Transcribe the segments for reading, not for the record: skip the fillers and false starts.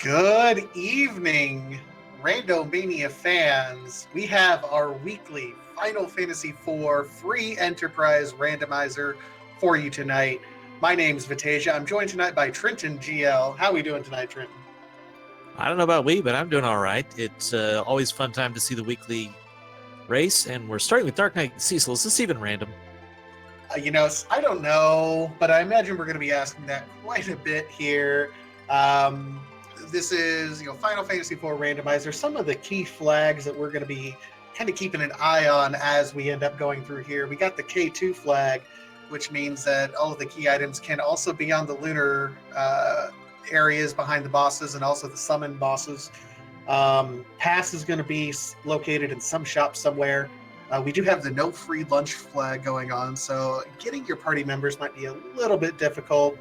Good evening, Randomania fans. We have our weekly Final Fantasy IV free enterprise randomizer for you tonight. My name's Vitasia. I'm joined tonight by Trenton GL. How are we doing tonight, Trenton? I don't know about we, but I'm doing all right. It's always fun time to see the weekly race, and we're starting with Dark Knight Cecil. Is this even random? I don't know, but I imagine we're going to be asking that quite a bit here. This is, Final Fantasy IV randomizer. Some of the key flags that we're going to be kind of keeping an eye on as we end up going through here. We got the K2 flag, which means that all of the key items can also be on the Lunar areas behind the bosses and also the summon bosses. Pass is going to be located in some shop somewhere. We do have the no free lunch flag going on, so getting your party members might be a little bit difficult.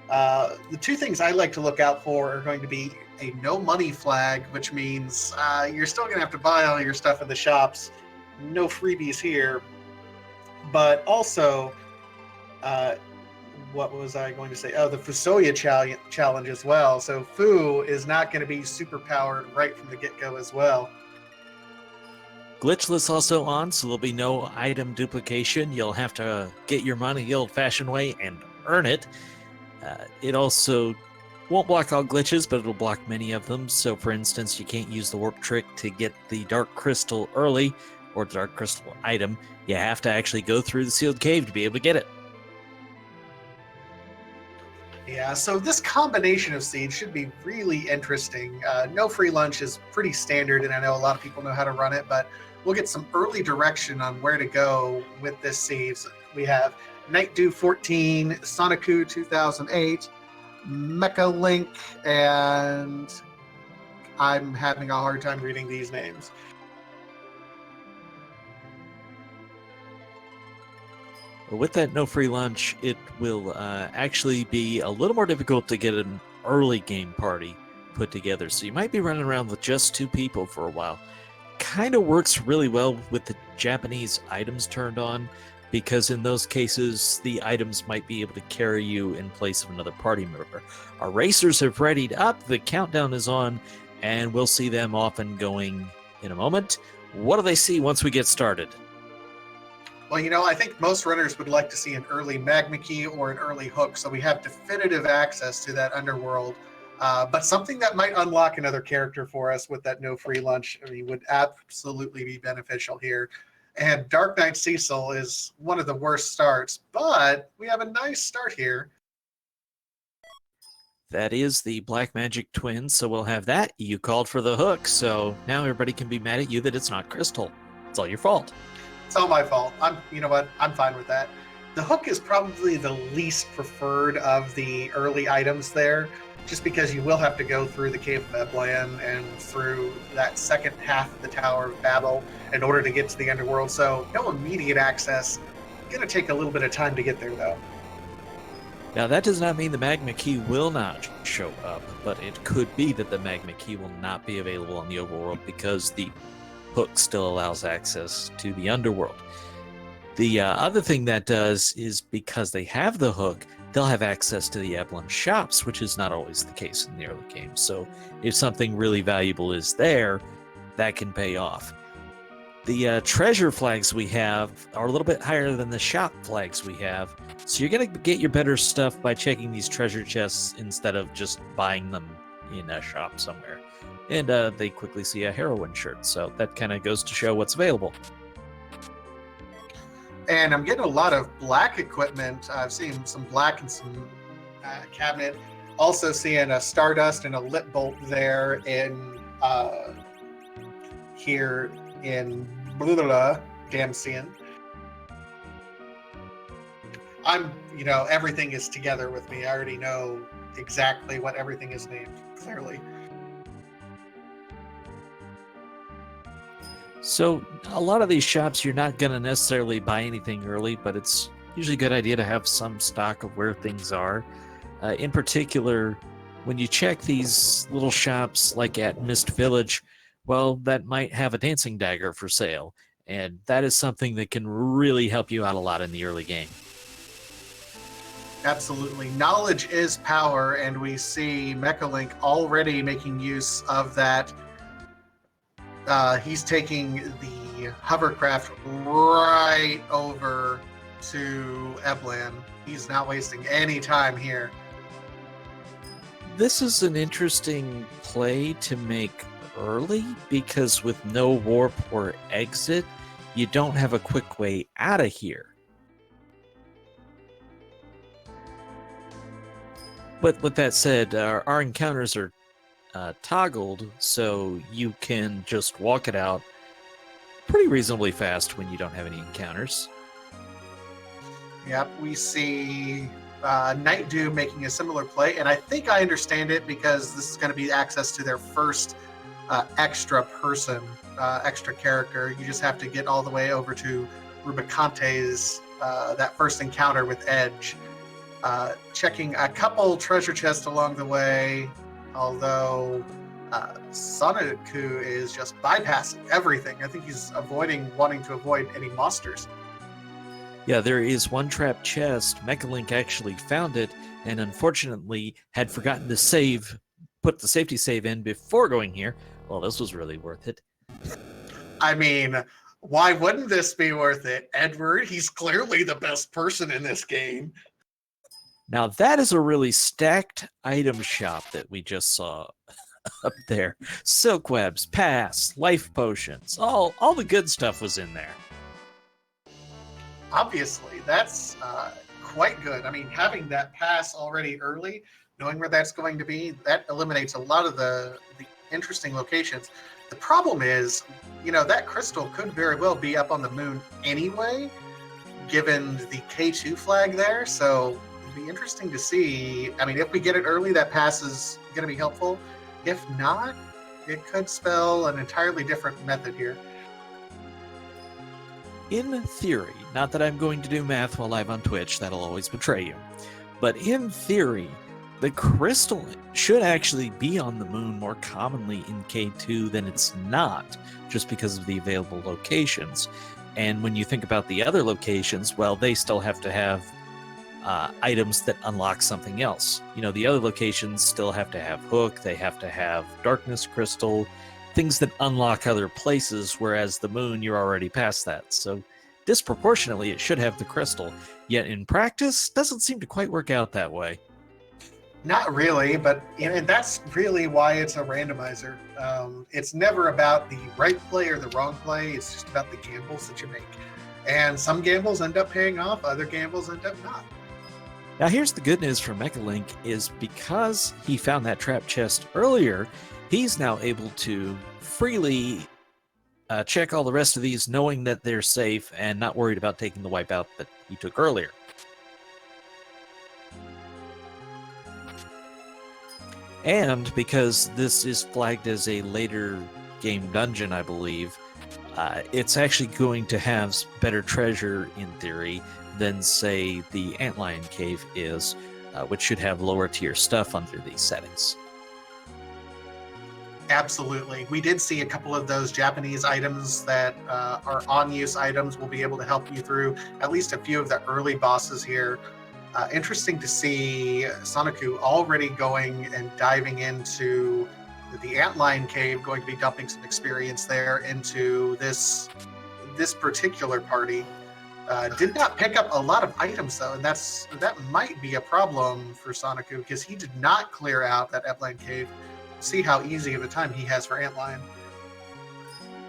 The two things I like to look out for are going to be a no money flag, which means you're still going to have to buy all your stuff in the shops. No freebies here. But also, what was I going to say? Oh, the Fusoya challenge as well. So Fu is not going to be super powered right from the get-go as well. Glitchless also on, so there'll be no item duplication. You'll have to get your money the old-fashioned way and earn it. It also won't block all glitches, but it'll block many of them. So, for instance, you can't use the warp trick to get the Dark Crystal early, or the Dark Crystal item. You have to actually go through the sealed cave to be able to get it. Yeah, so this combination of seeds should be really interesting. No free lunch is pretty standard, and I know a lot of people know how to run it, but we'll get some early direction on where to go with this seeds. We have Night Dew 14, Sonicu 2008, Mecha Link, and I'm having a hard time reading these names. With that no free lunch, it will actually be a little more difficult to get an early game party put together. So you might be running around with just 2 people for a while. Kind of works really well with the Japanese items turned on, because in those cases, the items might be able to carry you in place of another party member. Our racers have readied up, the countdown is on, and we'll see them off and going in a moment. What do they see once we get started? Well, I think most runners would like to see an early magma key or an early hook, so we have definitive access to that underworld. But something that might unlock another character for us with that no free lunch, would absolutely be beneficial here. And Dark Knight Cecil is one of the worst starts, but we have a nice start here. That is the Black Magic Twins, so we'll have that. You called for the hook, so now everybody can be mad at you that it's not Crystal. It's all your fault. It's all my fault. You know what? I'm fine with that. The hook is probably the least preferred of the early items there, just because you will have to go through the Cave of Eblan and through that second half of the Tower of Babel in order to get to the Underworld. So no immediate access. Going to take a little bit of time to get there, though. Now, that does not mean the Magma Key will not show up, but it could be that the Magma Key will not be available on the overworld because the hook still allows access to the Underworld. The other thing that does is, because they have the hook, they'll have access to the Eblan shops, which is not always the case in the early game. So if something really valuable is there, that can pay off. The treasure flags we have are a little bit higher than the shop flags we have. So you're going to get your better stuff by checking these treasure chests instead of just buying them in a shop somewhere. And they quickly see a heroine shirt, so that kind of goes to show what's available. And I'm getting a lot of black equipment. I've seen some black and some cabinet. Also seeing a Stardust and a Lit Bolt there in here in Damsian. Everything is together with me. I already know exactly what everything is named, clearly. So a lot of these shops, you're not going to necessarily buy anything early, but it's usually a good idea to have some stock of where things are. In particular, when you check these little shops like at Mist Village, well, that might have a dancing dagger for sale, and that is something that can really help you out a lot in the early game. Absolutely. Knowledge is power, and we see Mechalink already making use of that. He's taking the hovercraft right over to Eblan. He's not wasting any time here. This is an interesting play to make early because with no warp or exit, you don't have a quick way out of here. But with that said, our encounters are toggled, so you can just walk it out pretty reasonably fast when you don't have any encounters. Yep, we see Night Dew making a similar play, and I think I understand it because this is going to be access to their first extra person, extra character. You just have to get all the way over to Rubicante's, that first encounter with Edge. Checking a couple treasure chests along the way, although Sanaku is just bypassing everything. I think he's wanting to avoid any monsters. Yeah, there is one trapped chest. Mechalink actually found it, and unfortunately had forgotten to put the safety save in before going here. Well, this was really worth it. I mean, why wouldn't this be worth it? Edward, he's clearly the best person in this game. Now that is a really stacked item shop that we just saw up there. Silk webs, pass, life potions, all the good stuff was in there. Obviously, that's quite good. I mean, having that pass already early, knowing where that's going to be, that eliminates a lot of the interesting locations. The problem is, that crystal could very well be up on the moon anyway, given the K2 flag there. So it'd be interesting to see. I mean, if we get it early, that pass is going to be helpful. If not, it could spell an entirely different method here. In theory, not that I'm going to do math while live on Twitch, that'll always betray you, but in theory, the crystal should actually be on the moon more commonly in K2 than it's not, just because of the available locations. And when you think about the other locations, well, they still have to have items that unlock something else. The other locations still have to have Hook, they have to have Darkness Crystal, things that unlock other places, whereas the moon, you're already past that. So disproportionately, it should have the crystal. Yet in practice, doesn't seem to quite work out that way. Not really, but and that's really why it's a randomizer. It's never about the right play or the wrong play. It's just about the gambles that you make. And some gambles end up paying off, other gambles end up not. Now here's the good news for Mechalink is because he found that trap chest earlier, he's now able to freely check all the rest of these knowing that they're safe and not worried about taking the wipeout that he took earlier. And because this is flagged as a later game dungeon, I believe, it's actually going to have better treasure in theory than, say, the Antlion cave is, which should have lower tier stuff under these settings. Absolutely. We did see a couple of those Japanese items that are on-use items. We'll be able to help you through at least a few of the early bosses here. Interesting to see Sanaku already going and diving into the Antlion cave, going to be dumping some experience there into this particular party. Did not pick up a lot of items though, and that might be a problem for Sanaku because he did not clear out that Eblan cave. See how easy of a time he has for Antlion.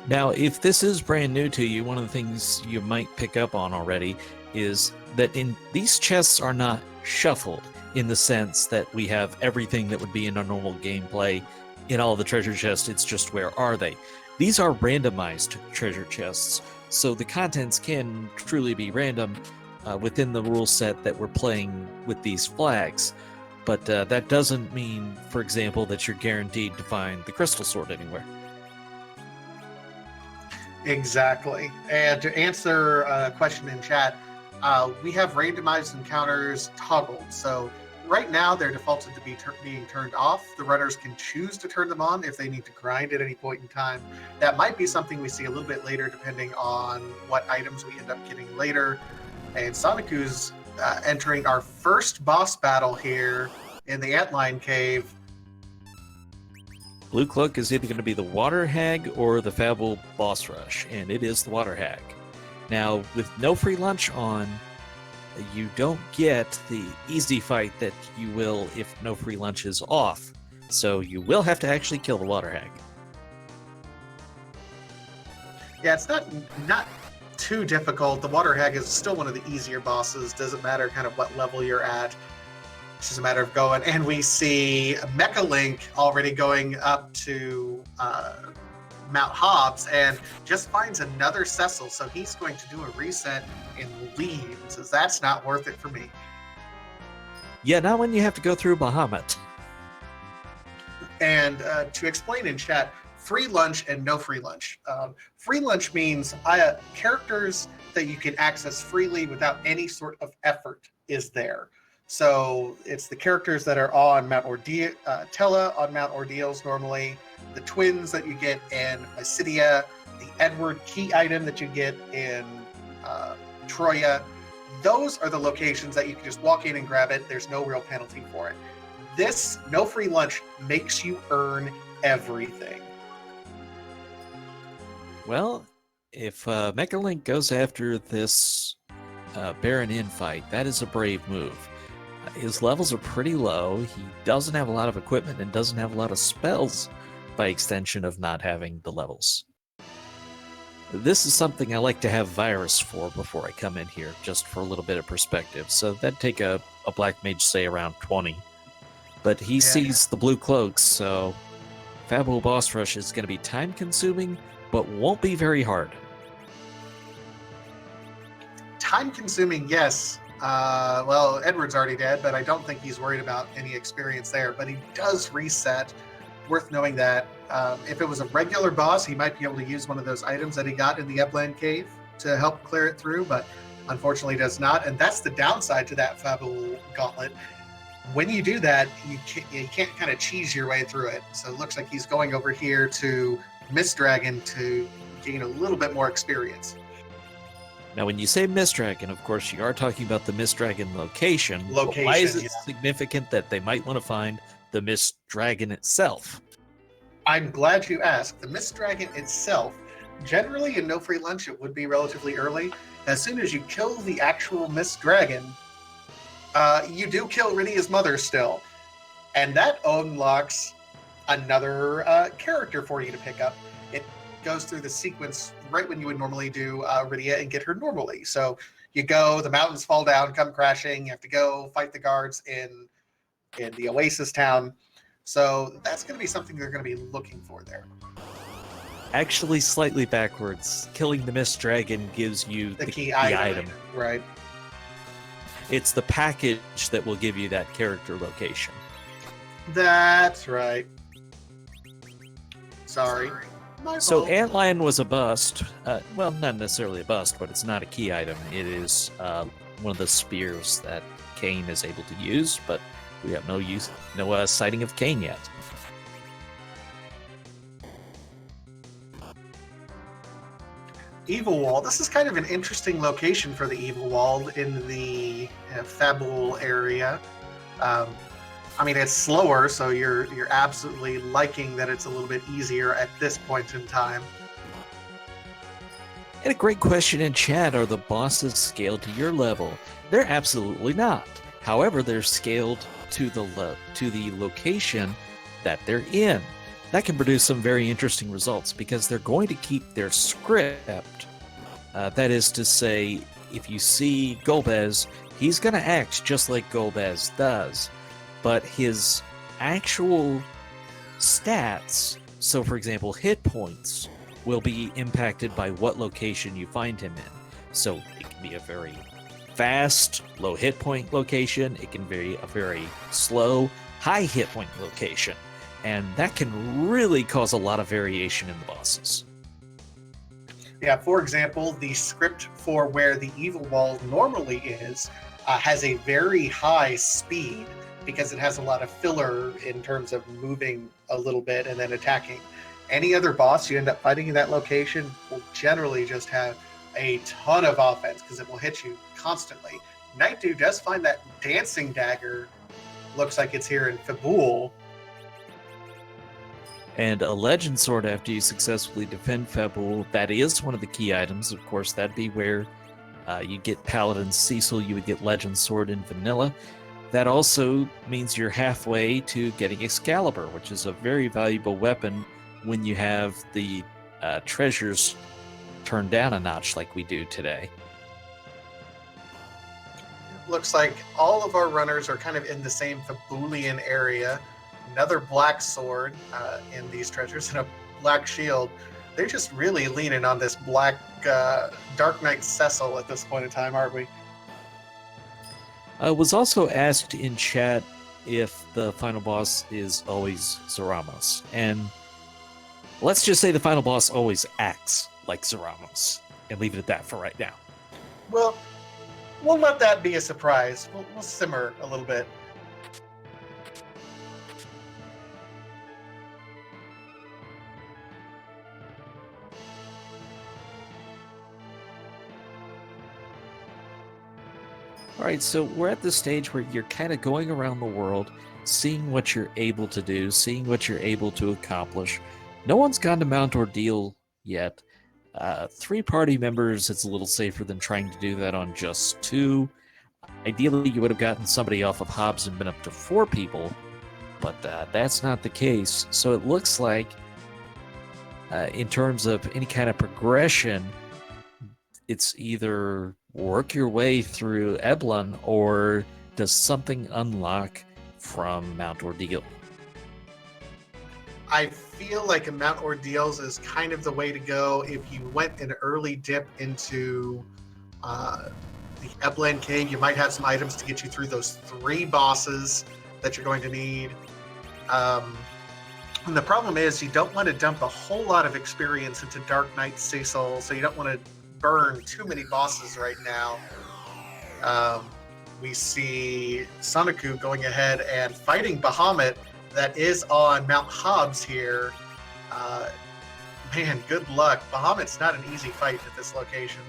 Now, if this is brand new to you, one of the things you might pick up on already is that these chests are not shuffled in the sense that we have everything that would be in a normal gameplay in all the treasure chests. It's just where are they? These are randomized treasure chests, so the contents can truly be random within the rule set that we're playing with these flags. But that doesn't mean, for example, that you're guaranteed to find the crystal sword anywhere. Exactly. And to answer a question in chat, we have randomized encounters toggled. So right now they're defaulted to being turned off. The runners can choose to turn them on if they need to grind at any point in time. That might be something we see a little bit later, depending on what items we end up getting later. And Sanaku's entering our first boss battle here in the Antlion Cave. Blue Cloak is either going to be the Water Hag or the Fabul Boss Rush, and it is the Water Hag. Now, with no free lunch on, you don't get the easy fight that you will if no free lunch is off. So you will have to actually kill the Water Hag. Yeah, it's not too difficult. The Water Hag is still one of the easier bosses. Doesn't matter kind of what level you're at. It's just a matter of going. And we see Mecha Link already going up to Mount Hobbs and just finds another Cecil. So he's going to do a reset and leave. So that's not worth it for me. Yeah, not when you have to go through Bahamut. And to explain in chat, free lunch and no free lunch. Free lunch means characters that you can access freely without any sort of effort is there. So it's the characters that are on Mount Tella on Mount Ordeals normally, the twins that you get in Mysidia, the Edward key item that you get in Troya. Those are the locations that you can just walk in and grab it. There's no real penalty for it. This no free lunch makes you earn everything. Well, if Mecha Link goes after this Baron Inn fight, that is a brave move. His levels are pretty low. He doesn't have a lot of equipment and doesn't have a lot of spells by extension of not having the levels. This is something I like to have Virus for before I come in here, just for a little bit of perspective. So that'd take a Black Mage, say, around 20. But he sees the blue cloaks, so Fabul Boss Rush is going to be time-consuming, but won't be very hard. Time-consuming, yes. Well, Edward's already dead, but I don't think he's worried about any experience there. But he does reset. Worth knowing that. If it was a regular boss, he might be able to use one of those items that he got in the Eblan Cave to help clear it through, but unfortunately does not. And that's the downside to that Fabul Gauntlet. When you do that, you can't kind of cheese your way through it. So it looks like he's going over here to Mist Dragon to gain a little bit more experience. Now, when you say Mist Dragon, of course, you are talking about the Mist Dragon location. Why is it significant that they might want to find the Mist Dragon itself? I'm glad you asked. The Mist Dragon itself, generally in no free lunch, it would be relatively early. As soon as you kill the actual Mist Dragon, you do kill Rydia's mother still. And that unlocks another character for you to pick up. It goes through the sequence right when you would normally do Rydia and get her normally. So you go, the mountains fall down, come crashing, you have to go fight the guards in the Oasis town. So that's going to be something they're going to be looking for there. Actually, slightly backwards. Killing the Mist Dragon gives you the key item. Right. It's the package that will give you that character location. That's right. Sorry. So Antlion was a bust. Well, not necessarily a bust, but it's not a key item. It is one of the spears that Cain is able to use, but we have no sighting of Cain yet. Evil Wall. This is kind of an interesting location for the Evil Wall in the Fabul area. I mean, it's slower, so you're absolutely liking that it's a little bit easier at this point in time. And a great question in chat, are the bosses scaled to your level? They're absolutely not. However, they're scaled to the location that they're in. That can produce some very interesting results because they're going to keep their script. That is to say, if you see Golbez, he's going to act just like Golbez does. But his actual stats, so for example, hit points, will be impacted by what location you find him in. So it can be a very fast, low hit point location. It can be a very slow, high hit point location. And that can really cause a lot of variation in the bosses. Yeah, for example, the script for where the Evil Wall normally is has a very high speed because it has a lot of filler in terms of moving a little bit and then attacking. Any other boss you end up fighting in that location will generally just have a ton of offense because it will hit you constantly. Night Dew does find that dancing dagger. Looks like it's here in Fabul. And a legend sword after you successfully defend Fabul. That is one of the key items. Of course, that'd be where you get Paladin Cecil, you would get legend sword in vanilla. That also means you're halfway to getting Excalibur, which is a very valuable weapon when you have the treasures turned down a notch like we do today. Looks like all of our runners are kind of in the same Fabulian area. Another black sword in these treasures and a black shield. They're just really leaning on this black Dark Knight Cecil at this point in time, aren't we? I was also asked in chat if the final boss is always Zoramos. And let's just say the final boss always acts like Zoramos and leave it at that for right now. Well, we'll let that be a surprise. We'll simmer a little bit. All right, so we're at the stage where you're kind of going around the world, seeing what you're able to do, seeing what you're able to accomplish. No one's gone to Mount Ordeal yet. 3 party members, it's a little safer than trying to do that on just 2. Ideally, you would have gotten somebody off of Hobbs and been up to 4 people, but that's not the case. So it looks like, in terms of any kind of progression, it's either work your way through Eblan or does something unlock from Mount Ordeal? I feel like Mount Ordeals is kind of the way to go if you went an early dip into the Eblan Cave. You might have some items to get you through those 3 bosses that you're going to need. And the problem is you don't want to dump a whole lot of experience into Dark Knight Cecil, so you don't want to burn too many bosses right now. We see Soniku going ahead and fighting Bahamut that is on Mount Hobbs here. Man, good luck. Bahamut's not an easy fight at this location.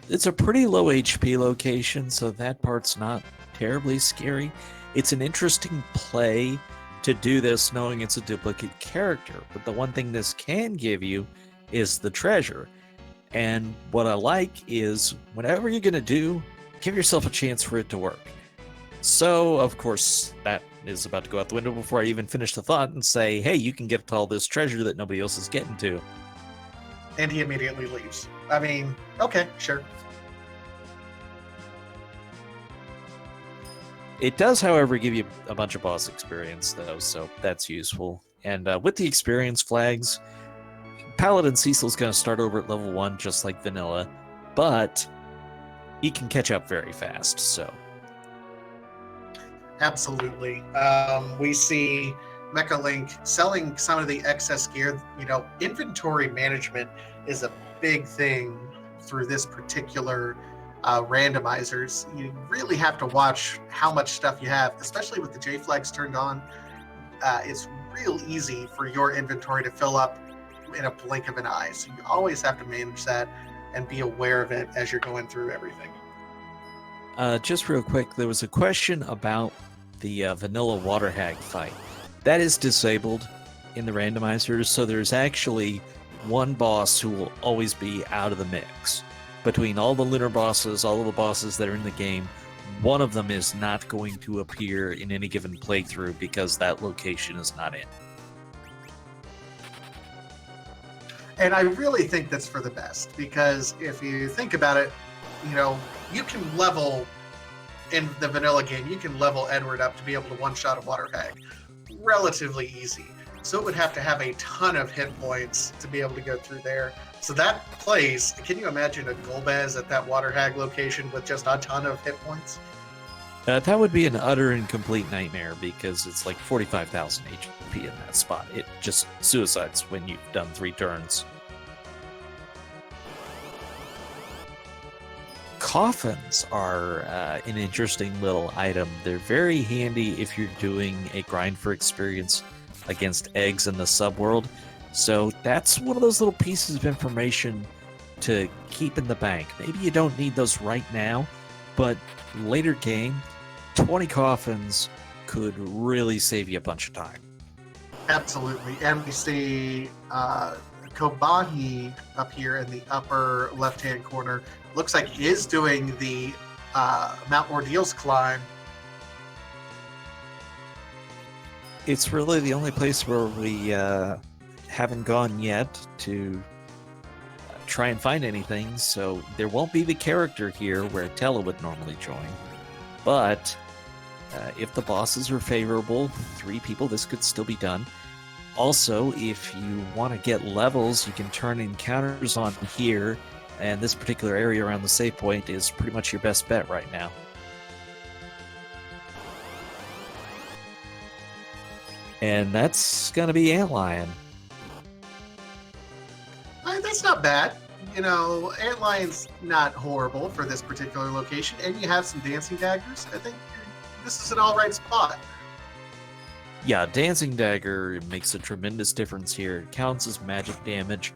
It's a pretty low HP location, so that part's not terribly scary. It's an interesting play to do this knowing it's a duplicate character, but the one thing this can give you is the treasure. And what I like is whatever you're going to do, give yourself a chance for it to work. So, of course, that is about to go out the window before I even finish the thought and say, hey, you can get to all this treasure that nobody else is getting to. And he immediately leaves. I mean, okay, sure. It does, however, give you a bunch of boss experience, though, so that's useful. And with the experience flags, Paladin Cecil's going to start over at level 1, just like vanilla, but he can catch up very fast, so. Absolutely. We see Mecha Link selling some of the excess gear. You know, inventory management is a big thing through this particular randomizers. You really have to watch how much stuff you have, especially with the J flags turned on. It's real easy for your inventory to fill up in a blink of an eye. So you always have to manage that and be aware of it as you're going through everything. Just real quick, there was a question about the vanilla water hag fight. That is disabled in the randomizers, so there's actually one boss who will always be out of the mix. Between all the Lunar bosses, all of the bosses that are in the game, one of them is not going to appear in any given playthrough because that location is not in. And I really think that's for the best, because if you think about it, you know, you can level in the vanilla game, you can level Edward up to be able to one-shot a water hag. Relatively easy. So it would have to have a ton of hit points to be able to go through there. So that place, can you imagine a Golbez at that water hag location with just a ton of hit points? That would be an utter and complete nightmare because it's like 45,000 HP in that spot. It just suicides when you've done 3 turns. Coffins are an interesting little item. They're very handy if you're doing a grind for experience against eggs in the subworld. So that's one of those little pieces of information to keep in the bank. Maybe you don't need those right now, but later game, 20 coffins could really save you a bunch of time. Absolutely. And we see Kobahi up here in the upper left-hand corner. Looks like he is doing the Mount Ordeals climb. It's really the only place where we haven't gone yet to try and find anything, so there won't be the character here where Tella would normally join. But if the bosses are favorable, 3 people, this could still be done. Also, if you want to get levels, you can turn encounters on here, and this particular area around the save point is pretty much your best bet right now. And that's going to be Antlion. That's not bad. You know, Antlion's not horrible for this particular location, and you have some dancing daggers. I think this is an all right spot. Yeah, Dancing Dagger makes a tremendous difference here. It counts as magic damage,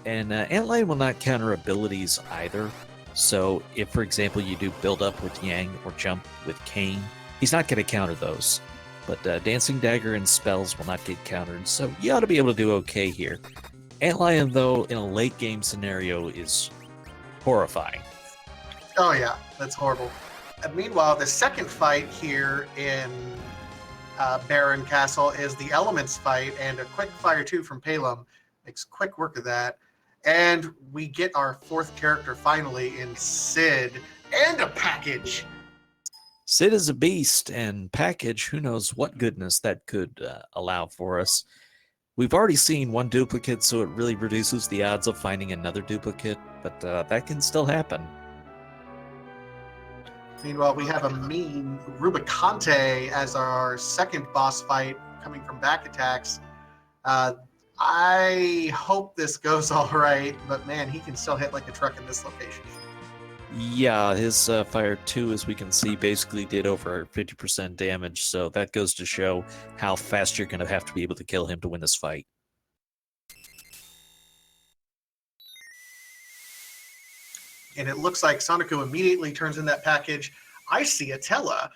and Antlion will not counter abilities either. So if, for example, you do build up with Yang or jump with Cain, he's not going to counter those. But Dancing Dagger and spells will not get countered, so you ought to be able to do okay here. Antlion, though, in a late game scenario is horrifying. Oh yeah, that's horrible. And meanwhile, the second fight here in Baron Castle is the Elements fight, and a quick fire 2 from Palom makes quick work of that. And we get our 4th character finally in Sid, and a package. Sid is a beast, and package, who knows what goodness that could allow for us. We've already seen 1 duplicate, so it really reduces the odds of finding another duplicate, but that can still happen. Meanwhile, we have a mean Rubicante as our second boss fight coming from back attacks. I hope this goes all right, but man, he can still hit like a truck in this location. Yeah, his fire 2, as we can see, basically did over 50% damage, so that goes to show how fast you're going to have to be able to kill him to win this fight. And it looks like Soniku immediately turns in that package. I see a Tella.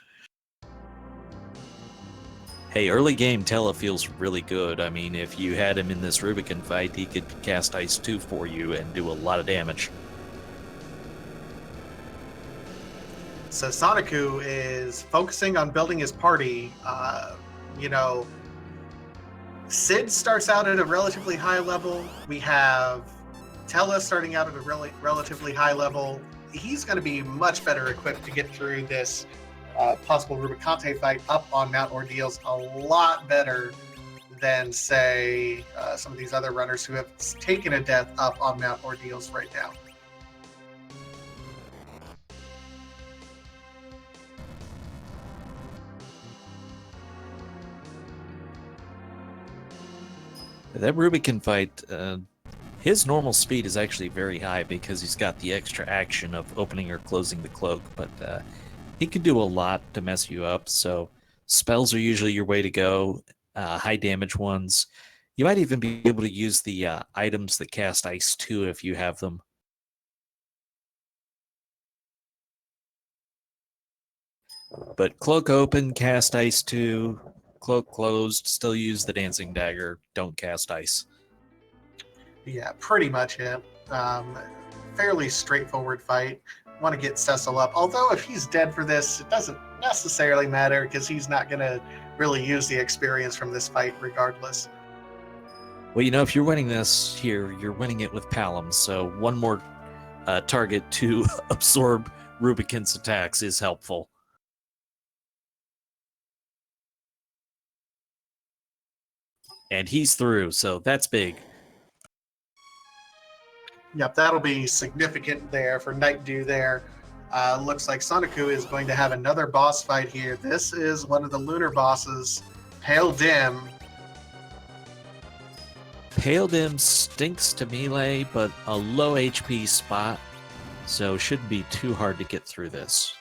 Hey, early game Tella feels really good. I mean, if you had him in this Rubicon fight, he could cast Ice 2 for you and do a lot of damage. So Soniku is focusing on building his party. You know, Sid starts out at a relatively high level. We have Tella starting out at a relatively high level. He's going to be much better equipped to get through this possible Rubicante fight up on Mount Ordeals a lot better than, say, some of these other runners who have taken a death up on Mount Ordeals right now. That Rubicon fight, his normal speed is actually very high because he's got the extra action of opening or closing the cloak, but he can do a lot to mess you up, so spells are usually your way to go, high damage ones. You might even be able to use the items that cast Ice 2 if you have them. But cloak open, cast Ice 2, cloak closed, still use the Dancing Dagger, don't cast Ice. Yeah, pretty much it. Fairly straightforward fight. Want to get Cecil up. Although if he's dead for this, it doesn't necessarily matter because he's not going to really use the experience from this fight regardless. Well, you know, if you're winning this here, you're winning it with Palom, so one more target to absorb Rubicon's attacks is helpful. And he's through, so that's big. Yep, that'll be significant there for Night Dew there. Looks like Soniku is going to have another boss fight here. This is one of the Lunar bosses, Pale Dim. Pale Dim stinks to melee, but a low HP spot, so shouldn't be too hard to get through this.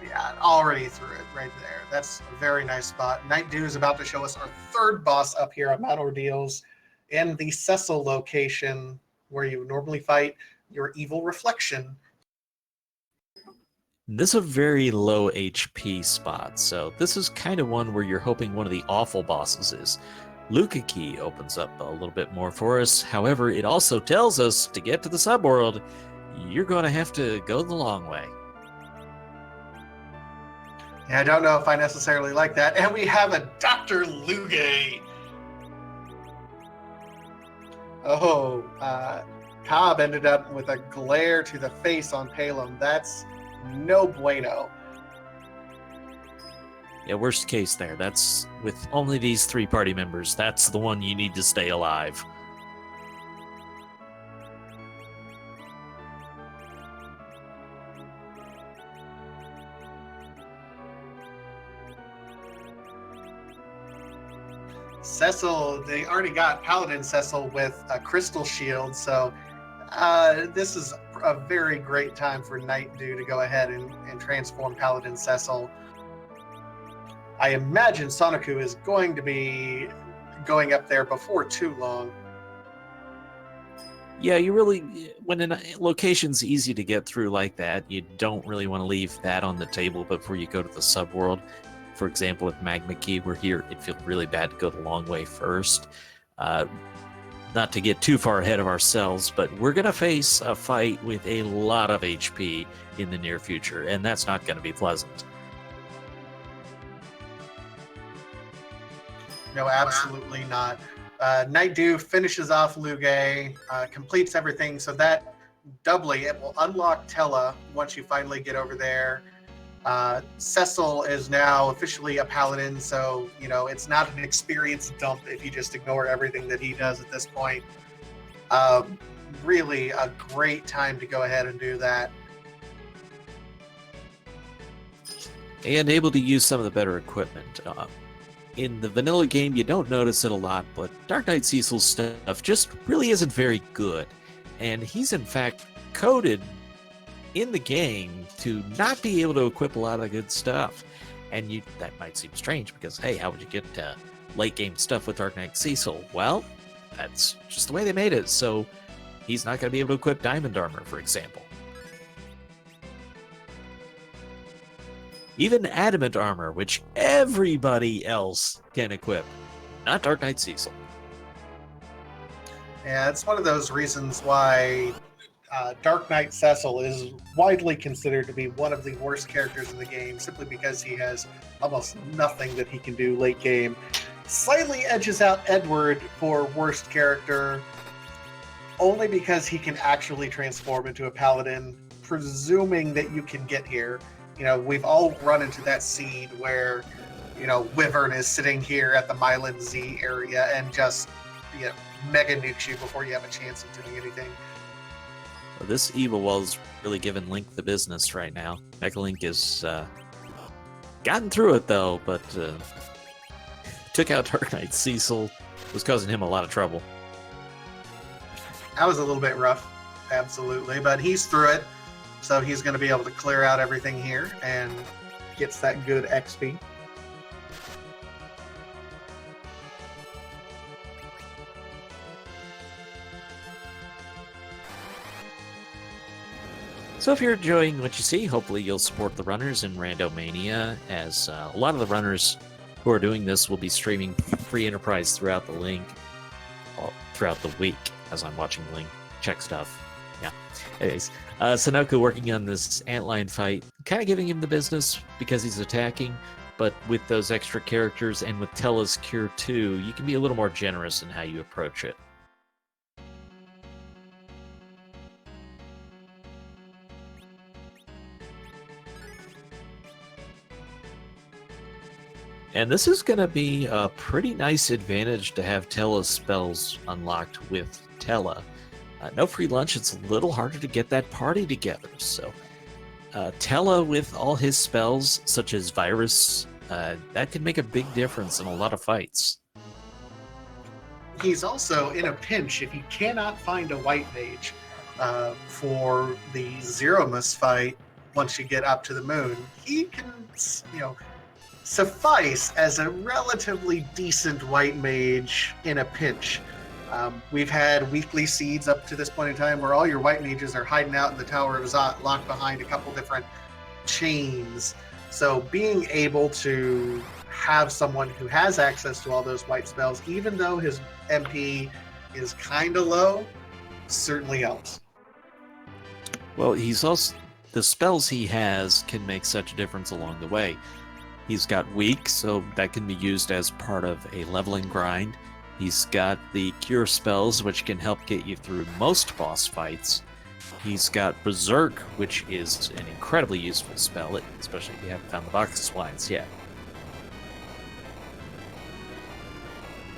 Yeah, already through it right there. That's a very nice spot. Night Dew is about to show us our third boss up here on Mount Ordeals in the Cecil location where you normally fight your evil reflection. This is a very low HP spot, so this is kind of one where you're hoping one of the awful bosses is. Luca Key opens up a little bit more for us. However, it also tells us to get to the subworld, you're going to have to go the long way. Yeah, I don't know if I necessarily like that. And we have a Dr. Luge. Oh, Cobb ended up with a glare to the face on Palom. That's no bueno. Yeah, worst case there. That's with only these 3 party members. That's the one you need to stay alive. Cecil, they already got Paladin Cecil with a crystal shield, so this is a very great time for Night Dew to go ahead and transform Paladin Cecil. I imagine Soniku is going to be going up there before too long. Yeah, you really, when a location's easy to get through like that, you don't really want to leave that on the table before you go to the subworld. For example, with Magma Key, we're here, it feels really bad to go the long way first. Not to get too far ahead of ourselves, but we're going to face a fight with a lot of HP in the near future, and that's not going to be pleasant. No, absolutely not. Night Dew finishes off Luge, completes everything, so that doubly, it will unlock Tella once you finally get over there. Cecil is now officially a paladin, so it's not an experience dump if you just ignore everything that he does at this point. Really a great time to go ahead and do that. And able to use some of the better equipment. In the vanilla game, you don't notice it a lot, but Dark Knight Cecil's stuff just really isn't very good. And he's in fact coded in the game to not be able to equip a lot of good stuff. And that might seem strange because, hey, how would you get late game stuff with Dark Knight Cecil? Well, that's just the way they made it. So he's not going to be able to equip Diamond Armor, for example. Even Adamant Armor, which everybody else can equip, not Dark Knight Cecil. Yeah, it's one of those reasons why Dark Knight Cecil is widely considered to be one of the worst characters in the game, simply because he has almost nothing that he can do late game. Slightly edges out Edward for worst character, only because he can actually transform into a paladin, presuming that you can get here. We've all run into that scene where, Wyvern is sitting here at the Mylan Z area and just, mega nukes you before you have a chance of doing anything. Well, this Evil Wall's really giving Link the business right now. Mega Link has gotten through it, though, but took out Dark Knight Cecil, was causing him a lot of trouble. That was a little bit rough, absolutely, but he's through it. So he's going to be able to clear out everything here and gets that good XP. So if you're enjoying what you see, hopefully you'll support the runners in Randomania, as a lot of the runners who are doing this will be streaming free Enterprise throughout the week, as I'm watching Link check stuff. Yeah. Anyways, Sanoku working on this Antlion fight, kind of giving him the business because he's attacking, but with those extra characters and with Tella's Cure 2, you can be a little more generous in how you approach it. And this is going to be a pretty nice advantage to have Tella's spells unlocked with Tella. No free lunch, it's a little harder to get that party together. So Tella with all his spells, such as Virus, that can make a big difference in a lot of fights. He's also in a pinch if you cannot find a white mage for the Zeromus fight once you get up to the moon. He can, suffice as a relatively decent white mage in a pinch. We've had weekly seeds up to this point in time where all your white mages are hiding out in the Tower of Zot, locked behind a couple different chains. So being able to have someone who has access to all those wipe spells, even though his MP is kind of low, certainly helps. Well, he's also the spells he has can make such a difference along the way. He's got weak, so that can be used as part of a leveling grind. He's got the cure spells, which can help get you through most boss fights. He's got Berserk, which is an incredibly useful spell, especially if you haven't found the Bacchus Wines yet.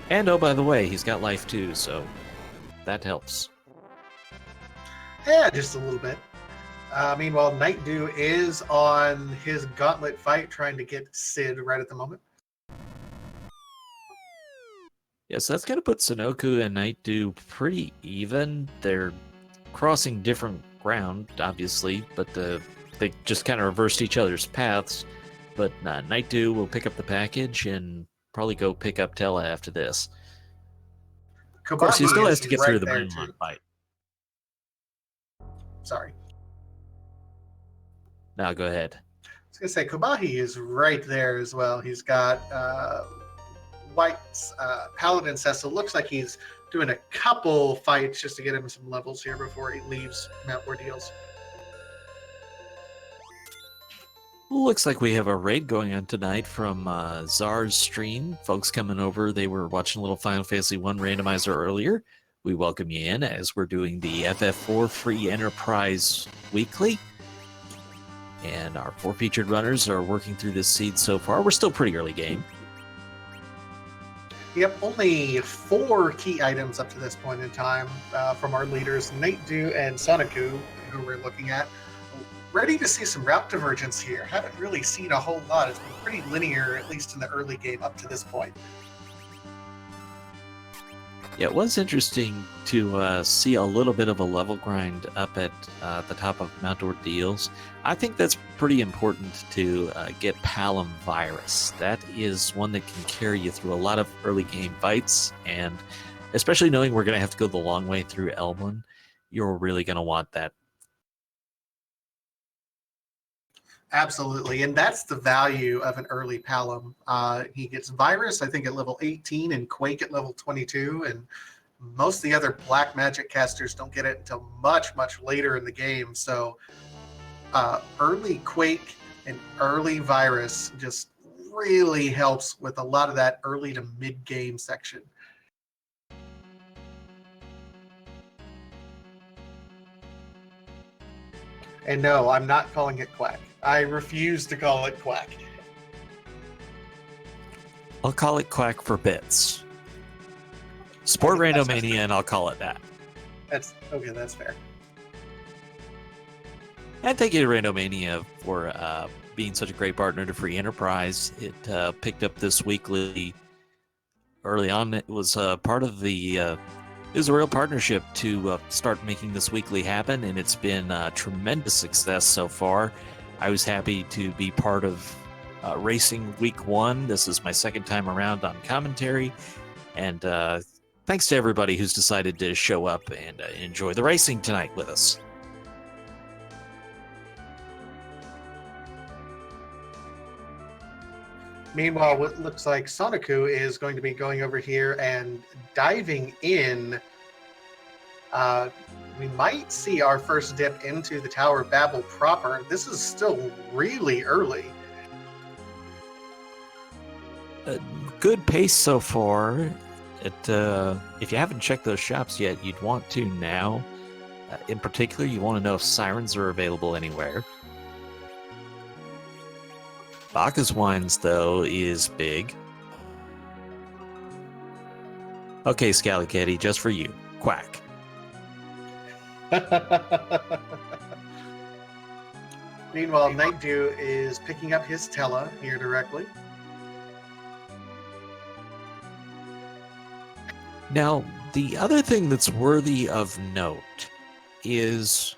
And oh, by the way, he's got life too, so that helps. Yeah, just a little bit. Meanwhile, Night Dew is on his gauntlet fight, trying to get Sid right at the moment. Yeah, so that's going to put Sunoku and Night Dew pretty even. They're crossing different ground, obviously, but they just kind of reversed each other's paths. But Night Dew will pick up the package and probably go pick up Tella after this. Of course, he still has to get through the Moonlight fight. Sorry. Now go ahead. I was going to say, Kobahi is right there as well. He's got White's Paladin Cecil. Looks like he's doing a couple fights just to get him some levels here before he leaves Mount Ordeals. Looks like we have a raid going on tonight from Czar's stream. Folks coming over, they were watching a little Final Fantasy 1 randomizer earlier. We welcome you in as we're doing the FF4 Free Enterprise Weekly. And our 4 featured runners are working through this seed so far. We're still pretty early game. Yep, only 4 key items up to this point in time from our leaders, Night Dew and Sonoku, who we're looking at. Ready to see some route divergence here. Haven't really seen a whole lot. It's been pretty linear, at least in the early game up to this point. Yeah, it was interesting to see a little bit of a level grind up at the top of Mount Ordeals. I think that's pretty important to get Palom Virus. That is one that can carry you through a lot of early game fights, and especially knowing we're going to have to go the long way through Elblin, you're really going to want that. Absolutely, and that's the value of an early Palom. He gets Virus, I think, at level 18 and Quake at level 22, and most of the other black magic casters don't get it until much, much later in the game. So early Quake and early Virus just really helps with a lot of that early to mid-game section. And no, I'm not calling it Quack. I refuse to call it Quack. I'll call it Quack for bits. Sport Randomania, and I'll call it that. That's okay, that's fair. And thank you to Randomania for being such a great partner to Free Enterprise. It picked up this weekly early on. It was part of the... it was a real partnership to start making this weekly happen, and it's been a tremendous success so far. I was happy to be part of Racing Week 1. This is my second time around on commentary, and thanks to everybody who's decided to show up and enjoy the racing tonight with us. Meanwhile, what looks like Sonoku is going to be going over here and diving in. We might see our first dip into the Tower of Babel proper. This is still really early. Good pace so far. If you haven't checked those shops yet, you'd want to now. In particular, you want to know if sirens are available anywhere. Bacchus Wines, though, is big. Okay, Scallycatty, just for you. Quack. Meanwhile, Night Dew is picking up his Tella here directly. Now, the other thing that's worthy of note is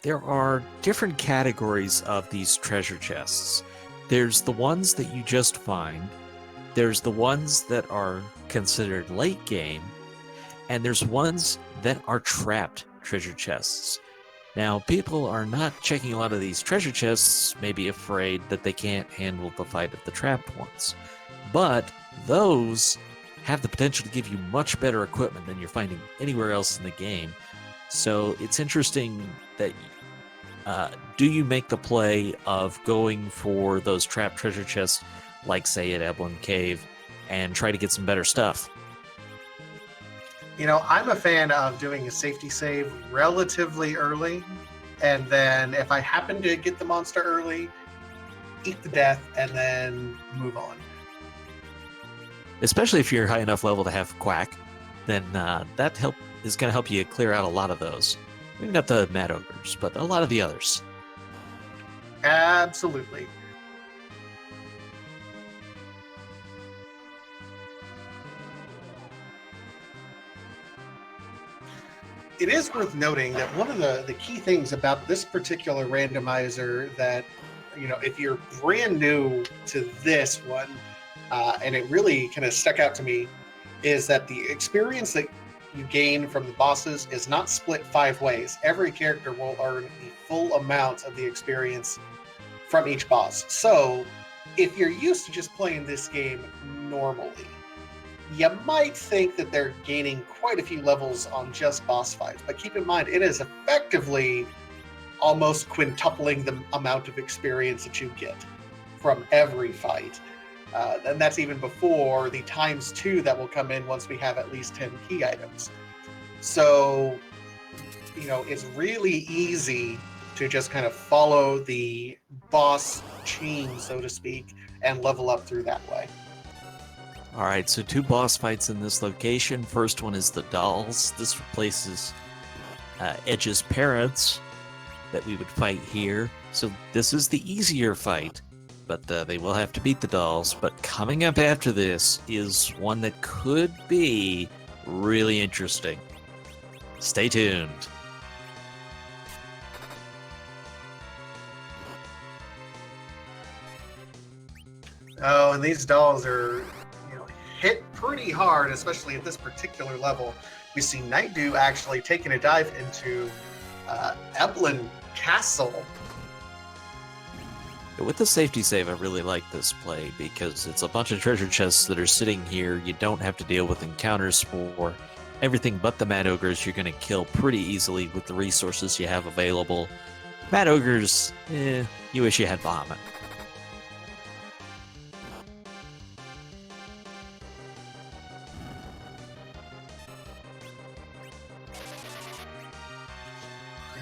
there are different categories of these treasure chests. There's the ones that you just find, there's the ones that are considered late game, and there's ones that are trapped treasure chests. Now, people are not checking a lot of these treasure chests, maybe afraid that they can't handle the fight of the trapped ones. But those have the potential to give you much better equipment than you're finding anywhere else in the game. So it's interesting that do you make the play of going for those trapped treasure chests, like, say, at Eblan Cave, and try to get some better stuff? You know, I'm a fan of doing a safety save relatively early, and then if I happen to get the monster early, eat the death, and then move on. Especially if you're high enough level to have Quack, then that is going to help you clear out a lot of those. Maybe not the Mad Ogres, but a lot of the others. Absolutely. It is worth noting that one of the key things about this particular randomizer that, you know, if you're brand new to this one, and it really kind of stuck out to me, is that the experience that you gain from the bosses is not split 5 ways. Every character will earn the full amount of the experience from each boss. So if you're used to just playing this game normally, you might think that they're gaining quite a few levels on just boss fights, but keep in mind, it is effectively almost quintupling the amount of experience that you get from every fight. And that's even before the ×2 that will come in once we have at least 10 key items. So, you know, it's really easy to just kind of follow the boss chain, so to speak, and level up through that way. All right, so 2 boss fights in this location. First one is the dolls. This replaces Edge's parents that we would fight here. So this is the easier fight, but they will have to beat the dolls. But coming up after this is one that could be really interesting. Stay tuned. Oh, and these dolls are, you know, hit pretty hard, especially at this particular level. We see Nightdew actually taking a dive into Eblan Castle. With the safety save, I really like this play because it's a bunch of treasure chests that are sitting here. You don't have to deal with encounters for everything but the Mad Ogres. You're going to kill pretty easily with the resources you have available. Mad Ogres, you wish you had Vomit.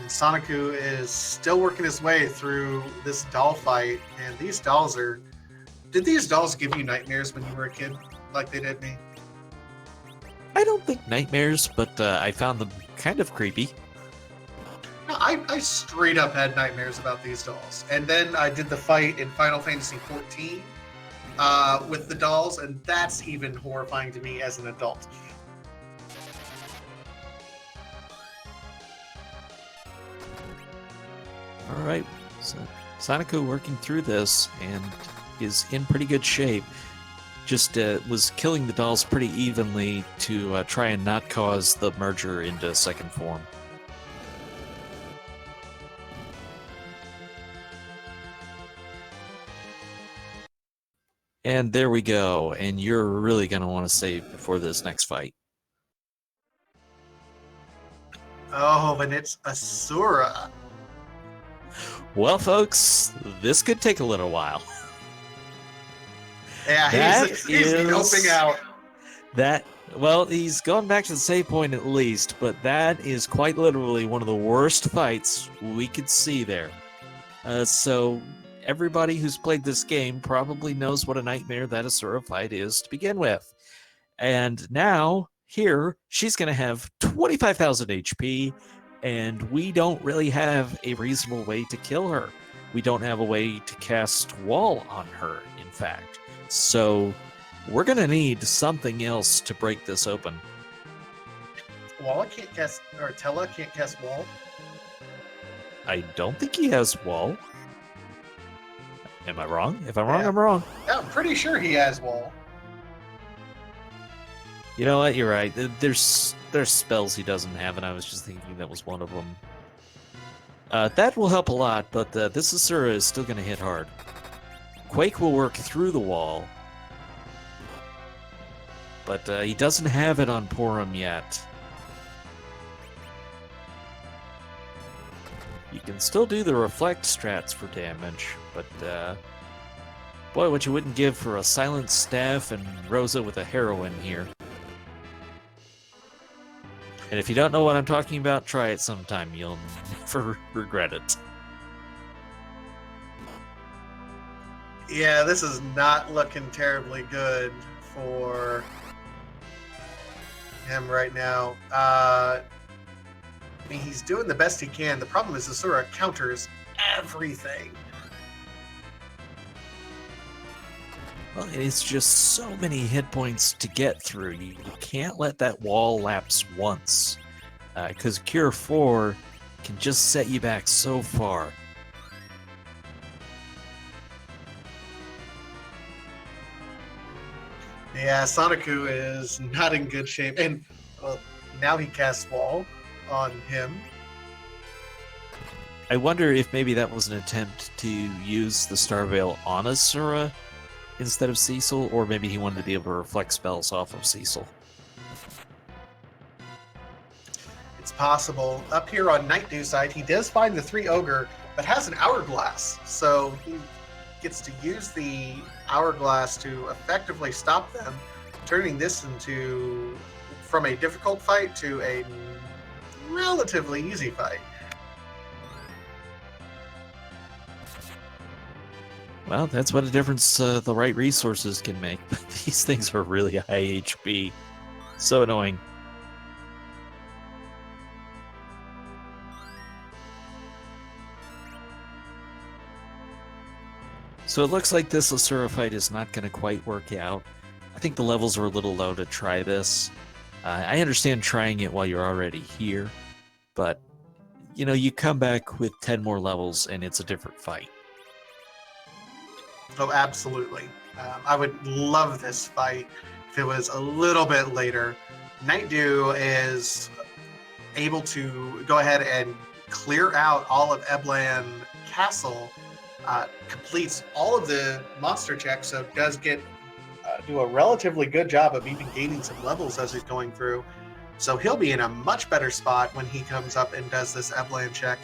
Soniku is still working his way through this doll fight, and these dolls are... Did these dolls give you nightmares when you were a kid, like they did me? I don't think nightmares, but I found them kind of creepy. No, I straight up had nightmares about these dolls. And then I did the fight in Final Fantasy XIV with the dolls, and that's even horrifying to me as an adult. All right, so Soniku working through this and is in pretty good shape. Just was killing the dolls pretty evenly to try and not cause the merger into second form. And there we go. And you're really going to want to save before this next fight. Oh, and it's Asura. Well, folks, this could take a little while. Yeah, he's helping out. Well, he's gone back to the save point at least, but that is quite literally one of the worst fights we could see there. So everybody who's played this game probably knows what a nightmare that Asura fight is to begin with. And now, here, she's going to have 25,000 HP, and we don't really have a reasonable way to kill her. We don't have a way to cast Wall on her, in fact. So we're going to need something else to break this open. Walla can't cast, or Tella can't cast Wall? I don't think he has Wall. Am I wrong? If I'm wrong, Yeah. I'm wrong. Yeah, I'm pretty sure he has Wall. You know what? You're right. There's spells he doesn't have, and I was just thinking that was one of them. That will help a lot, but this Asura is still going to hit hard. Quake will work through the wall, but he doesn't have it on Porum yet. You can still do the reflect strats for damage, but boy, what you wouldn't give for a silent staff and Rosa with a heroine here. And if you don't know what I'm talking about, try it sometime. You'll never regret it. Yeah, this is not looking terribly good for him right now. I mean, he's doing the best he can. The problem is Asura counters everything. Well, it's just so many hit points to get through. You can't let that wall lapse once, because Cure 4 can just set you back so far. Yeah, Soniku is not in good shape. And now he casts Wall on him. I wonder if maybe that was an attempt to use the Star Veil on Asura instead of Cecil, or maybe he wanted to be able to reflect spells off of Cecil. It's possible. Up here on Night Dew side, he does find the 3 Ogre, but has an Hourglass. So he gets to use the Hourglass to effectively stop them, turning this into, from a difficult fight to a relatively easy fight. Well, that's what a difference the right resources can make. But these things are really high HP. So annoying. So it looks like this Asura fight is not going to quite work out. I think the levels are a little low to try this. I understand trying it while you're already here, but you know, you come back with 10 more levels and it's a different fight. Oh, absolutely. I would love this fight if it was a little bit later. Night Dew is able to go ahead and clear out all of Eblan Castle, completes all of the monster checks, so does get do a relatively good job of even gaining some levels as he's going through. So he'll be in a much better spot when he comes up and does this Eblan check.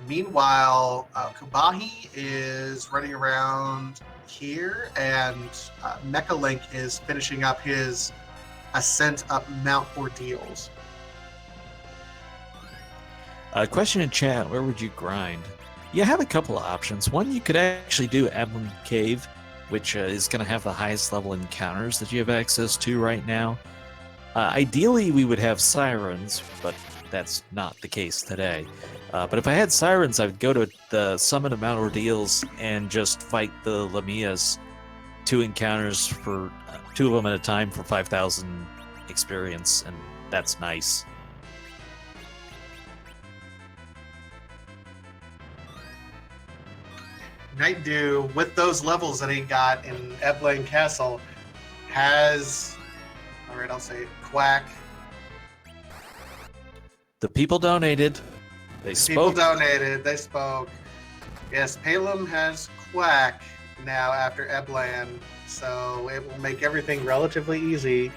Meanwhile, Kubahi is running around here, and Mecha Link is finishing up his ascent up Mount Ordeals. Question in chat, where would you grind? You have a couple of options. One, you could actually do Eblan Cave, which is going to have the highest level encounters that you have access to right now. Ideally, we would have Sirens, but that's not the case today. But if I had Sirens, I would go to the summit of Mount Ordeals and just fight the Lamias. 2 encounters for 2 of them at a time for 5,000 experience, and that's nice. Night Dew, with those levels that he got in Eblan Castle, has, all right, I'll say it, Quack. The people donated. They spoke. People donated. They spoke. Yes, Palem has Quack now after Eblan, so it will make everything relatively easy.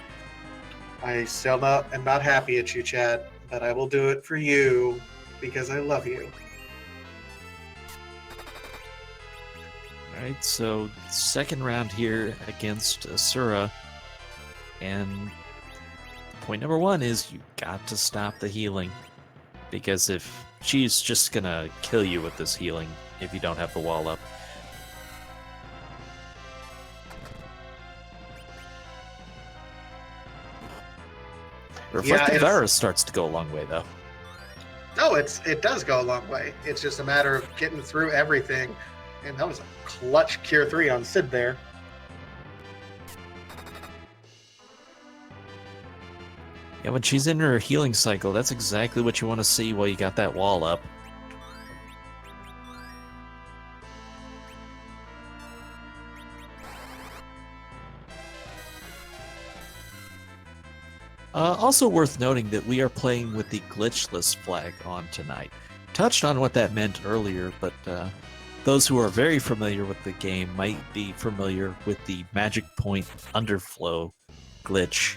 I still am not happy at you, Chad, but I will do it for you because I love you. All right, so second round here against Asura, and point number 1 is you got to stop the healing, because if she's just gonna kill you with this healing if you don't have the wall up. Reflective Virus starts to go a long way, though. No, it does go a long way. It's just a matter of getting through everything. And that was a clutch Cure 3 on Sid there. Yeah, when she's in her healing cycle, that's exactly what you want to see while you got that wall up. Also worth noting that we are playing with the glitchless flag on tonight. touched on what that meant earlier, but those who are very familiar with the game might be familiar with the magic point underflow glitch,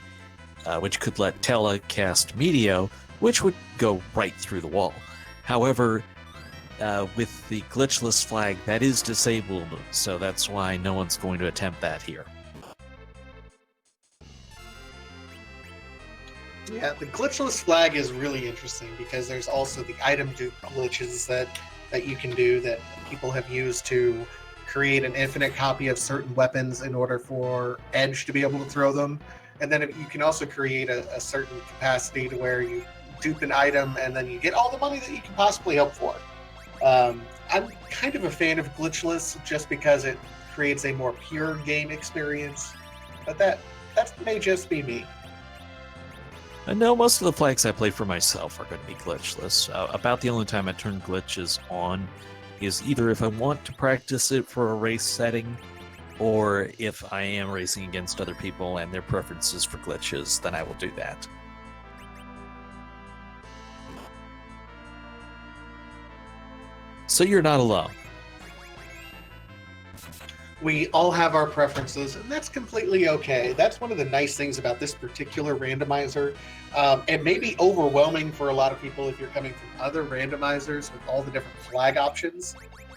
which could let Tela cast Meteo, which would go right through the wall. However, with the glitchless flag, that is disabled, so that's why no one's going to attempt that here. Yeah, the glitchless flag is really interesting because there's also the item dupe glitches that you can do that people have used to create an infinite copy of certain weapons in order for Edge to be able to throw them. And then you can also create a certain capacity to where you dupe an item and then you get all the money that you can possibly hope for. I'm kind of a fan of glitchless just because it creates a more pure game experience, but that may just be me. I know most of the flags I play for myself are going to be glitchless. About the only time I turn glitches on is either if I want to practice it for a race setting, or if I am racing against other people and their preferences for glitches, then I will do that. So you're not alone. We all have our preferences, and that's completely okay. That's one of the nice things about this particular randomizer. It may be overwhelming for a lot of people if you're coming from other randomizers with all the different flag options.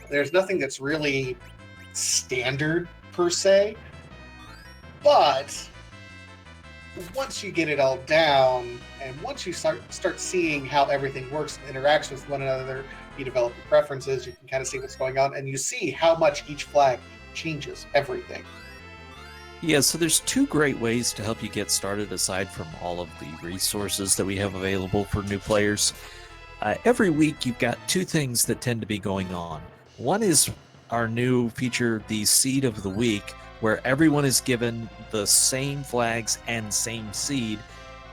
There's nothing that's really standard per se, but once you get it all down, and once you start seeing how everything works and interacts with one another, you develop your preferences, you can kind of see what's going on, and you see how much each flag changes everything. Yeah, so there's two great ways to help you get started aside from all of the resources that we have available for new players. Every week you've got two things that tend to be going on. One is our new feature, the Seed of the Week, where everyone is given the same flags and same seed,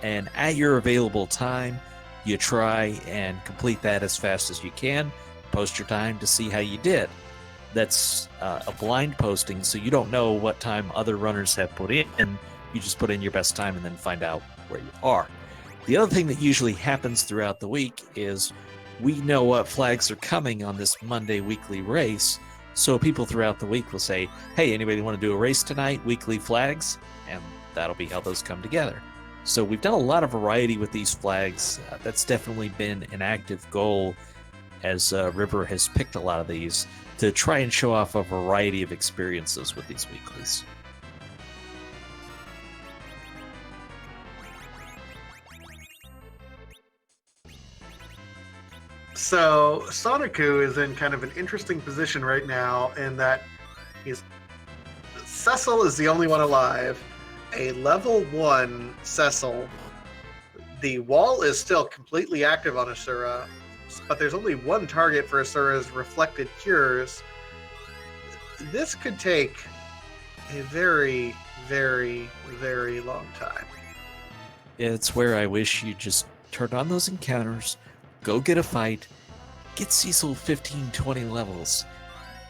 and at your available time, you try and complete that as fast as you can, post your time to see how you did. That's a blind posting, so you don't know what time other runners have put in. You just put in your best time and then find out where you are. The other thing that usually happens throughout the week is we know what flags are coming on this Monday weekly race, so people throughout the week will say, hey, anybody want to do a race tonight, weekly flags? And that'll be how those come together. So we've done a lot of variety with these flags. That's definitely been an active goal as River has picked a lot of these to try and show off a variety of experiences with these weeklies. So Soniku is in kind of an interesting position right now in that Cecil is the only one alive. A level 1 Cecil. The wall is still completely active on Asura, but there's only one target for Asura's reflected cures. This could take a very, very, very long time. It's where I wish you just turned on those encounters, go get a fight, get Cecil 15, 20 levels.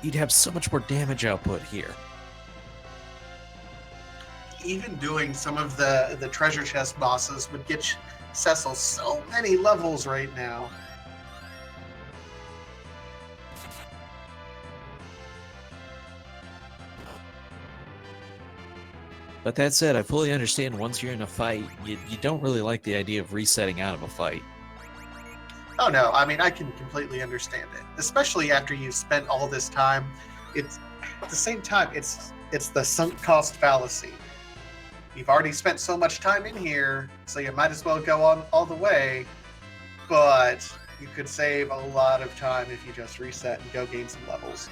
You'd have so much more damage output here. Even doing some of the treasure chest bosses would get Cecil so many levels right now. But that said, I fully understand once you're in a fight, you don't really like the idea of resetting out of a fight. Oh no, I mean, I can completely understand it. Especially after you've spent all this time. It's at the same time, it's the sunk cost fallacy. You've already spent so much time in here, so you might as well go on all the way, but you could save a lot of time if you just reset and go gain some levels.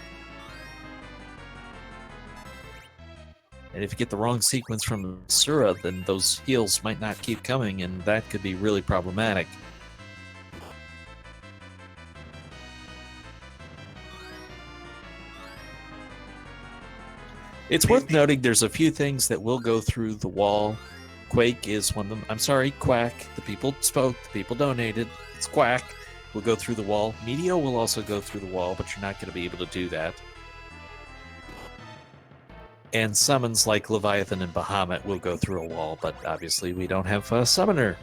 And if you get the wrong sequence from Asura, then those heals might not keep coming, and that could be really problematic. It's worth noting there's a few things that will go through the wall. Quake is one of them. I'm sorry, Quack. The people spoke. The people donated. It's Quack. Will go through the wall. Meteo will also go through the wall, but you're not going to be able to do that. And summons like Leviathan and Bahamut will go through a wall, but obviously we don't have a summoner.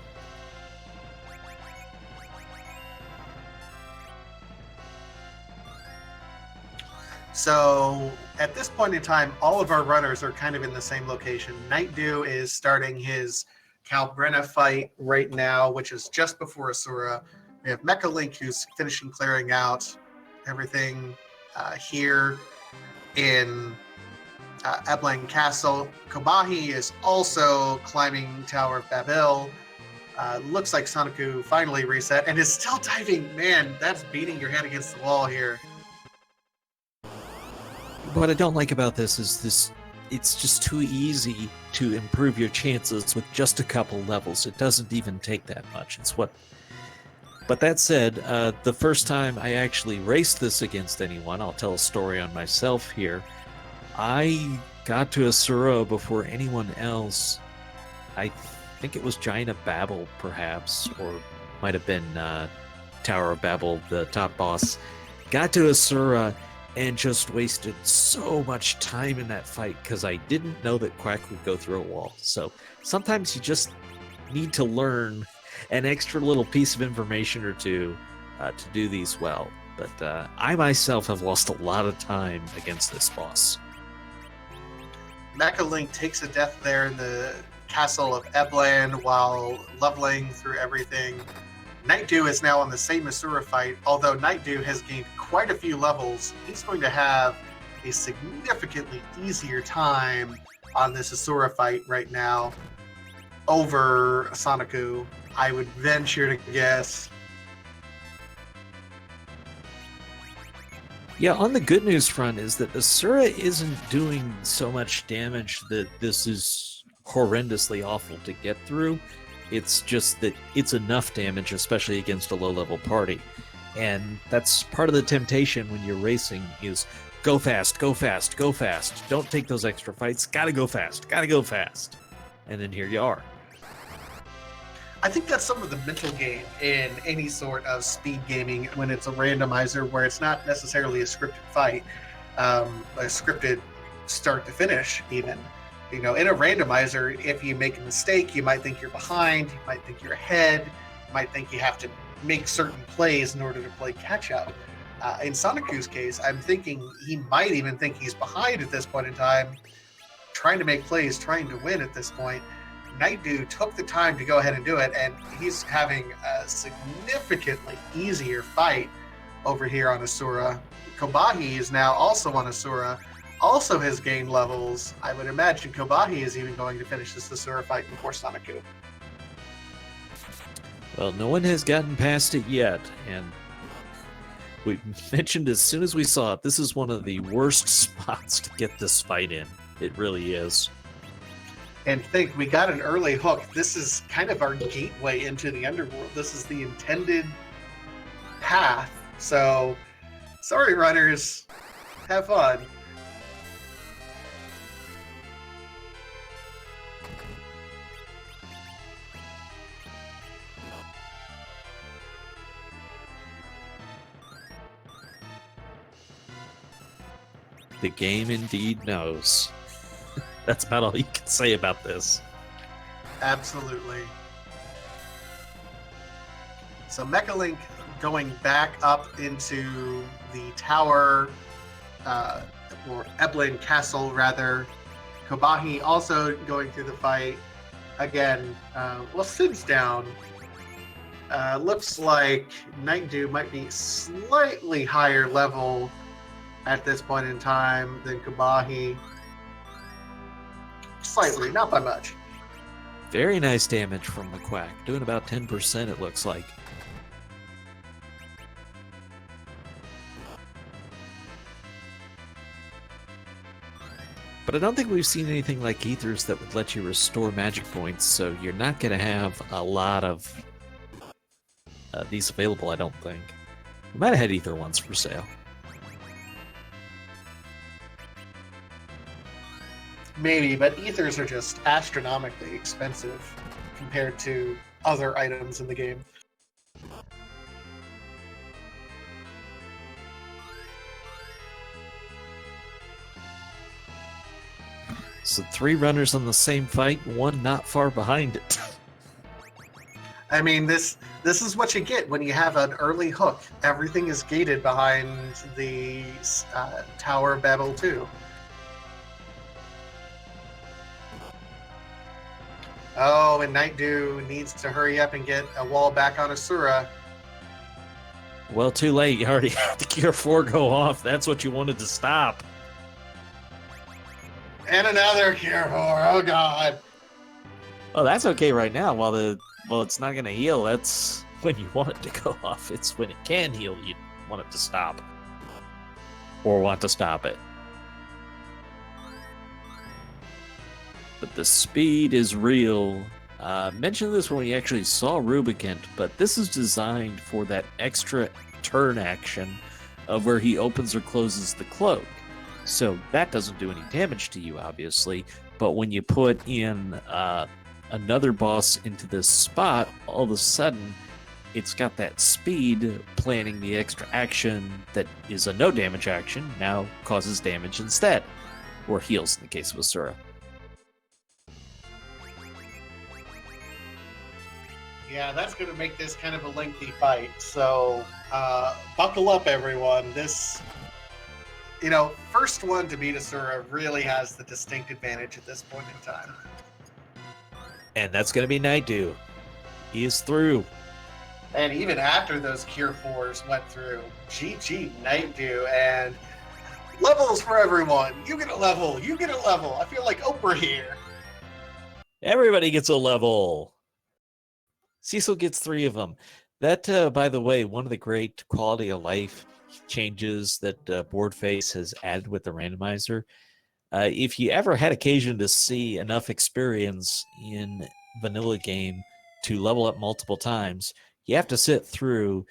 So at this point in time, all of our runners are kind of in the same location. Night Dew is starting his Calbrenna fight right now, which is just before Asura. We have Mecha Link, who's finishing clearing out everything here in Eblan Castle. Kobahi is also climbing Tower of Babel. Looks like Soniku finally reset and is still diving. Man, that's beating your head against the wall here. What I don't like about this is it's just too easy to improve your chances with just a couple levels. It doesn't even take that much. But that said, the first time I actually raced this against anyone, I'll tell a story on myself here. I got to Asura before anyone else. I think it was Giant of Babel, perhaps, or might have been Tower of Babel, the top boss. Got to Asura and just wasted so much time in that fight because I didn't know that Quack would go through a wall. So sometimes you just need to learn an extra little piece of information or two to do these well. But I myself have lost a lot of time against this boss. Mecha Link takes a death there in the castle of Eblan while leveling through everything. Night Dew is now on the same Asura fight, although Night Dew has gained quite a few levels. He's going to have a significantly easier time on this Asura fight right now over Soniku, I would venture to guess. Yeah, on the good news front is that Asura isn't doing so much damage that this is horrendously awful to get through. It's just that it's enough damage, especially against a low-level party. And that's part of the temptation when you're racing is go fast, go fast, go fast. Don't take those extra fights. Gotta go fast, gotta go fast. And then here you are. I think that's some of the mental game in any sort of speed gaming when it's a randomizer where it's not necessarily a scripted fight, a scripted start to finish even. You know, in a randomizer, if you make a mistake, you might think you're behind, you might think you're ahead, you might think you have to make certain plays in order to play catch up. In Soniku's case, I'm thinking he might even think he's behind at this point in time, trying to make plays, trying to win at this point. Night Dew took the time to go ahead and do it, and he's having a significantly easier fight over here on Asura. Kobahi is now also on Asura, also has gained levels. I would imagine Kobahi is even going to finish this Asura fight before Soniku. Well, no one has gotten past it yet, and we mentioned as soon as we saw it, this is one of the worst spots to get this fight in. It really is. And think, we got an early hook. This is kind of our gateway into the Underworld. This is the intended path. So, sorry, runners. Have fun. The game indeed knows. That's about all you can say about this. Absolutely. So Mecha Link going back up into the tower, or Eblan Castle rather. Kobahi also going through the fight. Again, Sid's down. Looks like Night Dew might be slightly higher level at this point in time than Kobahi. Slightly, not by much. Very nice damage from the Quack. Doing about 10%, it looks like. But I don't think we've seen anything like Ethers that would let you restore magic points, so you're not going to have a lot of these available, I don't think. We might have had Ether ones for sale. Maybe, but ethers are just astronomically expensive compared to other items in the game. So 3 runners on the same fight, one not far behind it. I mean, this is what you get when you have an early hook. Everything is gated behind the Tower of Babel 2. Oh, and Night Dew needs to hurry up and get a wall back on Asura. Well, too late. You already had the Cure 4 go off. That's what you wanted to stop. And another Cure 4. Oh, God. Oh, that's okay right now. Well, it's not going to heal. That's when you want it to go off. It's when it can heal you want it to stop. Or want to stop it. But the speed is real. Mentioned this when we actually saw Rubicant, but this is designed for that extra turn action of where he opens or closes the cloak. So that doesn't do any damage to you, obviously, but when you put in another boss into this spot, all of a sudden it's got that speed planning the extra action that is a no damage action, now causes damage instead, or heals in the case of Asura. Yeah, that's going to make this kind of a lengthy fight. So buckle up, everyone. This, first one to beat Asura really has the distinct advantage at this point in time. And that's going to be Night Dew. He is through. And even after those Cure 4s went through, GG Night Dew, and levels for everyone. You get a level. You get a level. I feel like Oprah here. Everybody gets a level. Cecil gets 3 of them. That, by the way, one of the great quality of life changes that Boardface has added with the randomizer. If you ever had occasion to see enough experience in vanilla game to level up multiple times, you have to sit through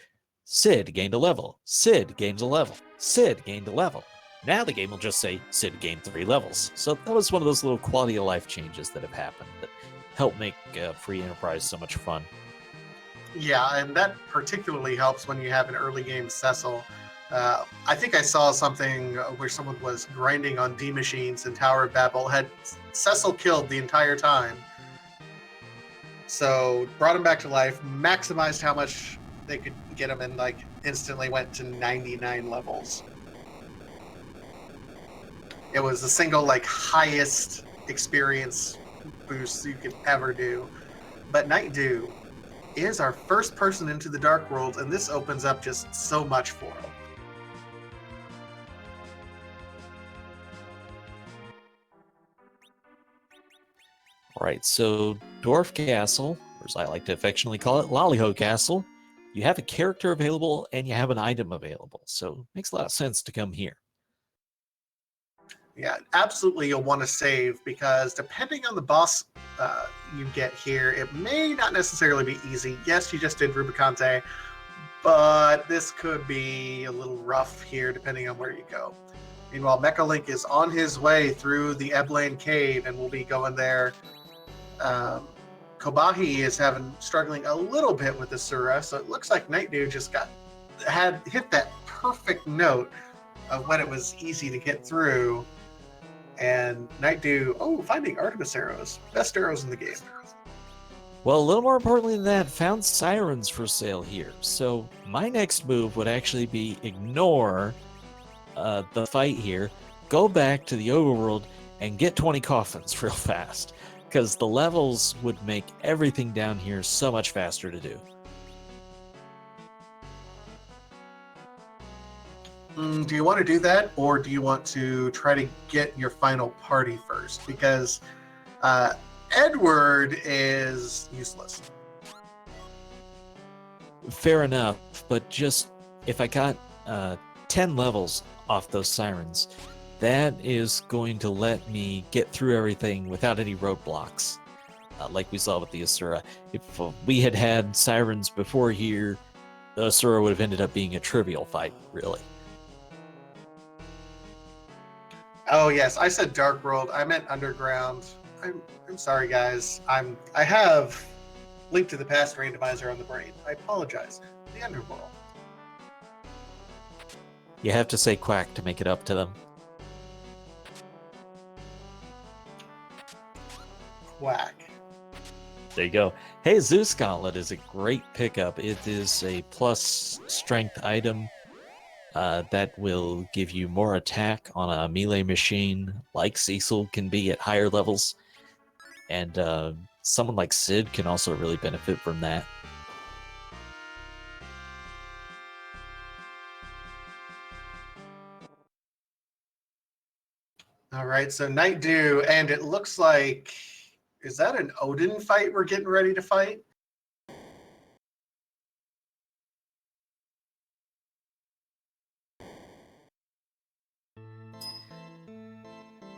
Sid gained a level, Sid gains a level, Sid gained a level. Now the game will just say Sid gained 3 levels. So that was one of those little quality of life changes that have happened that help make free enterprise so much fun. Yeah, and that particularly helps when you have an early game Cecil. I think I saw something where someone was grinding on D machines in Tower of Babel, had Cecil killed the entire time. So brought him back to life, maximized how much they could get him, and instantly went to 99 levels. It was the single highest experience boost you could ever do. But Night Dew is our first person into the Dark World, and this opens up just so much for him. All right, so Dwarf Castle, or as I like to affectionately call it, Lollyho Castle, you have a character available and you have an item available, so it makes a lot of sense to come here. Yeah, absolutely you'll want to save, because depending on the boss you get here, it may not necessarily be easy. Yes, you just did Rubicante, but this could be a little rough here depending on where you go. Meanwhile, Mecha Link is on his way through the Eblan Cave, and we'll be going there. Kobahi is struggling a little bit with Asura, so it looks like Night Dew just hit that perfect note of when it was easy to get through. And Night Dew, finding Artemis arrows. Best arrows in the game. Well, a little more importantly than that, found sirens for sale here. So my next move would actually be ignore the fight here, go back to the overworld, and get 20 coffins real fast. Because the levels would make everything down here so much faster to do. Do you want to do that, or do you want to try to get your final party first? Because Edward is useless. Fair enough, but just if I got 10 levels off those sirens, that is going to let me get through everything without any roadblocks, like we saw with the Asura. If we had had sirens before here, the Asura would have ended up being a trivial fight, really. Oh yes, I said Dark World. I meant Underground. I'm sorry, guys. I have Link to the Past randomizer on the brain. I apologize. The Underworld. You have to say quack to make it up to them. Quack. There you go. Hey, Zeus Gauntlet is a great pickup. It is a plus strength item that will give you more attack on a melee machine like Cecil can be at higher levels. And someone like Sid can also really benefit from that. All right, so Night Dew, and it looks like, is that an Odin fight we're getting ready to fight?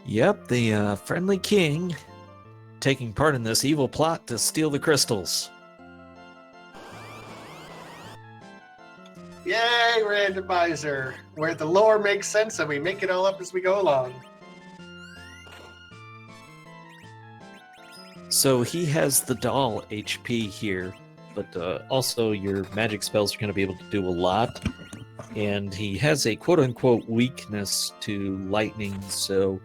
Yep, the friendly king taking part in this evil plot to steal the crystals. Yay, Randomizer, where the lore makes sense and we make it all up as we go along. So he has the doll HP here, but also your magic spells are going to be able to do a lot. And he has a quote-unquote weakness to lightning, so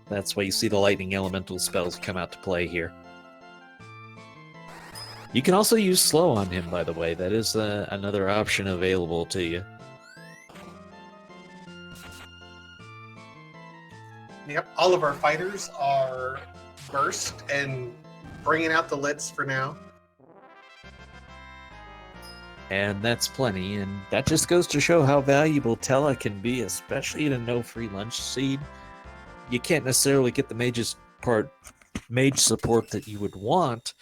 that's why you see the lightning elemental spells come out to play here. You can also use slow on him, by the way. That is another option available to you. Yep, all of our fighters are burst and bringing out the lits for now. And that's plenty, and that just goes to show how valuable Tella can be, especially in a no-free lunch seed. You can't necessarily get the mage support that you would want,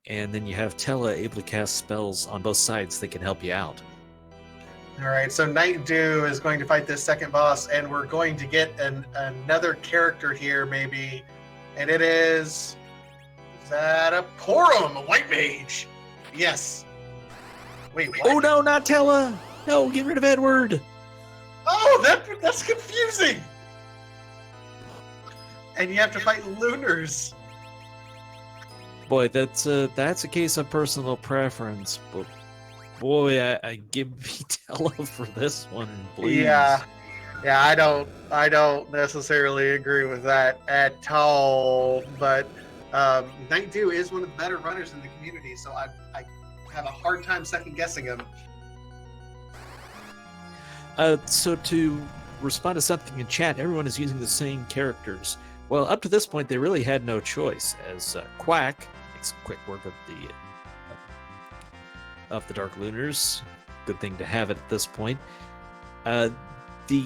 and then you have Tella able to cast spells on both sides that can help you out. All right, so Night Dew is going to fight this second boss, and we're going to get another character here, maybe. And it is that a Porum, a white mage? Yes. Wait, what? Oh no, not Tella! No, get rid of Edward! Oh, that's confusing! And you have to fight Lunars. Boy, that's a case of personal preference, but boy, I give me Tella for this one, please. Yeah, I don't necessarily agree with that at all. But Night Dew is one of the better runners in the community, so I have a hard time second guessing him. So to respond to something in chat, everyone is using the same characters. Well, up to this point, they really had no choice, as Quack makes quick work of the Dark Lunars. Good thing to have it at this point. The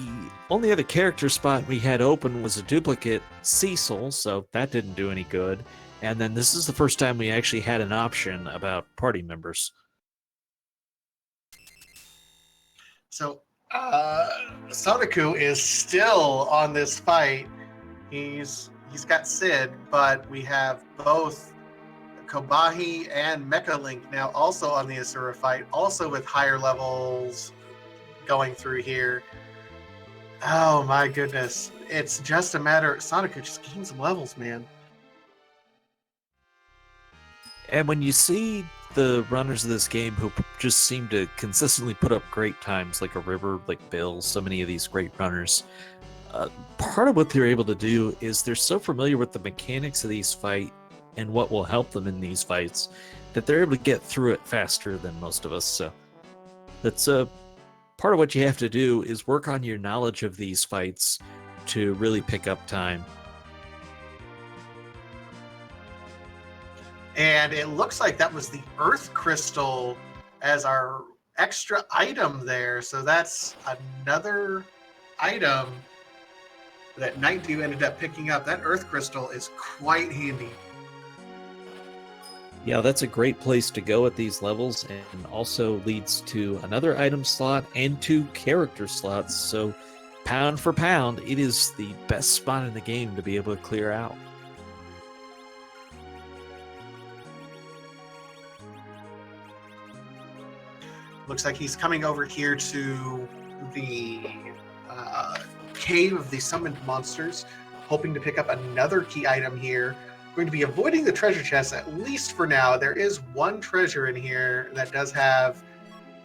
only other character spot we had open was a duplicate Cecil, so that didn't do any good. And then this is the first time we actually had an option about party members. So Sonaku is still on this fight. He's got Sid, but we have both Kobahi and Mecha Link now also on the Asura fight, also with higher levels going through here. Oh my goodness. It's just a matter. Sonaku just gain some levels, man. And when you see the runners of this game who just seem to consistently put up great times, like a River, like Bill, so many of these great runners, part of what they're able to do is they're so familiar with the mechanics of these fights and what will help them in these fights that they're able to get through it faster than most of us. So that's part of what you have to do is work on your knowledge of these fights to really pick up time. And it looks like that was the Earth Crystal as our extra item there. So that's another item that Night Dew ended up picking up. That Earth Crystal is quite handy. Yeah, that's a great place to go at these levels, and also leads to another item slot and 2 character slots. So pound for pound, it is the best spot in the game to be able to clear out. Looks like he's coming over here to the cave of the summoned monsters, hoping to pick up another key item here. Going to be avoiding the treasure chest, at least for now. There is one treasure in here that does have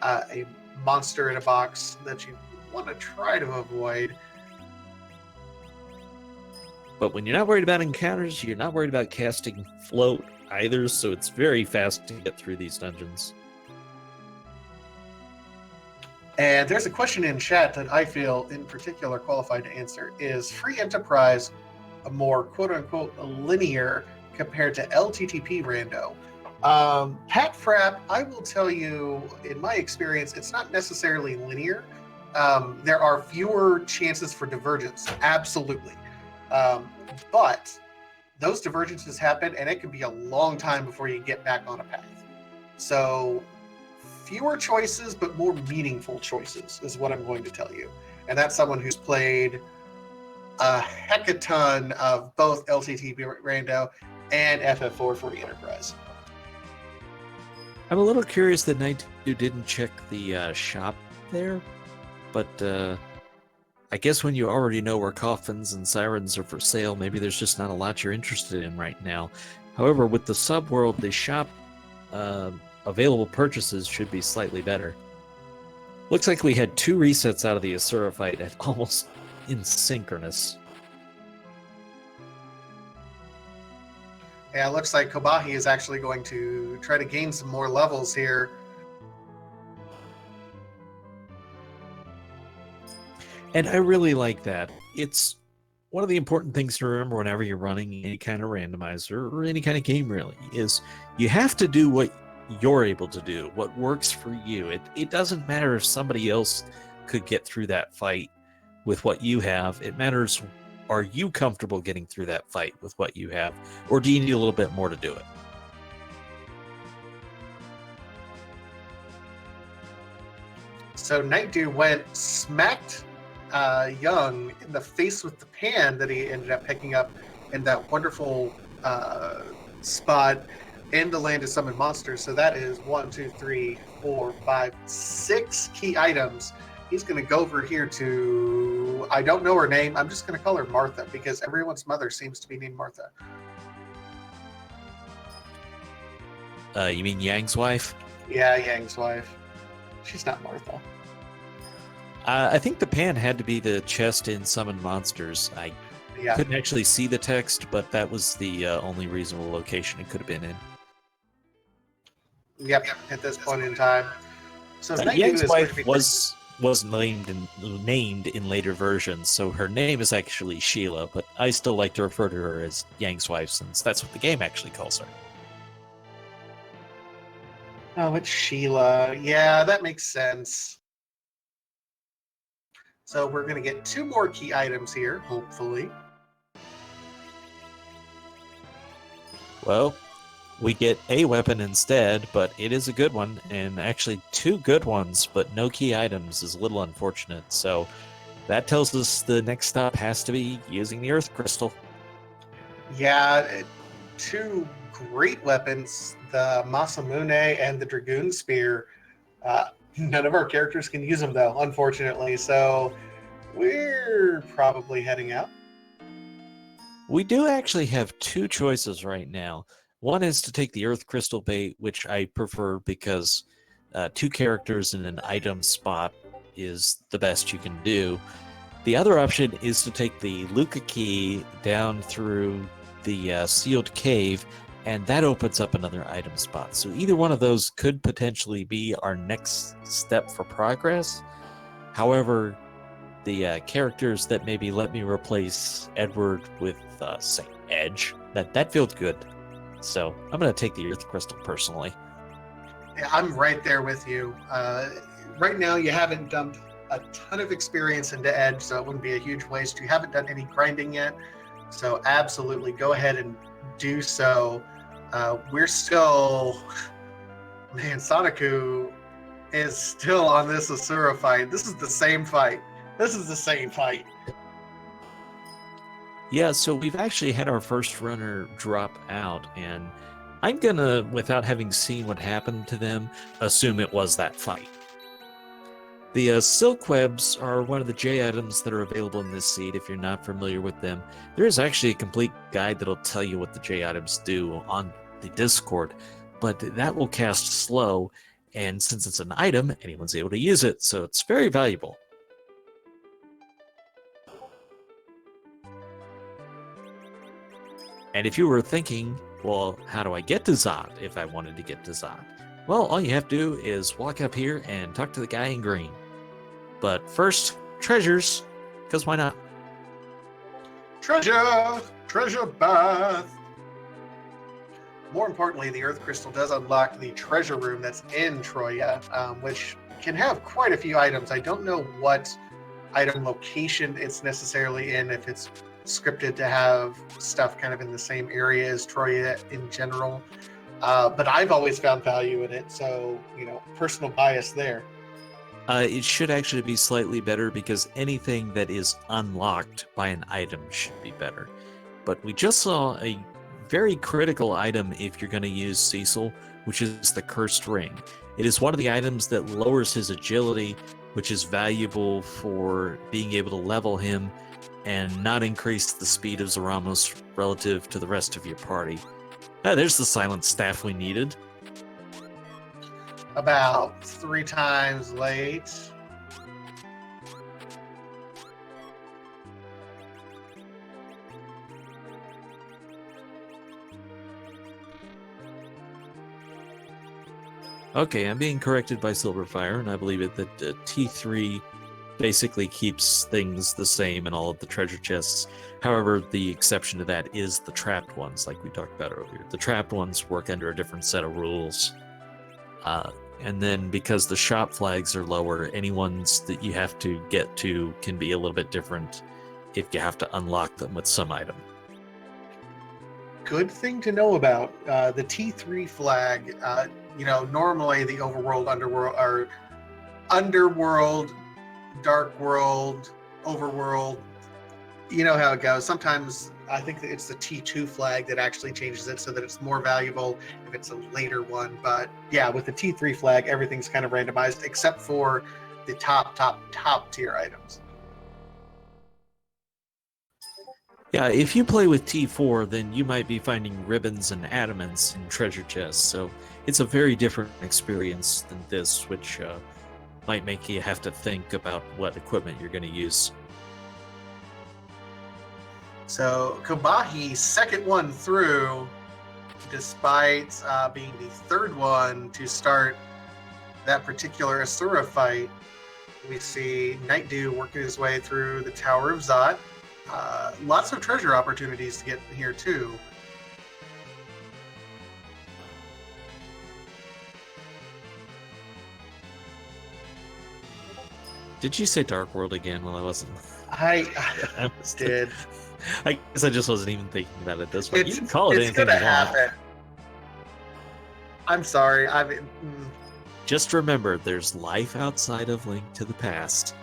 a monster in a box that you want to try to avoid. But when you're not worried about encounters, you're not worried about casting float either, so it's very fast to get through these dungeons. And there's a question in chat that I feel in particular qualified to answer. Is free enterprise a more quote-unquote linear compared to LTTP rando? Pat Frapp, I will tell you, in my experience, it's not necessarily linear. There are fewer chances for divergence, absolutely. But those divergences happen, and it can be a long time before you get back on a path. So fewer choices, but more meaningful choices is what I'm going to tell you. And that's someone who's played a heckaton of both LTTP Rando and FF4 for the Enterprise. I'm a little curious that Night 2 didn't check the shop there, but I guess when you already know where coffins and sirens are for sale, maybe there's just not a lot you're interested in right now. However, with the subworld, the shop available purchases should be slightly better. Looks like we had 2 resets out of the Asura fight at almost in synchronous. Yeah, it looks like Kobahi is actually going to try to gain some more levels here. And I really like that. It's one of the important things to remember whenever you're running any kind of randomizer or any kind of game, really, is you have to do what you're able to do, what works for you. It doesn't matter if somebody else could get through that fight with what you have. It matters, are you comfortable getting through that fight with what you have, or do you need a little bit more to do it? So Night Dew went smacked Young in the face with the pan that he ended up picking up in that wonderful spot in the land of summoned monsters. So that is 1, 2, 3, 4, 5, 6 key items. He's going to go over here to, I don't know her name. I'm just going to call her Martha because everyone's mother seems to be named Martha. You mean Yang's wife? Yeah, Yang's wife. She's not Martha. I think the pan had to be the chest in Summoned Monsters. I couldn't actually see the text, but that was the only reasonable location it could have been in. Yep, at this point in time. So Yang's wife was named in later versions, so her name is actually Sheila, but I still like to refer to her as Yang's wife since that's what the game actually calls her. Oh, it's Sheila. Yeah, that makes sense. So we're going to get 2 more key items here, hopefully. Well, we get a weapon instead, but it is a good one, and actually 2 good ones, but no key items is a little unfortunate. So that tells us the next stop has to be using the Earth Crystal. Yeah, 2 great weapons, the Masamune and the Dragoon Spear. None of our characters can use them, though, unfortunately. So we're probably heading out. We do actually have 2 choices right now. One is to take the Earth Crystal bait, which I prefer because 2 characters in an item spot is the best you can do. The other option is to take the Luca key down through the sealed cave, and that opens up another item spot. So either one of those could potentially be our next step for progress. However, the characters that maybe let me replace Edward with, say, Edge, that feels good. So I'm going to take the Earth Crystal personally. Yeah, I'm right there with you. Right now, you haven't dumped a ton of experience into Edge, so it wouldn't be a huge waste. You haven't done any grinding yet, so absolutely go ahead and do so. We're still... Man, Soniku is still on this Asura fight. This is the same fight. Yeah, so we've actually had our first runner drop out, and I'm gonna, without having seen what happened to them, assume it was that fight. The silk webs are one of the J items that are available in this seed if you're not familiar with them. There is actually a complete guide that'll tell you what the J items do on the Discord, but that will cast slow, and since it's an item, anyone's able to use it, so it's very valuable. And if you were thinking, well, how do I get to Zod if I wanted to get to Zod? Well, all you have to do is walk up here and talk to the guy in green. But first, treasures, because why not? Treasure bath. More importantly, the Earth Crystal does unlock the treasure room that's in Troya, which can have quite a few items. I don't know what item location it's necessarily in, if it's scripted to have stuff kind of in the same area as Troya in general. But I've always found value in it, so, personal bias there. It should actually be slightly better because anything that is unlocked by an item should be better. But we just saw a very critical item if you're going to use Cecil, which is the Cursed Ring. It is one of the items that lowers his agility, which is valuable for being able to level him and not increase the speed of Zaramos relative to the rest of your party. There's the silent staff we needed. About 3 times late. Okay, I'm being corrected by Silverfire, and I believe it that T3 basically keeps things the same in all of the treasure chests. However, the exception to that is the trapped ones, like we talked about earlier. The trapped ones work under a different set of rules. And then because the shop flags are lower, any ones that you have to get to can be a little bit different if you have to unlock them with some item. Good thing to know about. The T3 flag, normally the Overworld, Underworld, Dark World, Overworld, you know how it goes. Sometimes I think that it's the T2 flag that actually changes it so that it's more valuable if it's a later one. But yeah, with the T3 flag, everything's kind of randomized except for the top tier items. Yeah, if you play with T4, then you might be finding ribbons and adamants in treasure chests, so it's a very different experience than this, which might make you have to think about what equipment you're going to use. So Kobahi's second one through, despite being the third one to start that particular Asura fight. We see Night Dew working his way through the Tower of Zot. Lots of treasure opportunities to get here too. Did you say Dark World again? Well, I wasn't. I did. I guess I just wasn't even thinking about it this way. You can call it it's anything gonna you want. happen. I'm sorry. Just remember, there's life outside of Link to the Past.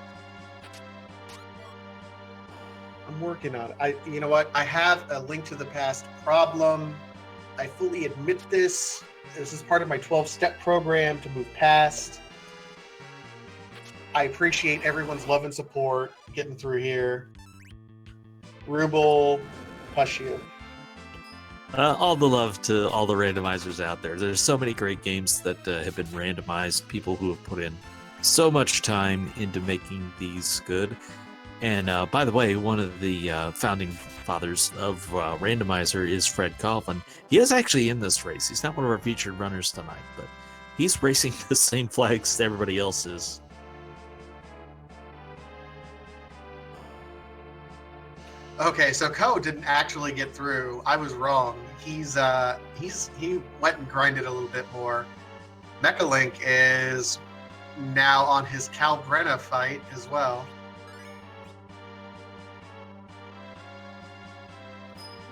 I'm working on it. You know what? I have a Link to the Past problem. I fully admit this. This is part of my 12-step program to move past. I appreciate everyone's love and support getting through here. Ruble, hush you. All the love to all the randomizers out there. There's so many great games that have been randomized. People who have put in so much time into making these good. And by the way, one of the founding fathers of Randomizer is Fred Coughlin. He is actually in this race. He's not one of our featured runners tonight, but he's racing the same flags that everybody else is. Okay, so Ko didn't actually get through. I was wrong. He went and grinded a little bit more. Mechalink is now on his Cal Brenna fight as well.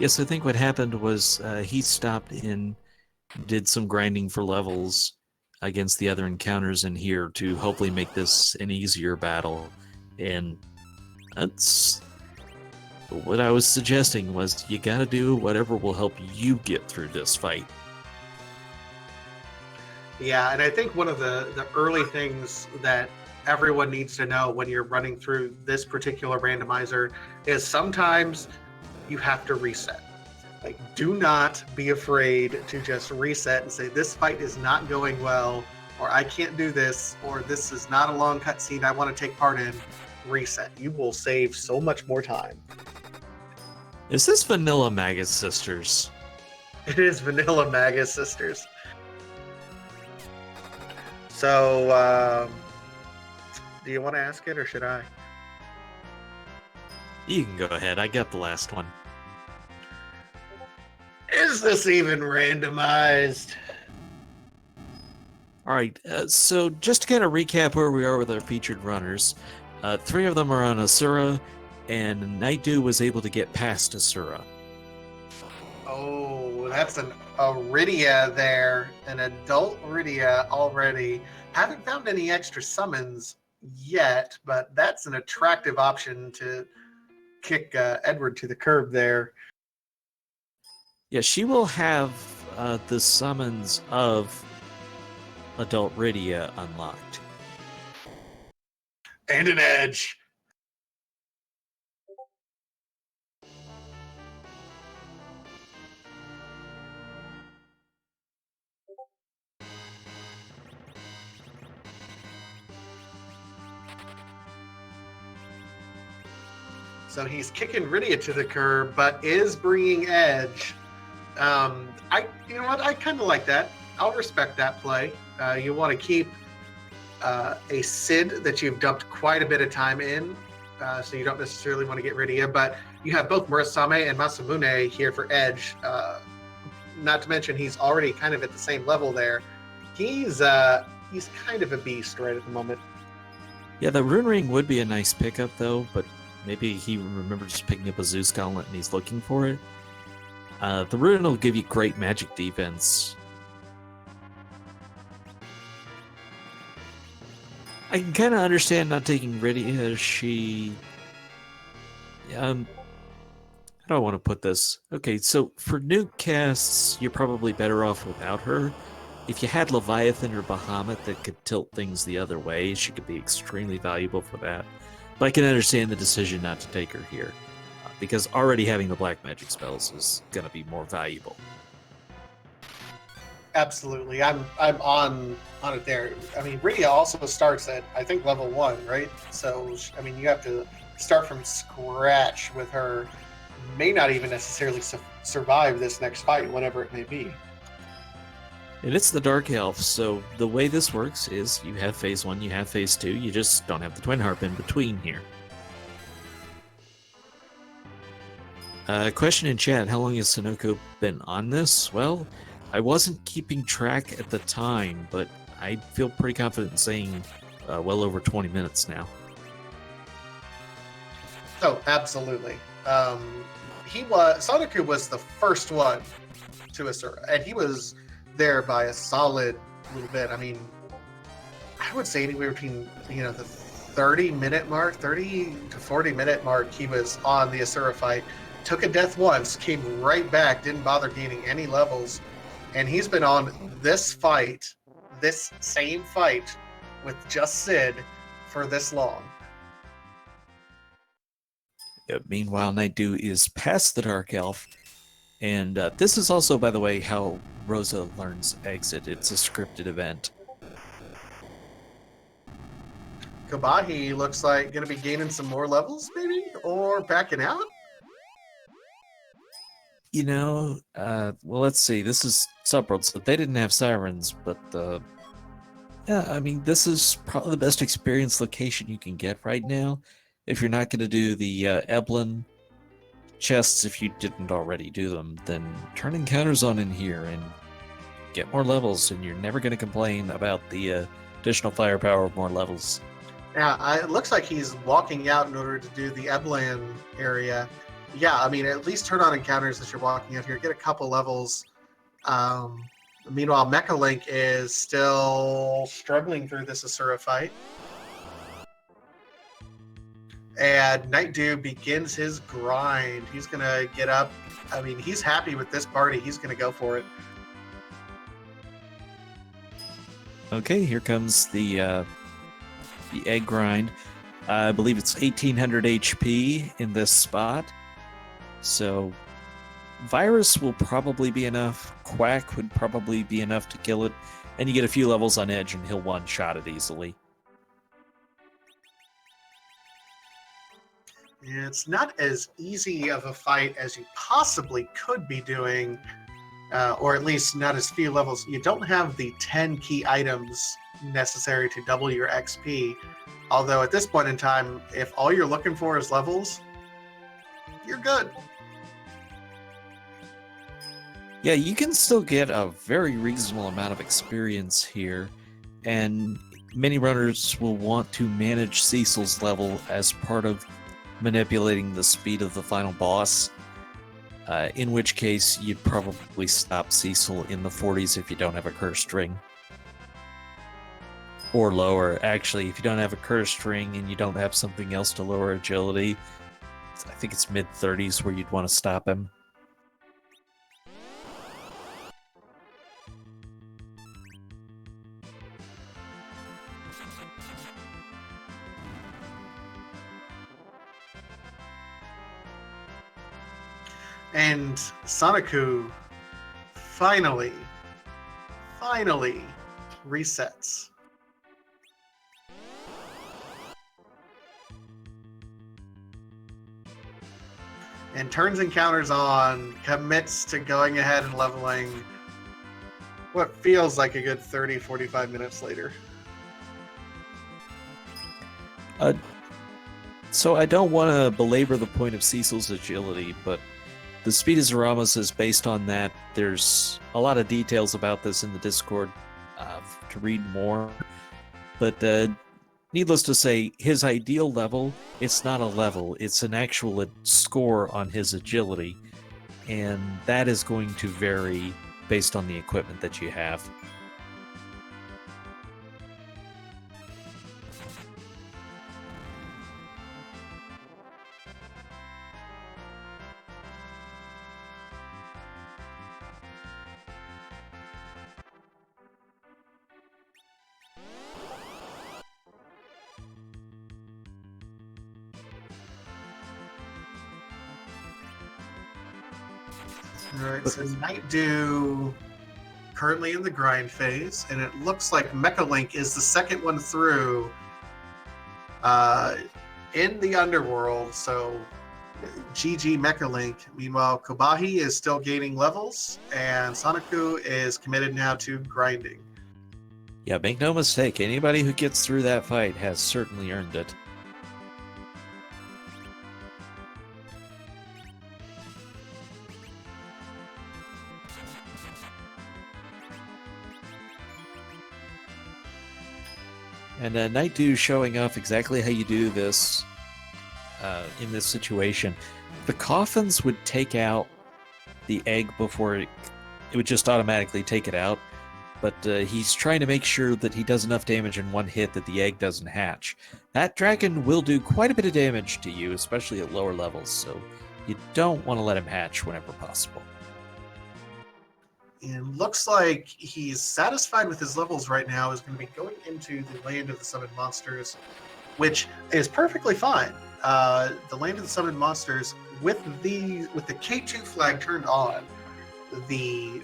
Yes, I think what happened was he stopped in, did some grinding for levels against the other encounters in here to hopefully make this an easier battle. And that's what I was suggesting, was you gotta do whatever will help you get through this fight. Yeah, and I think one of the early things that everyone needs to know when you're running through this particular randomizer is sometimes you have to reset. Like, do not be afraid to just reset and say, this fight is not going well, or I can't do this, or this is not a long cutscene I want to take part in. Reset. You will save so much more time. Is this Vanilla Magus Sisters? It is Vanilla Magus Sisters. So, do you want to ask it or should I? You can go ahead. I got the last one. Is this even randomized? All right. So just to kind of recap where we are with our featured runners, 3 of them are on Asura, and Night Dew was able to get past Asura. Oh, that's an Iridia there. An adult Iridia already. Haven't found any extra summons yet, but that's an attractive option to kick Edward to the curb there. Yeah, she will have the summons of Adult Rydia unlocked. And an edge. So he's kicking Rydia to the curb, but is bringing edge. You know what? I kind of like that. I'll respect that play. You want to keep a Sid that you've dumped quite a bit of time in, so you don't necessarily want to get Rydia, but you have both Murasame and Masamune here for edge. Not to mention he's already kind of at the same level there. He's kind of a beast right at the moment. Yeah, the Rune Ring would be a nice pickup though, but maybe he remembers picking up a Zeus Gauntlet and he's looking for it. The Rune will give you great magic defense. I can kind of understand not taking Rydia. She... how do I want to put this? Okay, so for new casts, you're probably better off without her. If you had Leviathan or Bahamut that could tilt things the other way, she could be extremely valuable for that. But I can understand the decision not to take her here, because already having the black magic spells is going to be more valuable. Absolutely, I'm on it there. I mean, Rydia also starts at, I think, level 1, right? So, I mean, you have to start from scratch with her. May not even necessarily survive this next fight, whatever it may be. And it's the Dark Elf, so the way this works is you have Phase 1, you have Phase 2, you just don't have the Twin Harp in between here. Question in chat, how long has Sunoco been on this? Well, I wasn't keeping track at the time, but I feel pretty confident in saying well over 20 minutes now. Oh, absolutely. Sonoku was the first one to Asura, and he was there by a solid little bit. I mean, I would say anywhere between, the 30-minute mark, 30 to 40-minute mark, he was on the Asura fight. Took a death once, came right back, didn't bother gaining any levels, and he's been on this same fight with just Sid for this long. Yeah, meanwhile, Night Dew is past the Dark Elf, and this is also, by the way, how Rosa learns Exit. It's a scripted event. Kabahi looks like going to be gaining some more levels, maybe? Or backing out? Well, let's see. This is Subworld, so they didn't have sirens, but yeah, I mean, this is probably the best experience location you can get right now. If you're not going to do the Eblan chests, if you didn't already do them, then turn encounters on in here and get more levels, and you're never going to complain about the additional firepower of more levels. Yeah, it looks like he's walking out in order to do the Eblan area. Yeah, I mean, at least turn on encounters as you're walking out here. Get a couple levels. Meanwhile, Mecha Link is still struggling through this Asura fight. And Night Dew begins his grind. He's going to get up. I mean, he's happy with this party. He's going to go for it. Okay, here comes the egg grind. I believe it's 1800 HP in this spot. So Virus will probably be enough. Quack would probably be enough to kill it. And you get a few levels on Edge and he'll one-shot it easily. It's not as easy of a fight as you possibly could be doing, or at least not as few levels. You don't have the 10 key items necessary to double your XP. Although at this point in time, if all you're looking for is levels, you're good. Yeah, you can still get a very reasonable amount of experience here, and many runners will want to manage Cecil's level as part of manipulating the speed of the final boss, in which case you'd probably stop Cecil in the 40s if you don't have a cursed ring. Or lower. Actually, if you don't have a cursed ring and you don't have something else to lower agility, I think it's mid-30s where you'd want to stop him. And Soniku finally resets. And turns encounters on, commits to going ahead and leveling what feels like a good 30, 45 minutes later. So I don't want to belabor the point of Cecil's agility, but the speed of Zaramas is based on that. There's a lot of details about this in the Discord to read more. But needless to say, his ideal level, it's not a level, it's an actual score on his agility. And that is going to vary based on the equipment that you have. Alright, so Night Dew currently in the grind phase, and it looks like Mecha Link is the second one through in the Underworld, so GG Mecha Link. Meanwhile, Kobahi is still gaining levels, and Soniku is committed now to grinding. Yeah, make no mistake, anybody who gets through that fight has certainly earned it. And Night Dew showing off exactly how you do this in this situation. The coffins would take out the egg before it would just automatically take it out. But he's trying to make sure that he does enough damage in one hit that the egg doesn't hatch. That dragon will do quite a bit of damage to you, especially at lower levels, so you don't want to let him hatch whenever possible. And looks like he's satisfied with his levels right now. Is going to be going into the Land of the Summoned Monsters, which is perfectly fine. The Land of the Summoned Monsters, with the K2 flag turned on, the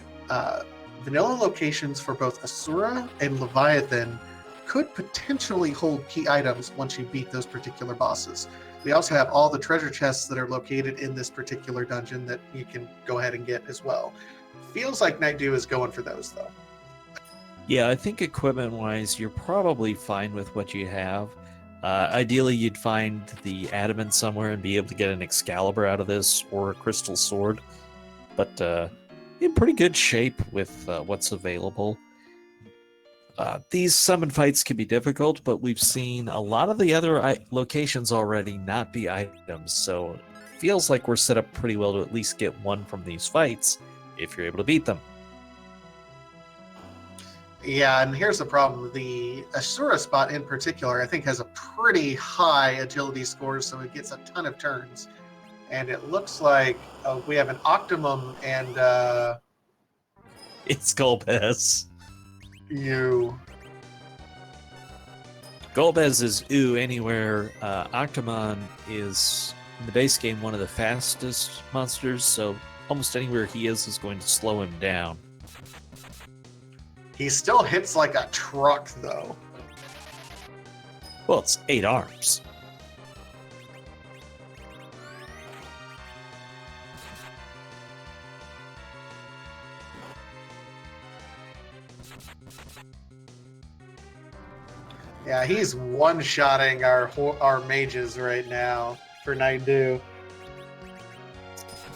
vanilla locations for both Asura and Leviathan could potentially hold key items once you beat those particular bosses. We also have all the treasure chests that are located in this particular dungeon that you can go ahead and get as well. Feels like Night Dew is going for those, though. Yeah, I think equipment-wise, you're probably fine with what you have. Ideally, you'd find the adamant somewhere and be able to get an Excalibur out of this, or a crystal sword. But in pretty good shape with what's available. These summon fights can be difficult, but we've seen a lot of the other locations already not be items, so it feels like we're set up pretty well to at least get one from these fights, if you're able to beat them. Yeah, and here's the problem. The Asura spot in particular, I think, has a pretty high agility score, so it gets a ton of turns. And it looks like we have an Optimum and... It's Golbez. You. Golbez is anywhere. Octomon is, in the base game, one of the fastest monsters, so almost anywhere he is going to slow him down. He still hits like a truck, though. Well, it's 8 arms. Yeah, he's one-shotting our mages right now for Night Dew.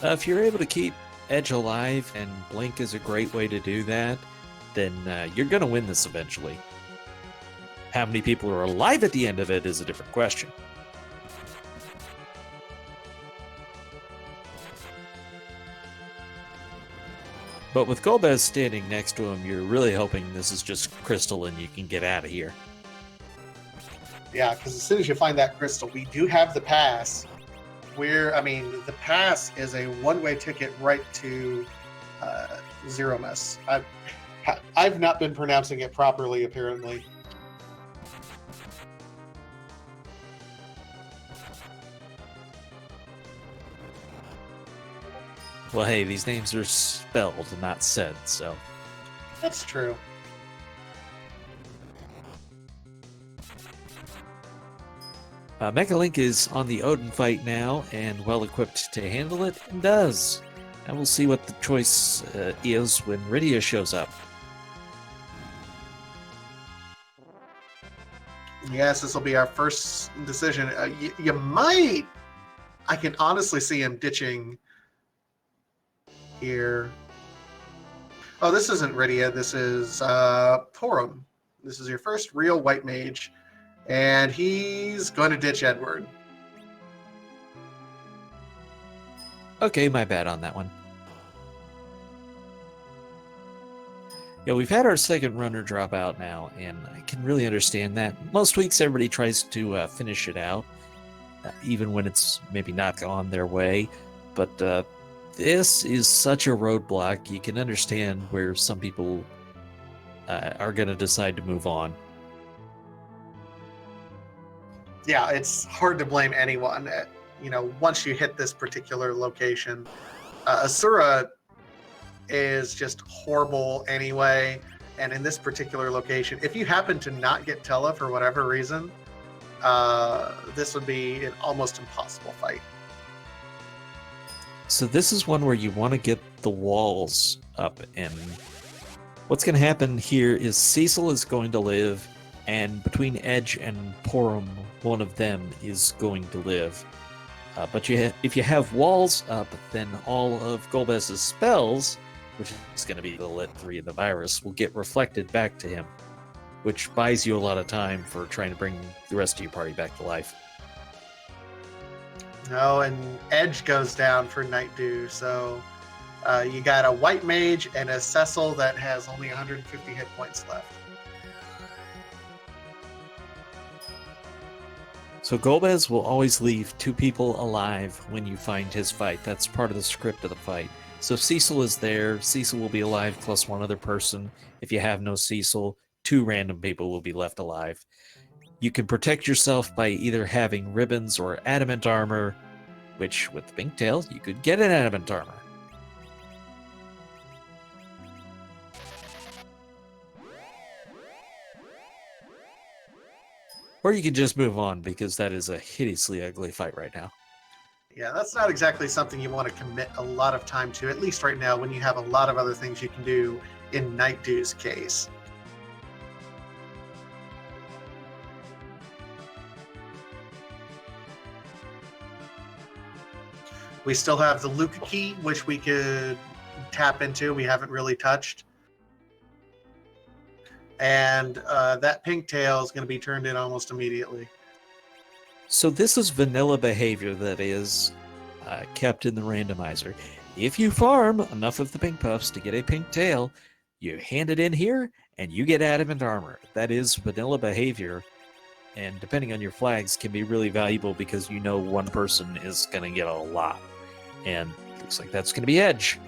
If you're able to keep Edge alive, and Blink is a great way to do that, then you're going to win this eventually. How many people are alive at the end of it is a different question. But with Golbez standing next to him, you're really hoping this is just crystal and you can get out of here. Yeah, because as soon as you find that crystal, we do have the pass. The pass is a one-way ticket right to Zeromus. I've not been pronouncing it properly, apparently. Well, hey, these names are spelled, not said, so. That's true. Mechalink is on the Odin fight now, and well-equipped to handle it, and does. And we'll see what the choice is when Rydia shows up. Yes, this will be our first decision. You might... I can honestly see him ditching here. Oh, this isn't Rydia. This is Porum. This is your first real white mage. And he's going to ditch Edward. Okay, my bad on that one. Yeah, we've had our second runner drop out now, and I can really understand that. Most weeks, everybody tries to finish it out, even when it's maybe not gone their way. But this is such a roadblock. You can understand where some people are going to decide to move on. Yeah, it's hard to blame anyone. Once you hit this particular location, Asura is just horrible anyway. And in this particular location, if you happen to not get Tella for whatever reason, this would be an almost impossible fight. So this is one where you want to get the walls up, and what's going to happen here is Cecil is going to live, and between Edge and Porum, one of them is going to live. But if you have walls up, then all of Golbez's spells, which is going to be the Lit 3 of the virus, will get reflected back to him, which buys you a lot of time for trying to bring the rest of your party back to life. No, and Edge goes down for Night Dew, so you got a white mage and a Cecil that has only 150 hit points left. So Golbez will always leave 2 people alive when you find his fight. That's part of the script of the fight. So if Cecil is there, Cecil will be alive plus one other person. If you have no Cecil, 2 random people will be left alive. You can protect yourself by either having ribbons or adamant armor, which with Pinktail, you could get an adamant armor. Or you can just move on, because that is a hideously ugly fight right now. Yeah, that's not exactly something you want to commit a lot of time to, at least right now when you have a lot of other things you can do in Night Dew's case. We still have the Luca key, which we could tap into. We haven't really touched. And that pink tail is going to be turned in almost immediately. So this is vanilla behavior that is kept in the randomizer. If you farm enough of the pink puffs to get a pink tail, you hand it in here and you get adamant armor. That is vanilla behavior, and depending on your flags can be really valuable because you know one person is going to get a lot. And looks like that's going to be Edge.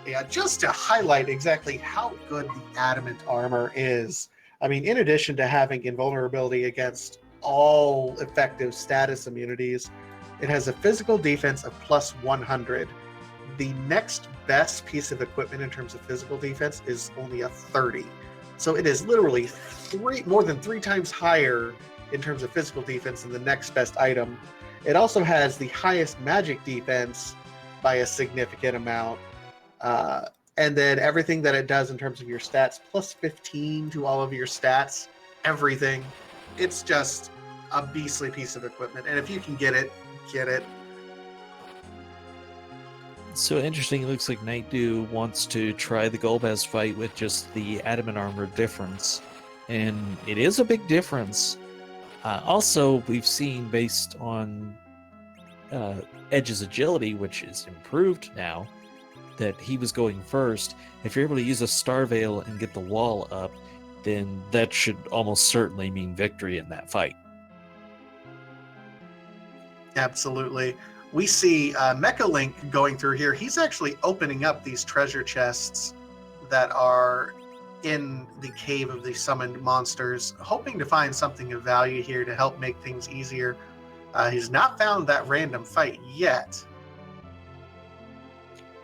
Yeah, just to highlight exactly how good the adamant armor is. I mean, in addition to having invulnerability against all effective status immunities, it has a physical defense of plus 100. The next best piece of equipment in terms of physical defense is only a 30. So it is literally more than 3 times higher in terms of physical defense than the next best item. It also has the highest magic defense by a significant amount. And then everything that it does in terms of your stats, plus 15 to all of your stats, everything. It's just a beastly piece of equipment. And if you can get it, get it. So interesting, it looks like Night Dew wants to try the Golbez fight with just the adamant armor difference. And it is a big difference. Also, we've seen based on Edge's agility, which is improved now, that he was going first. If you're able to use a Star Veil and get the wall up, then that should almost certainly mean victory in that fight. Absolutely. We see Mecha Link going through here. He's actually opening up these treasure chests that are in the cave of the summoned monsters, hoping to find something of value here to help make things easier. He's not found that random fight yet.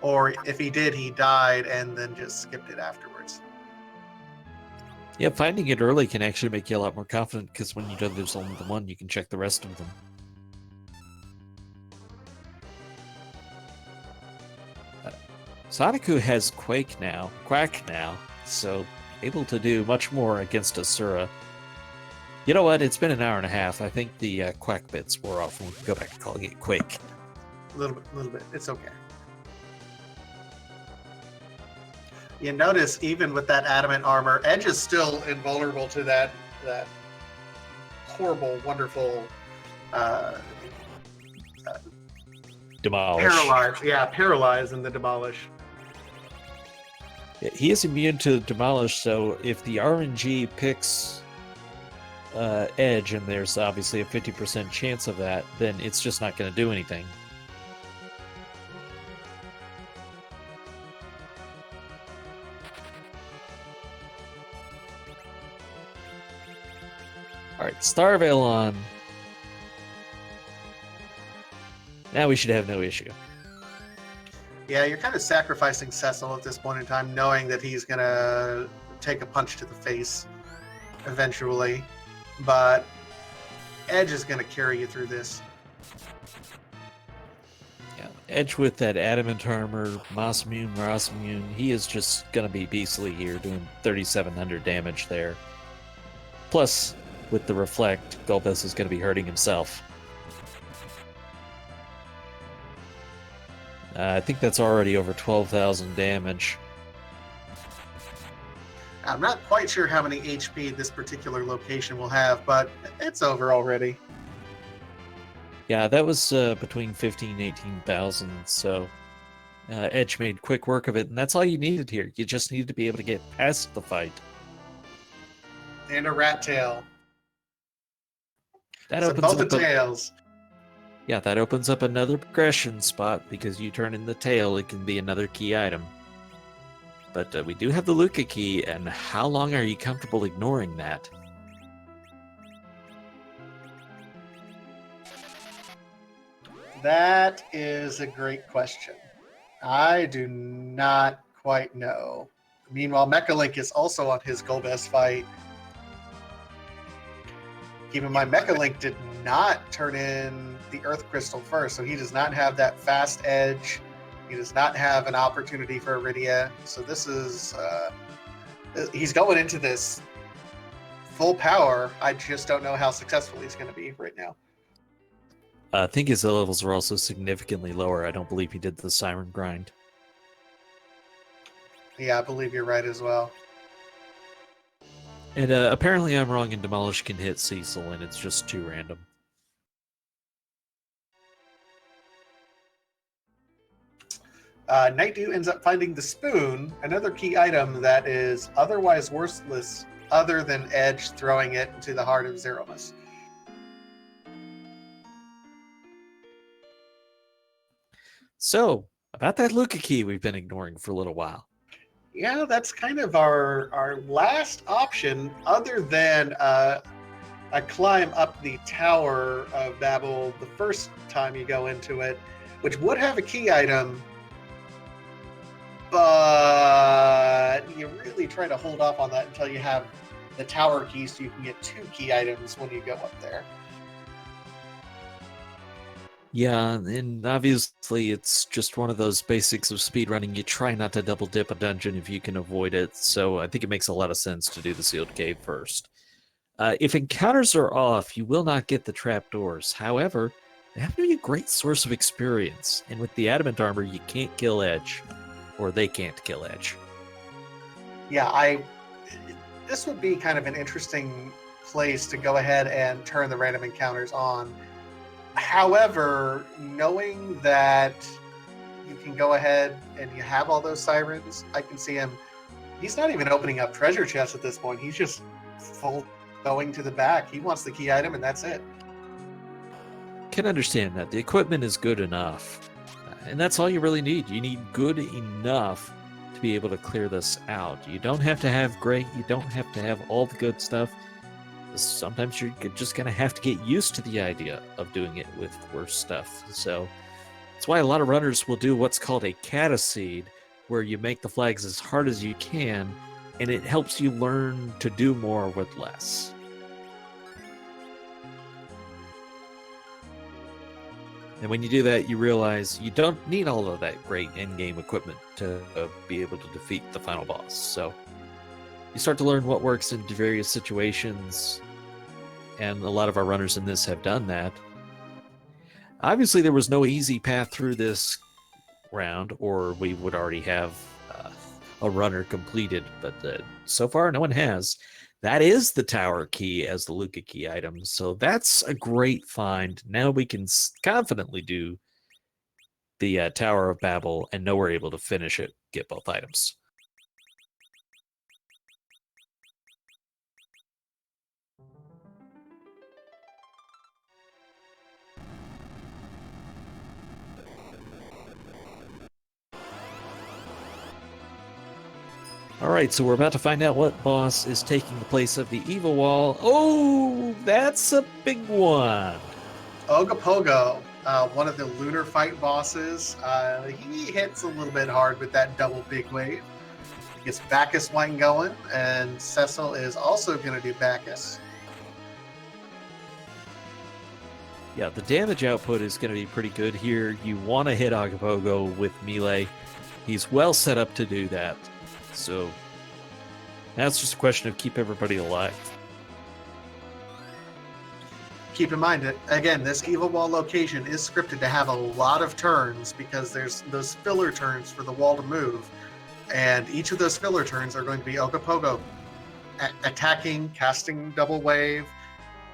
Or if he did, he died and then just skipped it afterwards. Yeah, finding it early can actually make you a lot more confident, because when you know there's only the one, you can check the rest of them. Soniku has Quack now, so able to do much more against Asura. You know what? It's been an hour and a half. I think the Quack bits wore off, and we can go back to calling it Quake. A little bit. It's okay. You notice, even with that adamant armor, Edge is still invulnerable to that horrible, wonderful Demolish. Paralyze and the demolish. He is immune to demolish, so if the RNG picks Edge, and there's obviously a 50% chance of that, then it's just not going to do anything. Alright, Starveil on. Now we should have no issue. Yeah, you're kind of sacrificing Cecil at this point in time, knowing that he's going to take a punch to the face eventually. But Edge is going to carry you through this. Yeah, Edge with that adamant armor, Moss immune, Ross immune, he is just going to be beastly here, doing 3,700 damage there. Plus, with the Reflect, Golbez is going to be hurting himself. I think that's already over 12,000 damage. I'm not quite sure how many HP this particular location will have, but it's over already. Yeah, that was between 15,000 and 18,000, so Edge made quick work of it, and that's all you needed here. You just needed to be able to get past the fight. And a rat tail. That so opens both up the tails. Yeah, that opens up another progression spot, because you turn in the tail, it can be another key item. But we do have the Luca key, and how long are you comfortable ignoring that? That is a great question. I do not quite know. Meanwhile, Mecha Link is also on his Golbez fight. Keep in mind, Mecha Link did not turn in the Earth Crystal first, so he does not have that fast edge. He does not have an opportunity for Iridia. So this is... he's going into this full power. I just don't know how successful he's going to be right now. I think his levels are also significantly lower. I don't believe he did the Siren grind. Yeah, I believe you're right as well. And apparently I'm wrong, and Demolish can hit Cecil, and it's just too random. Night Dew ends up finding the spoon, another key item that is otherwise worthless other than Edge throwing it into the heart of Zeromus. So, about that Luca key we've been ignoring for a little while. Yeah, that's kind of our last option, other than a climb up the Tower of Babel the first time you go into it, which would have a key item, but you really try to hold off on that until you have the tower key, so you can get 2 key items when you go up there. Yeah, and obviously it's just one of those basics of speedrunning. You try not to double dip a dungeon if you can avoid it, so I think it makes a lot of sense to do the sealed cave first. If encounters are off, you will not get the trapdoors. However, they happen to be a great source of experience, and with the adamant armor, you can't kill Edge, or they can't kill Edge. Yeah, this would be kind of an interesting place to go ahead and turn the random encounters on. However, knowing that you can go ahead and you have all those sirens, I can see him. He's not even opening up treasure chests at this point. He's just full going to the back. He wants the key item, and that's it. Can understand that. The equipment is good enough, and that's all you really need. You need good enough to be able to clear this out. You don't have to have great. You don't have to have all the good stuff. Sometimes you're just going to have to get used to the idea of doing it with worse stuff. So that's why a lot of runners will do what's called a cataseed, where you make the flags as hard as you can, and it helps you learn to do more with less. And when you do that, you realize you don't need all of that great in-game equipment to be able to defeat the final boss. So you start to learn what works in various situations, and a lot of our runners in this have done that. Obviously, there was no easy path through this round, or we would already have a runner completed, but so far no one has. That is the tower key as the Luca key item, so that's a great find. Now we can confidently do the Tower of Babel and know we're able to finish it, get both items. All right, so we're about to find out what boss is taking the place of the evil wall. Oh, that's a big one. Ogopogo, one of the Lunar fight bosses. He hits a little bit hard with that double big wave. Gets Bacchus Wine going, and Cecil is also going to do Bacchus. Yeah, the damage output is going to be pretty good here. You want to hit Ogopogo with melee. He's well set up to do that. So now it's just a question of keep everybody alive. Keep in mind that, again, this Evil Wall location is scripted to have a lot of turns because there's those filler turns for the wall to move. And each of those filler turns are going to be Ogopogo attacking, casting double wave,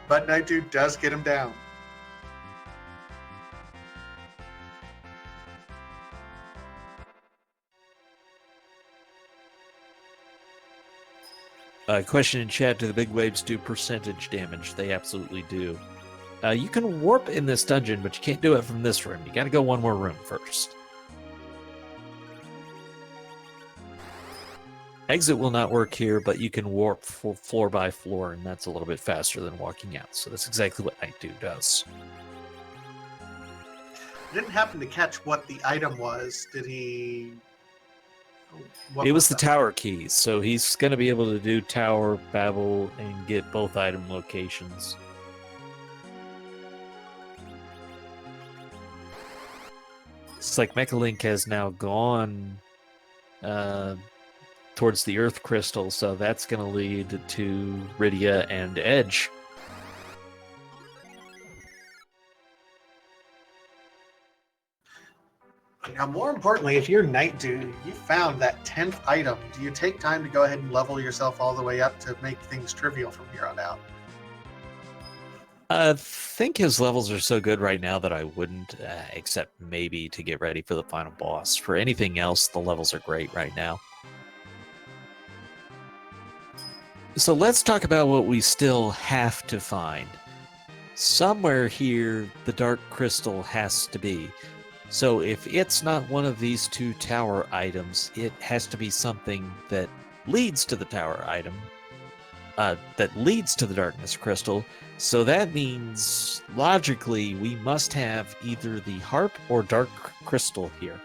but Night Dude does get him down. Question in chat, do the big waves do percentage damage? They absolutely do. You can warp in this dungeon, but you can't do it from this room. You gotta go one more room first. Exit will not work here, but you can warp floor by floor, and that's a little bit faster than walking out. So that's exactly what Night Dude does. I didn't happen to catch what the item was. Did he... It was the tower keys, so he's going to be able to do Tower, Babel, and get both item locations. It's like Mechalink has now gone towards the Earth Crystal, so that's going to lead to Rydia and Edge. Now, more importantly, if you're Night Dude, you found that 10th item. Do you take time to go ahead and level yourself all the way up to make things trivial from here on out? I think his levels are so good right now that I wouldn't, except maybe to get ready for the final boss. For anything else, the levels are great right now. So let's talk about what we still have to find. Somewhere here, the Dark Crystal has to be. So if it's not one of these two tower items, it has to be something that leads to the tower item, that leads to the Darkness Crystal. So that means, logically, we must have either the Harp or Dark Crystal here.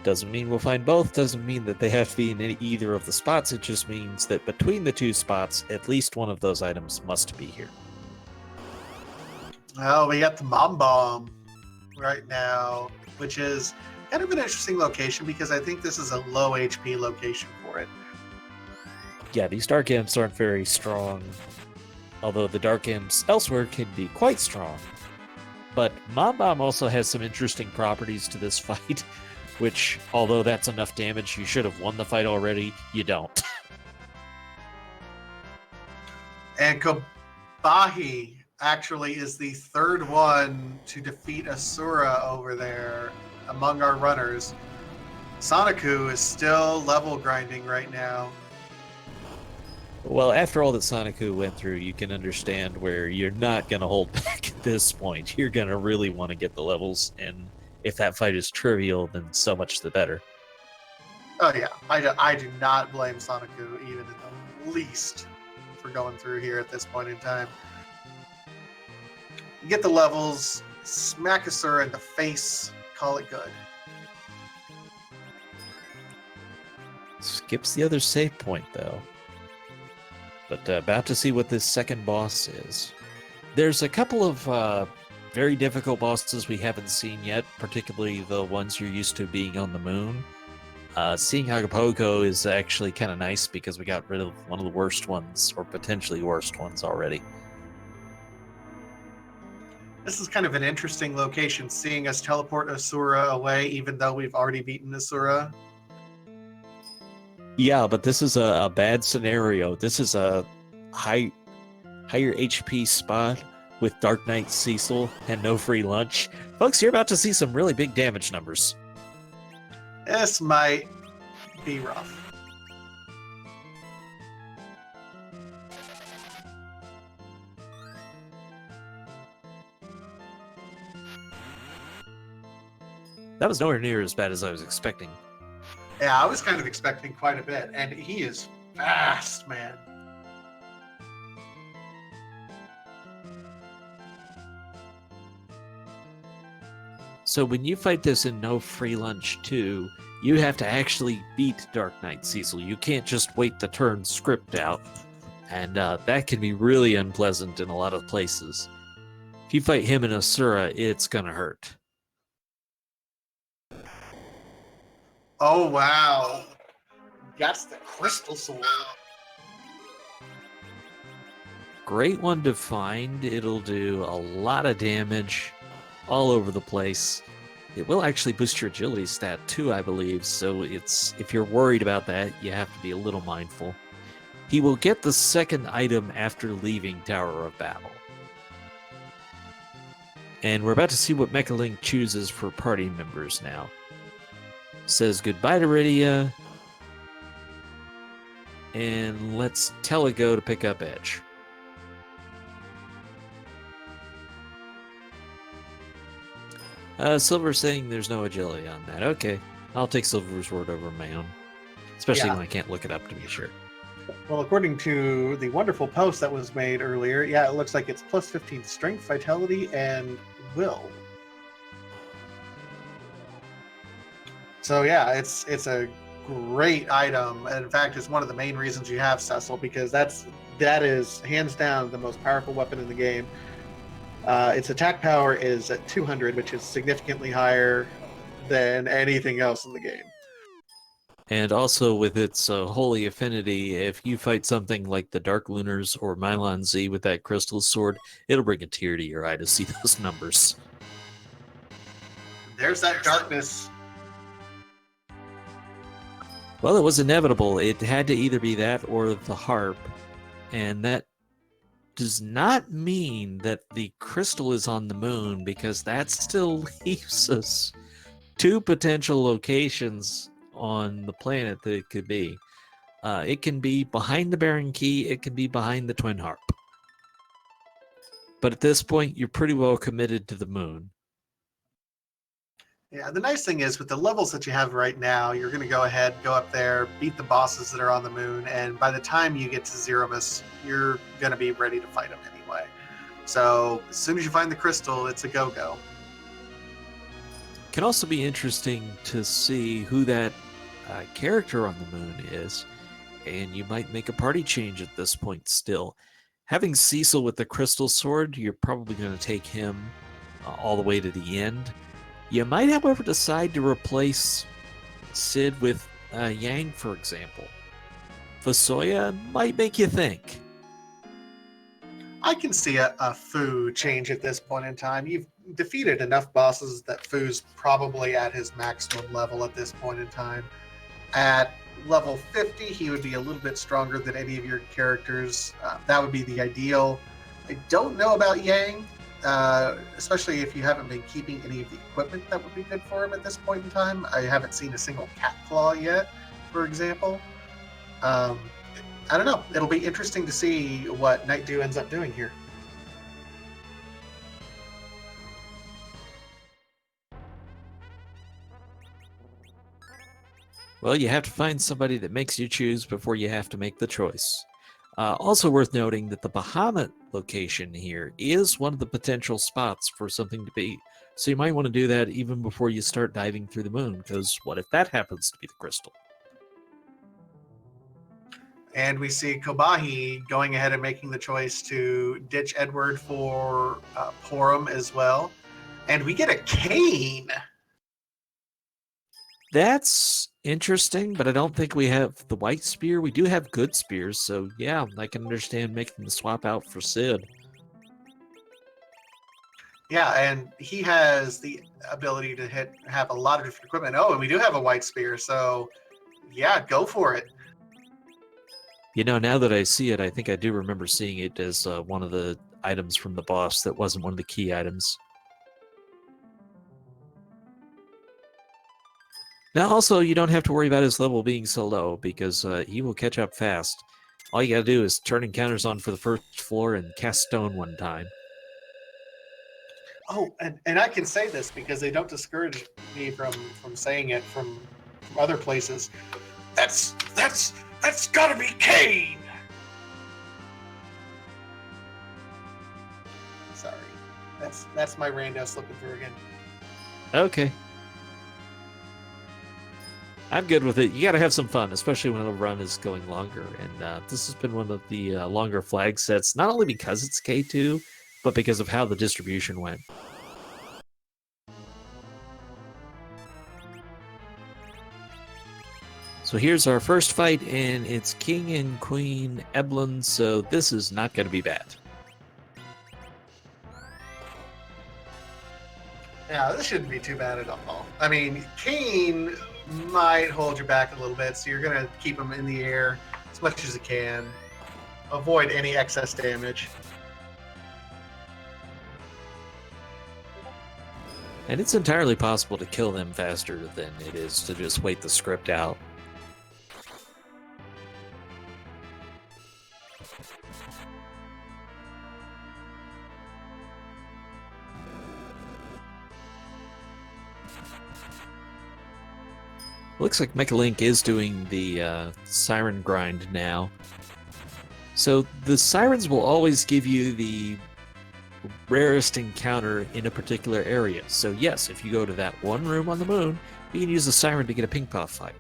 Doesn't mean we'll find both, doesn't mean that they have to be in either of the spots, it just means that between the two spots, at least one of those items must be here. Oh, we got the Mom Bomb right now, which is kind of an interesting location because I think this is a low HP location for it. Yeah, these Dark Imps aren't very strong, although the Dark Imps elsewhere can be quite strong. But Mom Bomb also has some interesting properties to this fight, which, although that's enough damage, you should have won the fight already, you don't. And Kobahi actually is the third one to defeat Asura over there among our runners. Soniku is still level grinding right now. Well, after all that Soniku went through, you can understand where you're not going to hold back at this point. You're going to really want to get the levels, and if that fight is trivial, then so much the better. Oh yeah, I do not blame Soniku even in the least for going through here at this point in time. You get the levels, smack Asura in the face, call it good. Skips the other save point, though. But about to see what this second boss is. There's a couple of very difficult bosses we haven't seen yet, particularly the ones you're used to being on the moon. Seeing Agapoko is actually kind of nice because we got rid of one of the worst ones, or potentially worst ones already. This is kind of an interesting location, seeing us teleport Asura away, even though we've already beaten Asura. Yeah, but this is a bad scenario. This is a higher HP spot with Dark Knight Cecil and no free lunch. Folks, you're about to see some really big damage numbers. This might be rough. That was nowhere near as bad as I was expecting. Yeah, I was kind of expecting quite a bit, and he is fast, man. So when you fight this in No Free Lunch 2, you have to actually beat Dark Knight Cecil. You can't just wait the turn script out, and that can be really unpleasant in a lot of places. If you fight him in Asura, it's gonna hurt. Oh, wow. That's the crystal sword. Great one to find. It'll do a lot of damage all over the place. It will actually boost your agility stat too, I believe, so if you're worried about that, you have to be a little mindful. He will get the second item after leaving Tower of Babel. And we're about to see what Mecha chooses for party members now. Says goodbye to Rydia, and let's tell it go to pick up Edge. Silver's saying there's no agility on that. Okay, I'll take Silver's word over my own, especially when I can't look it up to be sure. Well, according to the wonderful post that was made earlier, yeah, it looks like it's plus 15 strength, vitality, and will. So yeah, it's a great item, and in fact, it's one of the main reasons you have Cecil, because that is hands down the most powerful weapon in the game. Its attack power is at 200, which is significantly higher than anything else in the game. And also with its holy affinity, if you fight something like the Dark Lunars or Mylon Z with that crystal sword, it'll bring a tear to your eye to see those numbers. There's that darkness. Well, it was inevitable. It had to either be that or the harp, and that does not mean that the crystal is on the moon, because that still leaves us two potential locations on the planet that it could be. It can be behind the Baron Key, it can be behind the Twin Harp. But at this point, you're pretty well committed to the moon. Yeah, the nice thing is with the levels that you have right now, you're going to go ahead, go up there, beat the bosses that are on the moon, and by the time you get to Zeromus, you're going to be ready to fight them anyway. So as soon as you find the crystal, it's a go-go. Can also be interesting to see who that character on the moon is, and you might make a party change at this point still. Having Cecil with the crystal sword, you're probably going to take him all the way to the end. You might, however, decide to replace Sid with Yang, for example. Fusoya might make you think. I can see a Fu change at this point in time. You've defeated enough bosses that Fu's probably at his maximum level at this point in time. At level 50, he would be a little bit stronger than any of your characters. That would be the ideal. I don't know about Yang, especially if you haven't been keeping any of the equipment that would be good for him at this point in time. I haven't seen a single cat claw yet, for example. I don't know. It'll be interesting to see what Night Dew ends up doing here. Well, you have to find somebody that makes you choose before you have to make the choice. Also worth noting that the Bahamut location here is one of the potential spots for something to be. So you might want to do that even before you start diving through the moon, because what if that happens to be the crystal? And we see Kobahi going ahead and making the choice to ditch Edward for Porum as well. And we get a cane. That's interesting, but I don't think we have the white spear. We do have good spears, so yeah, I can understand making the swap out for Sid. Yeah, and he has the ability to have a lot of different equipment. Oh, and we do have a white spear, so yeah, go for it. You know, now that I see it, I think I do remember seeing it as one of the items from the boss that wasn't one of the key items. Now, also, you don't have to worry about his level being so low, because he will catch up fast. All you gotta do is turn encounters on for the first floor and cast stone one time. Oh, and I can say this because they don't discourage me from saying it from other places. That's gotta be Kane. Sorry, that's my rando slipping through again. Okay. I'm good with it. You gotta have some fun, especially when the run is going longer. And this has been one of the longer flag sets, not only because it's K2, but because of how the distribution went. So here's our first fight, and it's King and Queen Eblan, so this is not going to be bad. Yeah, this shouldn't be too bad at all. I mean, Kane might hold you back a little bit, so you're going to keep him in the air as much as you can. Avoid any excess damage. And it's entirely possible to kill them faster than it is to just wait the script out. Looks like Mechalink is doing the siren grind now. So the sirens will always give you the rarest encounter in a particular area. So yes, if you go to that one room on the moon, you can use the siren to get a ping pong fight.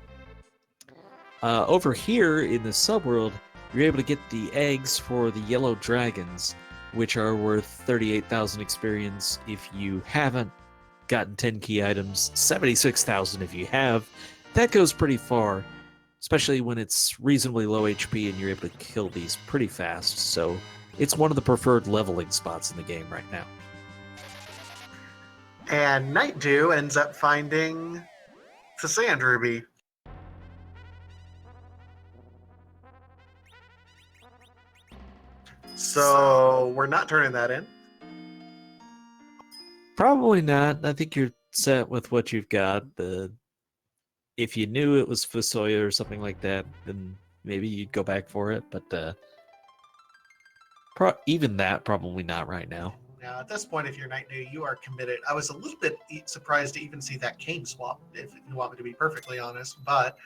Over here in the subworld, you're able to get the eggs for the yellow dragons, which are worth 38,000 experience if you haven't gotten 10 key items, 76,000 if you have. That goes pretty far, especially when it's reasonably low HP and you're able to kill these pretty fast. So it's one of the preferred leveling spots in the game right now. And Night Dew ends up finding the Sand Ruby. So we're not turning that in. Probably not. I think you're set with what you've got. If you knew it was Fusoya or something like that, then maybe you'd go back for it. But even that, probably not right now. Now, at this point, if you're Night Dew, you are committed. I was a little bit surprised to even see that Kane swap, if you want me to be perfectly honest. But,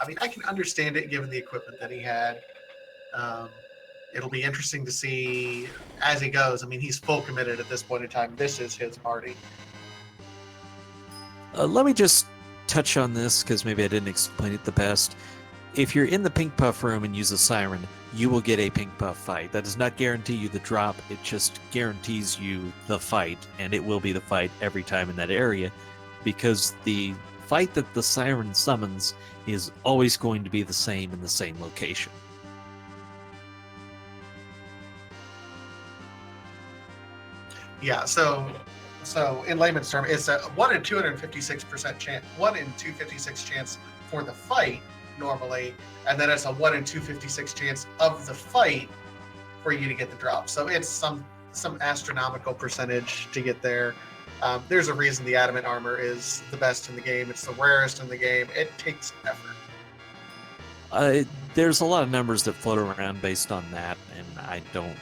I mean, I can understand it given the equipment that he had. It'll be interesting to see as he goes. I mean, he's full committed at this point in time. This is his party. Let me just touch on this, because maybe I didn't explain it the best. if you're in the pink puff room and use a siren, you will get a pink puff fight. That does not guarantee you the drop. It just guarantees you the fight, and it will be the fight every time in that area, because the fight that the siren summons is always going to be the same in the same location. Yeah, so in layman's term, it's a 1 in 256% chance, 1 in 256 chance for the fight normally, and then it's a 1 in 256 chance of the fight for you to get the drop. So it's some astronomical percentage to get there. There's a reason the adamant armor is the best in the game. It's the rarest in the game. It takes effort. There's a lot of numbers that float around based on that, and I don't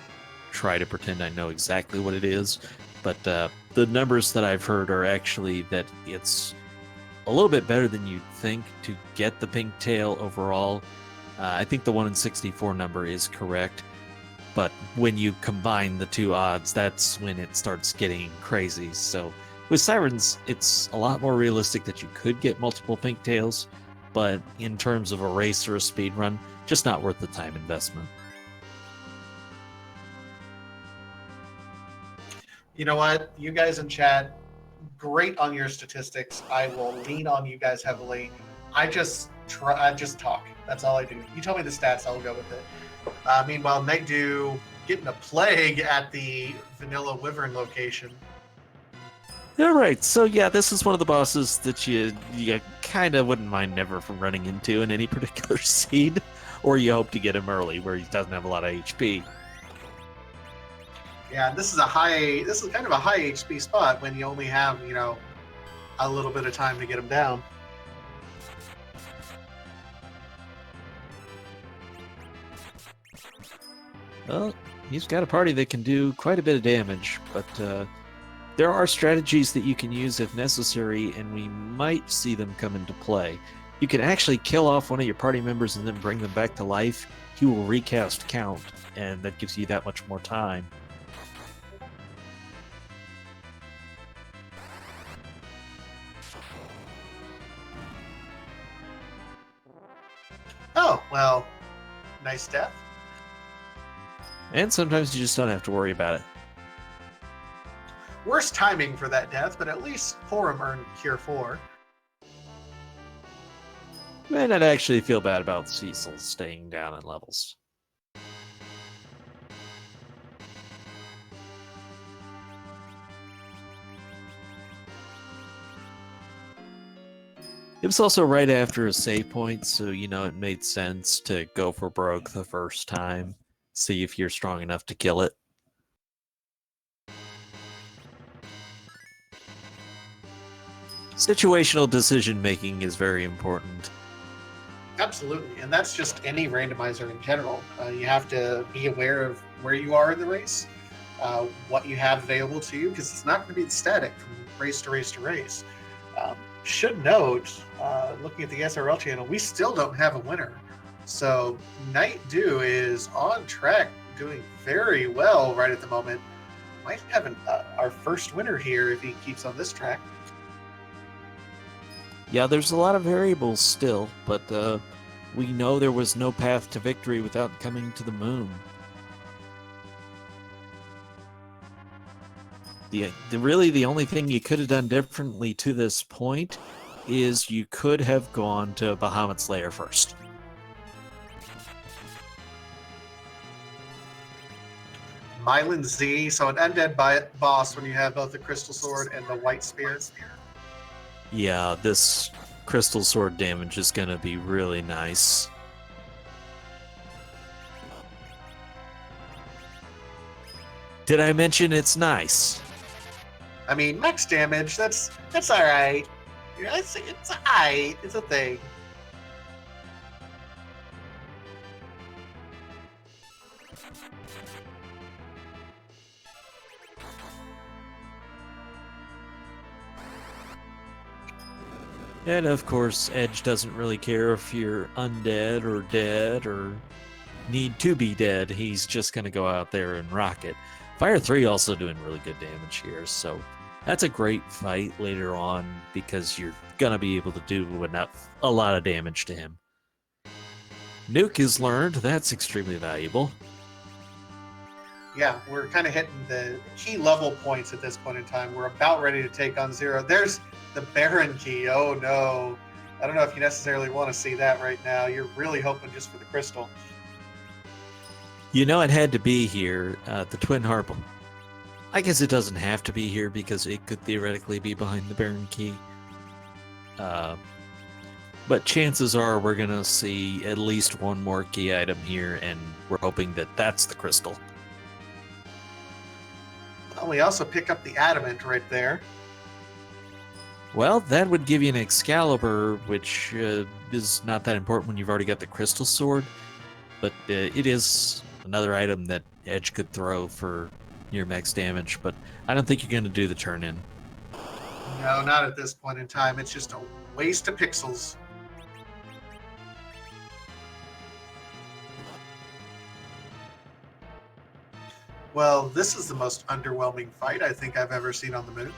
try to pretend I know exactly what it is, but the numbers that I've heard are actually that it's a little bit better than you'd think to get the pink tail overall. I think the 1 in 64 number is correct, but when you combine the two odds, that's when it starts getting crazy. So with sirens, it's a lot more realistic that you could get multiple pink tails, but in terms of a race or a speed run, just not worth the time investment. You know what? You guys in chat, great on your statistics. I will lean on you guys heavily. I just talk. That's all I do. You tell me the stats, I'll go with it. Meanwhile, Night Dew getting a plague at the Vanilla Wyvern location. All right, so yeah, this is one of the bosses that you kind of wouldn't mind never from running into in any particular seed, or you hope to get him early where he doesn't have a lot of HP. Yeah, this is kind of a high HP spot when you only have, a little bit of time to get him down. Well, he's got a party that can do quite a bit of damage, but there are strategies that you can use if necessary, and we might see them come into play. You can actually kill off one of your party members and then bring them back to life. He will recast count, and that gives you that much more time. Oh, well, nice death. And sometimes you just don't have to worry about it. Worst timing for that death, but at least Porum earned Cure 4. Man, I'd actually feel bad about Cecil staying down in levels. It was also right after a save point, so it made sense to go for broke the first time. See if you're strong enough to kill it. Situational decision making is very important. Absolutely, and that's just any randomizer in general. You have to be aware of where you are in the race, what you have available to you, because it's not going to be static from race to race to race. Should note, looking at the SRL channel, we still don't have a winner. So Night Dew is on track, doing very well right at the moment. Might have our first winner here if he keeps on this track. Yeah, there's a lot of variables still, but we know there was no path to victory without coming to the moon. Really, the only thing you could have done differently to this point is you could have gone to Bahamut's lair first. Mylan Z, so an undead boss when you have both the crystal sword and the white spear. Yeah, this crystal sword damage is going to be really nice. Did I mention it's nice? I mean, max damage, that's all right. It's all right. It's a thing. And of course, Edge doesn't really care if you're undead or dead or need to be dead. He's just going to go out there and rock it. Fire 3 also doing really good damage here, so that's a great fight later on because you're going to be able to do a lot of damage to him. Nuke is learned. That's extremely valuable. Yeah, we're kind of hitting the key level points at this point in time. We're about ready to take on Zero. There's the Baron key. Oh no. I don't know if you necessarily want to see that right now. You're really hoping just for the crystal. You know it had to be here, the Twin Harp. I guess it doesn't have to be here because it could theoretically be behind the Baron key. But chances are we're going to see at least one more key item here, and we're hoping that that's the crystal. Well, we also pick up the adamant right there. Well, that would give you an Excalibur, which is not that important when you've already got the crystal sword, but it is another item that Edge could throw for near max damage, but I don't think you're going to do the turn-in. No, not at this point in time. It's just a waste of pixels. Well, this is the most underwhelming fight I think I've ever seen on the moon.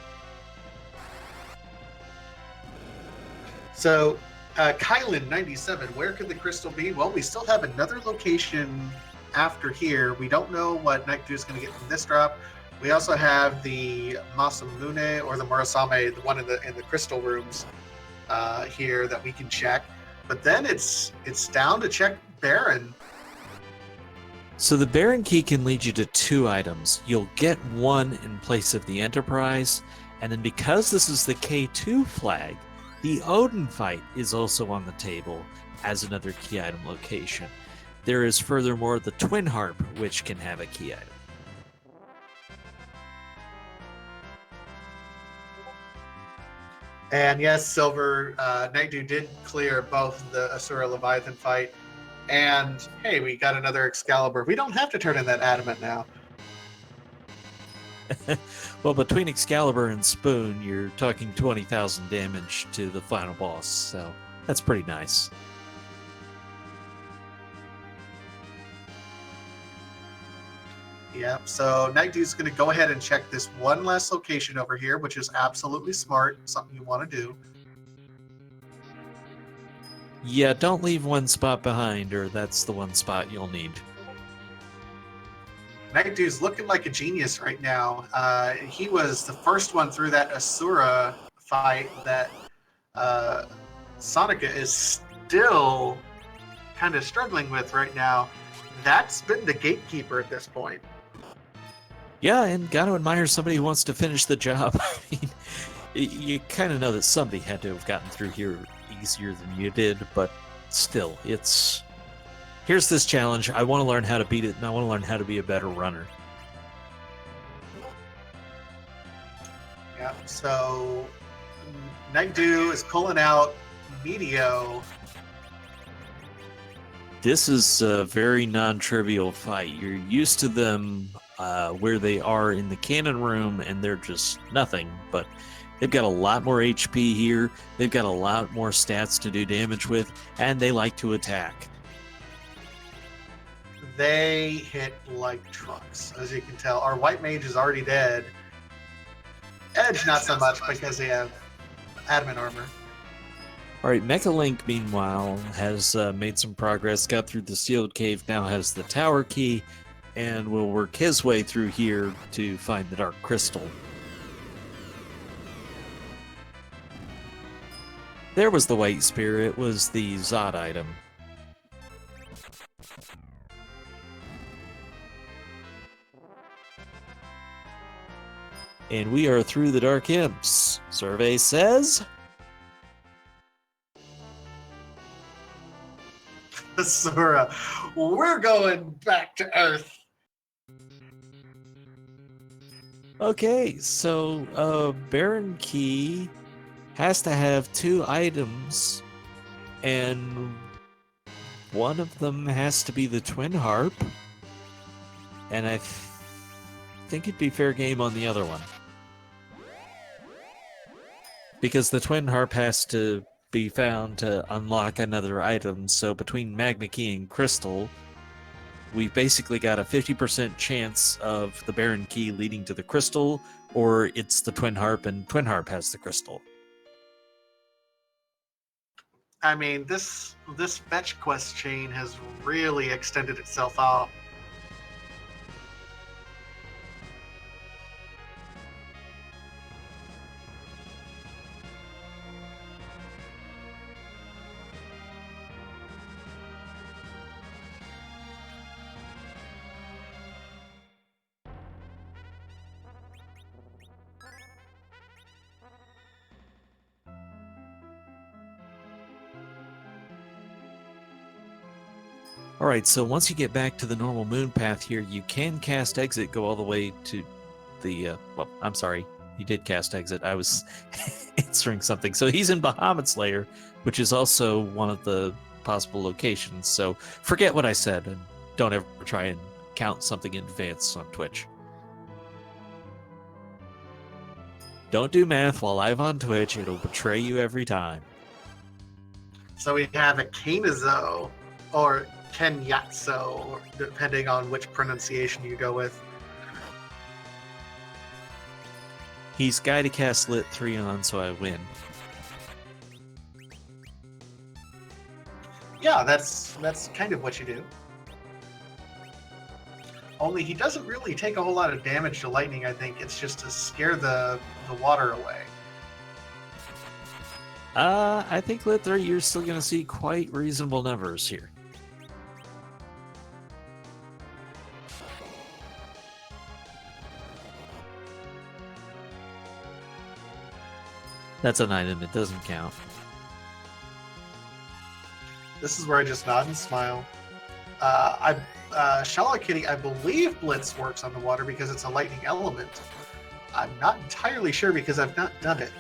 So, Kylan97, where could the crystal be? Well, we still have another location after here. We don't know what Night Dew is going to get from this drop. We also have the Masamune or the Murasame, the one in the crystal rooms here that we can check. But then it's down to check Baron. So the Baron key can lead you to 2 items. You'll get one in place of the Enterprise, and then because this is the K2 flag, the Odin fight is also on the table as another key item location. There is furthermore the Twin Harp, which can have a key item. And yes, Silver, Night Dew did clear both the Asura Leviathan fight. And hey, we got another Excalibur. We don't have to turn in that adamant now. Well, between Excalibur and Spoon, you're talking 20,000 damage to the final boss, so that's pretty nice. Yeah, so Night Dew's going to go ahead and check this one last location over here, which is absolutely smart, something you want to do. Yeah, don't leave one spot behind, or that's the one spot you'll need. Night Dew's looking like a genius right now. He was the first one through that Asura fight that Sonica is still kind of struggling with right now. That's been the gatekeeper at this point. Yeah, and gotta admire somebody who wants to finish the job. I mean, you kind of know that somebody had to have gotten through here easier than you did, but still, here's this challenge. I want to learn how to beat it, and I want to learn how to be a better runner. Yeah, so Night Dew is pulling out Meteo. This is a very non-trivial fight. You're used to them where they are in the cannon room, and they're just nothing, but they've got a lot more HP here. They've got a lot more stats to do damage with, and they like to attack. They hit like trucks, as you can tell. Our white mage is already dead. Edge, not so much, because they have adamant armor. All right, Mechalink, meanwhile, has made some progress, got through the sealed cave, now has the tower key, and will work his way through here to find the Dark Crystal. There was the White Spear. It was the Zod item. And we are through the Dark Imps. Survey says... Asura, we're going back to Earth. Okay, so Baron Key has to have 2 items, and one of them has to be the Twin Harp, and I think it'd be fair game on the other one. Because the Twin Harp has to be found to unlock another item, so between Magma Key and Crystal, we've basically got a 50% chance of the Baron Key leading to the Crystal, or it's the Twin Harp and Twin Harp has the Crystal. I mean, this fetch quest chain has really extended itself out. All right, so once you get back to the normal moon path here, you can cast exit, go all the way to the, well, I'm sorry, he did cast exit. I was answering something. So he's in Bahamut's lair, which is also one of the possible locations. So forget what I said and don't ever try and count something in advance on Twitch. Don't do math while live on Twitch. It'll betray you every time. So we have a Kanazo, or Kenyatso, depending on which pronunciation you go with. He's guy to cast Lit 3 on, so I win. Yeah, that's kind of what you do. Only he doesn't really take a whole lot of damage to lightning, I think. It's just to scare the water away. I think Lit 3, you're still going to see quite reasonable numbers here. That's an item, it doesn't count. This is where I just nod and smile. Shala Kitty, I believe Blitz works on the water because it's a lightning element. I'm not entirely sure because I've not done it.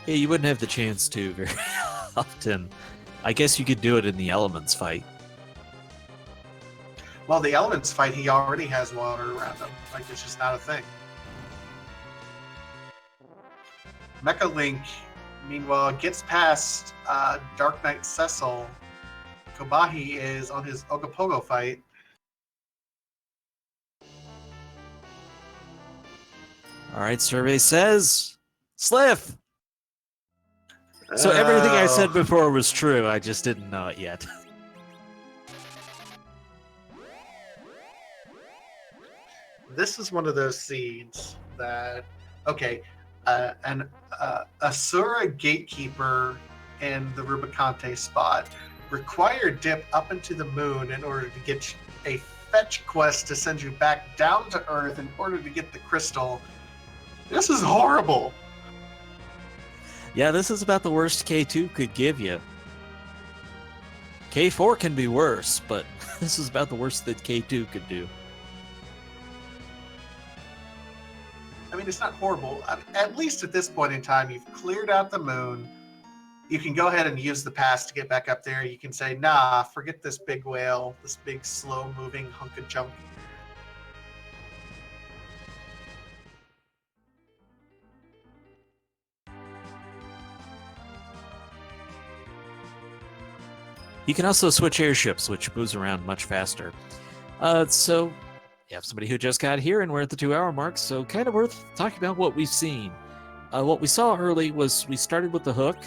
Yeah, you wouldn't have the chance to very often. I guess you could do it in the elements fight. Well, the elements fight, he already has water around him. Like, it's just not a thing. Mecha Link, meanwhile, gets past Dark Knight Cecil. Kobahi is on his Ogopogo fight. All right, survey says Sliff. So everything I said before was true. I just didn't know it yet. This is one of those seeds that, okay, an Asura Gatekeeper in the Rubicante spot required dip up into the moon in order to get a fetch quest to send you back down to Earth in order to get the crystal. This is horrible. Yeah, this is about the worst K2 could give you. K4 can be worse, but this is about the worst that K2 could do. I mean, it's not horrible. At least at this point in time, you've cleared out the moon. You can go ahead and use the pass to get back up there. You can say, nah, forget this big whale, this big slow-moving hunk of junk. You can also switch airships, which moves around much faster. So you have somebody who just got here, and we're at the 2-hour mark, so kind of worth talking about what we've seen. What we saw early was we started with the hook,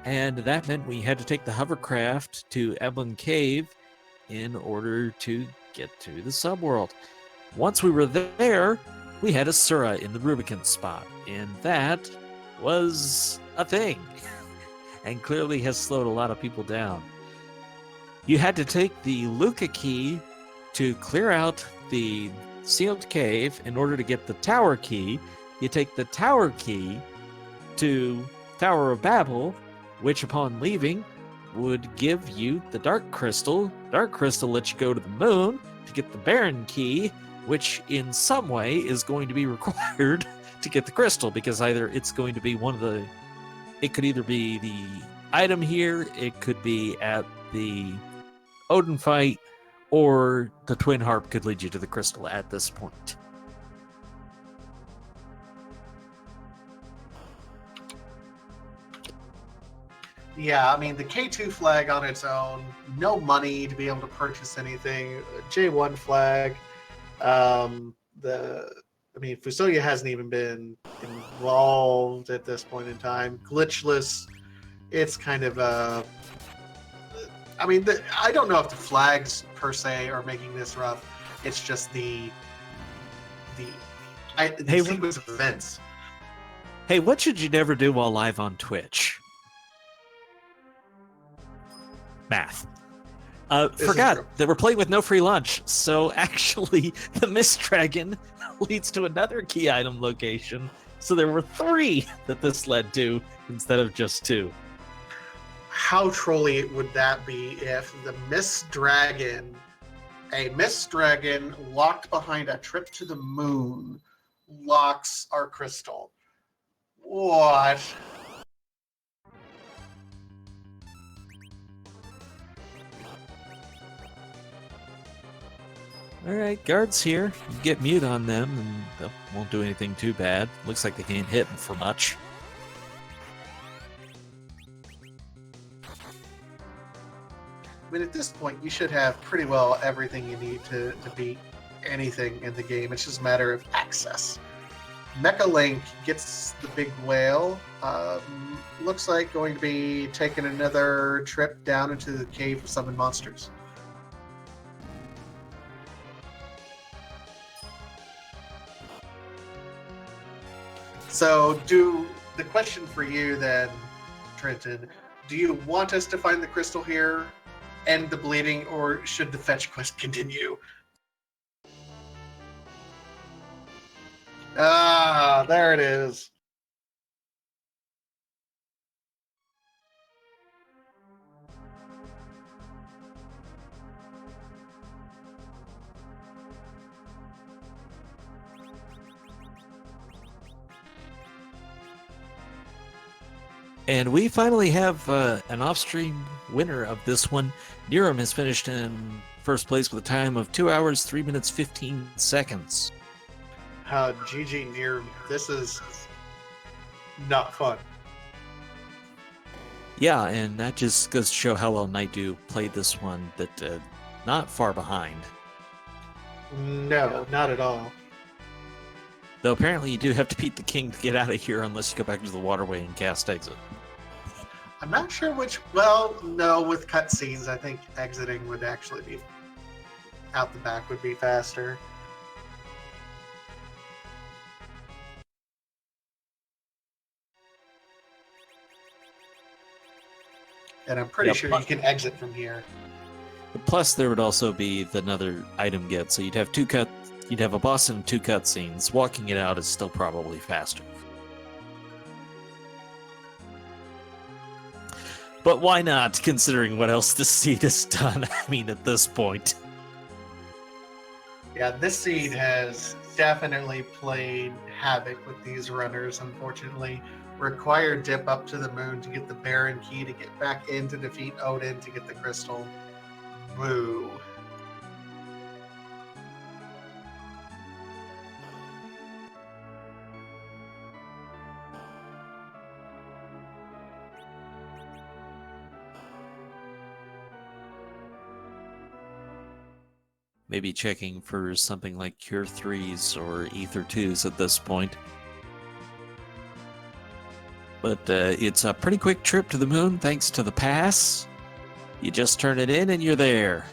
and that meant we had to take the hovercraft to Eblan Cave in order to get to the subworld. Once we were there, we had Asura in the Rubicon spot, and that was a thing, and clearly has slowed a lot of people down. You had to take the Luca key to clear out the sealed cave in order to get the tower key. You take the tower key to Tower of Babel, which upon leaving would give you the Dark Crystal. Dark Crystal lets you go to the moon to get the Baron key, which in some way is going to be required to get the crystal, because either it's going to be one of the... It could either be the item here, it could be at the Odin fight, or the Twin Harp could lead you to the crystal at this point. Yeah, I mean, the K2 flag on its own, no money to be able to purchase anything. J1 flag, the I mean, Fusoya hasn't even been involved at this point in time. Glitchless, it's kind of a. I mean, I don't know if the flags per se are making this rough. It's just the sequence of events. Hey, what should you never do while live on Twitch? Math. Forgot that we're playing with no free lunch. So actually, the Mist Dragon leads to another key item location. So there were 3 that this led to instead of just 2. How trolly would that be if the Mist Dragon, a Mist Dragon locked behind a trip to the moon, locks our crystal? What? Alright, guards here. You get mute on them and they won't do anything too bad. Looks like they can't hit them for much. I mean, at this point, you should have pretty well everything you need to beat anything in the game. It's just a matter of access. Mecha Link gets the big whale. Looks like going to be taking another trip down into the cave of summon monsters. So, the question for you then, Trenton, do you want us to find the crystal here, end the bleeding, or should the fetch quest continue? Ah, there it is. And we finally have an off-stream winner of this one. Niram has finished in first place with a time of 2 hours, 3 minutes, 15 seconds. GG near. This is not fun. Yeah, and that just goes to show how well Naidu played this one, that not far behind. No, not at all. Though apparently you do have to beat the king to get out of here unless you go back to the waterway and cast exit. I'm not sure which. Well, no, with cutscenes, I think exiting would actually be out the back would be faster. And I'm pretty sure you can exit from here. Plus, there would also be another item get, so you'd have you'd have a boss and 2 cutscenes. Walking it out is still probably faster. But why not, considering what else the seed has done? I mean, at this point. Yeah, this seed has definitely played havoc with these runners, unfortunately. Required dip up to the moon to get the Baron Key to get back in to defeat Odin to get the crystal. Boo. Maybe checking for something like Cure 3s or Ether 2s at this point. But it's a pretty quick trip to the moon thanks to the pass. You just turn it in and you're there.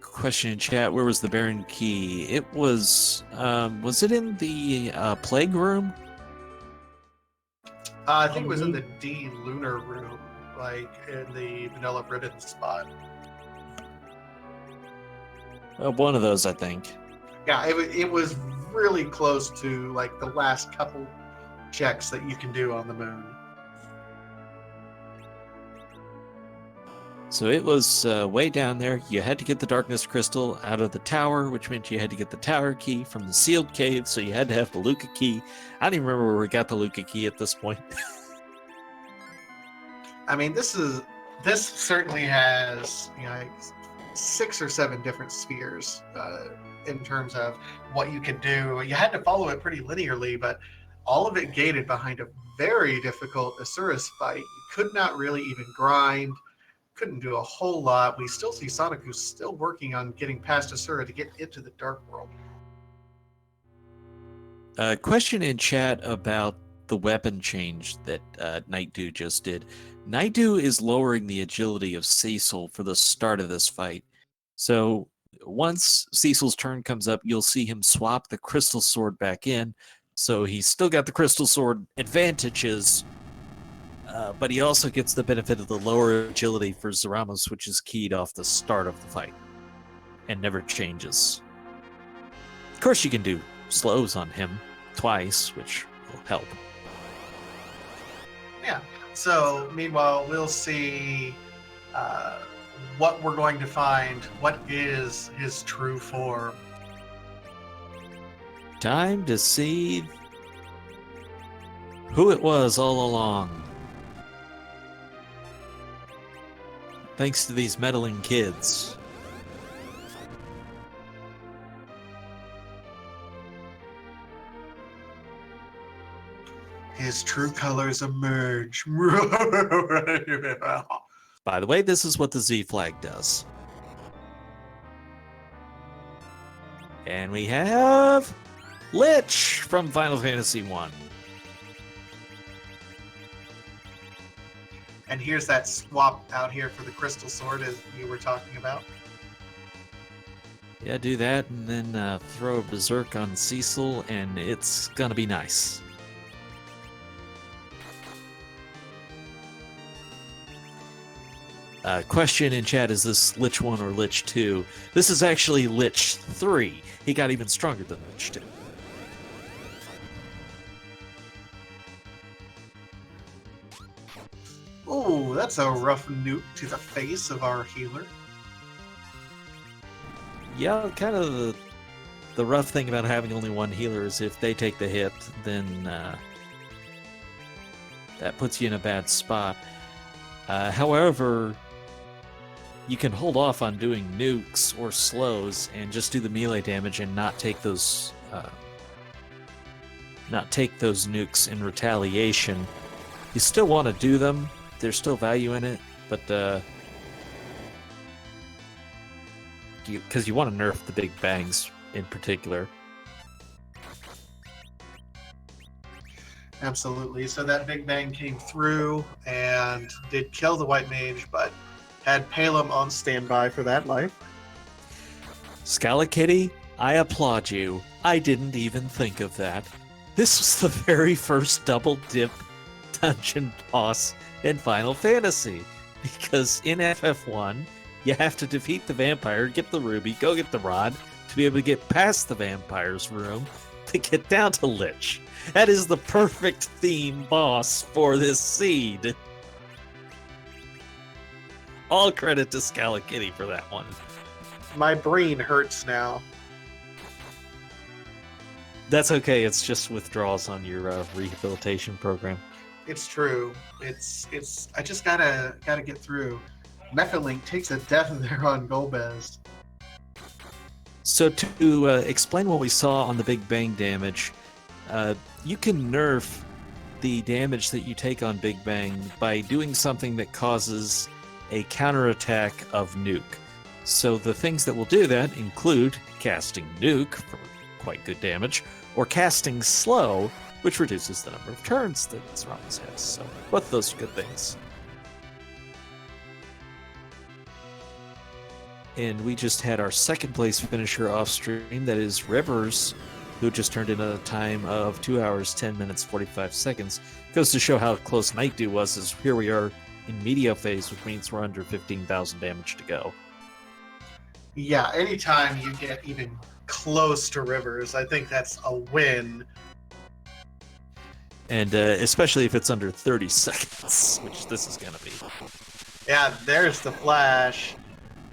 Question in chat, where was the Baron Key? It was it in the Plague Room? I think it was in the D Lunar room, like in the Vanilla Ribbon spot. One of those, I think. Yeah, it was really close to like the last couple checks that you can do on the moon. So it was way down there. You had to get the Darkness Crystal out of the tower, which meant you had to get the tower key from the sealed cave, so you had to have the Luca key. I don't even remember where we got the Luca key at this point. I mean, this certainly has 6 or 7 different spheres in terms of what you can do. You had to follow it pretty linearly, but all of it gated behind a very difficult Asura fight. You could not really even grind, couldn't do a whole lot. We still see Sonic, who's still working on getting past Asura to get into the Dark World. Question in chat about the weapon change that Night Dew just did. Night Dew is lowering the agility of Cecil for the start of this fight. So once Cecil's turn comes up, you'll see him swap the Crystal Sword back in. So he's still got the Crystal Sword advantages, but he also gets the benefit of the lower agility for Zaramas, which is keyed off the start of the fight and never changes. Of course, you can do slows on him twice, which will help. Yeah. So meanwhile, we'll see what we're going to find. What is his true form? Time to see who it was all along. Thanks to these meddling kids. His true colors emerge. By the way, this is what the Z flag does. And we have Lich from Final Fantasy 1. And here's that swap out here for the Crystal Sword, as you were talking about. Yeah, do that and then throw a Berserk on Cecil, and it's gonna be nice. Question in chat, is this Lich 1 or Lich 2? This is actually Lich 3. He got even stronger than Lich 2. Oh, that's a rough nuke to the face of our healer. Yeah, kind of the rough thing about having only one healer is if they take the hit, then that puts you in a bad spot. However, you can hold off on doing nukes or slows and just do the melee damage and not take those nukes in retaliation. You still want to do them. There's still value in it, but because you want to nerf the big bangs in particular. Absolutely. So that Big Bang came through and did kill the White Mage, but had Palem on standby for that life. Scalakitty, I applaud you. I didn't even think of that. This was the very first double dip dungeon boss in Final Fantasy, because in FF1 you have to defeat the vampire, get the ruby, go get the rod to be able to get past the vampire's room to get down to Lich. That is the perfect theme boss for this seed. All credit to Scalakitty for that one. My brain hurts now. That's okay, it's just withdrawals on your rehabilitation program. It's true. It's. I just gotta get through. Mechalink takes a death there on Golbez. So to explain what we saw on the Big Bang damage, you can nerf the damage that you take on Big Bang by doing something that causes a counterattack of nuke. So the things that will do that include casting nuke for quite good damage, or casting slow, which reduces the number of turns that Zaramas has. So both of those are good things. And we just had our second place finisher off stream, that is Rivers, who just turned in a time of 2 hours, 10 minutes, 45 seconds. Goes to show how close Night Dew was, as here we are in media phase, which means we're under 15,000 damage to go. Yeah, anytime you get even close to Rivers, I think that's a win. And especially if it's under 30 seconds, which this is going to be. Yeah, there's the flash.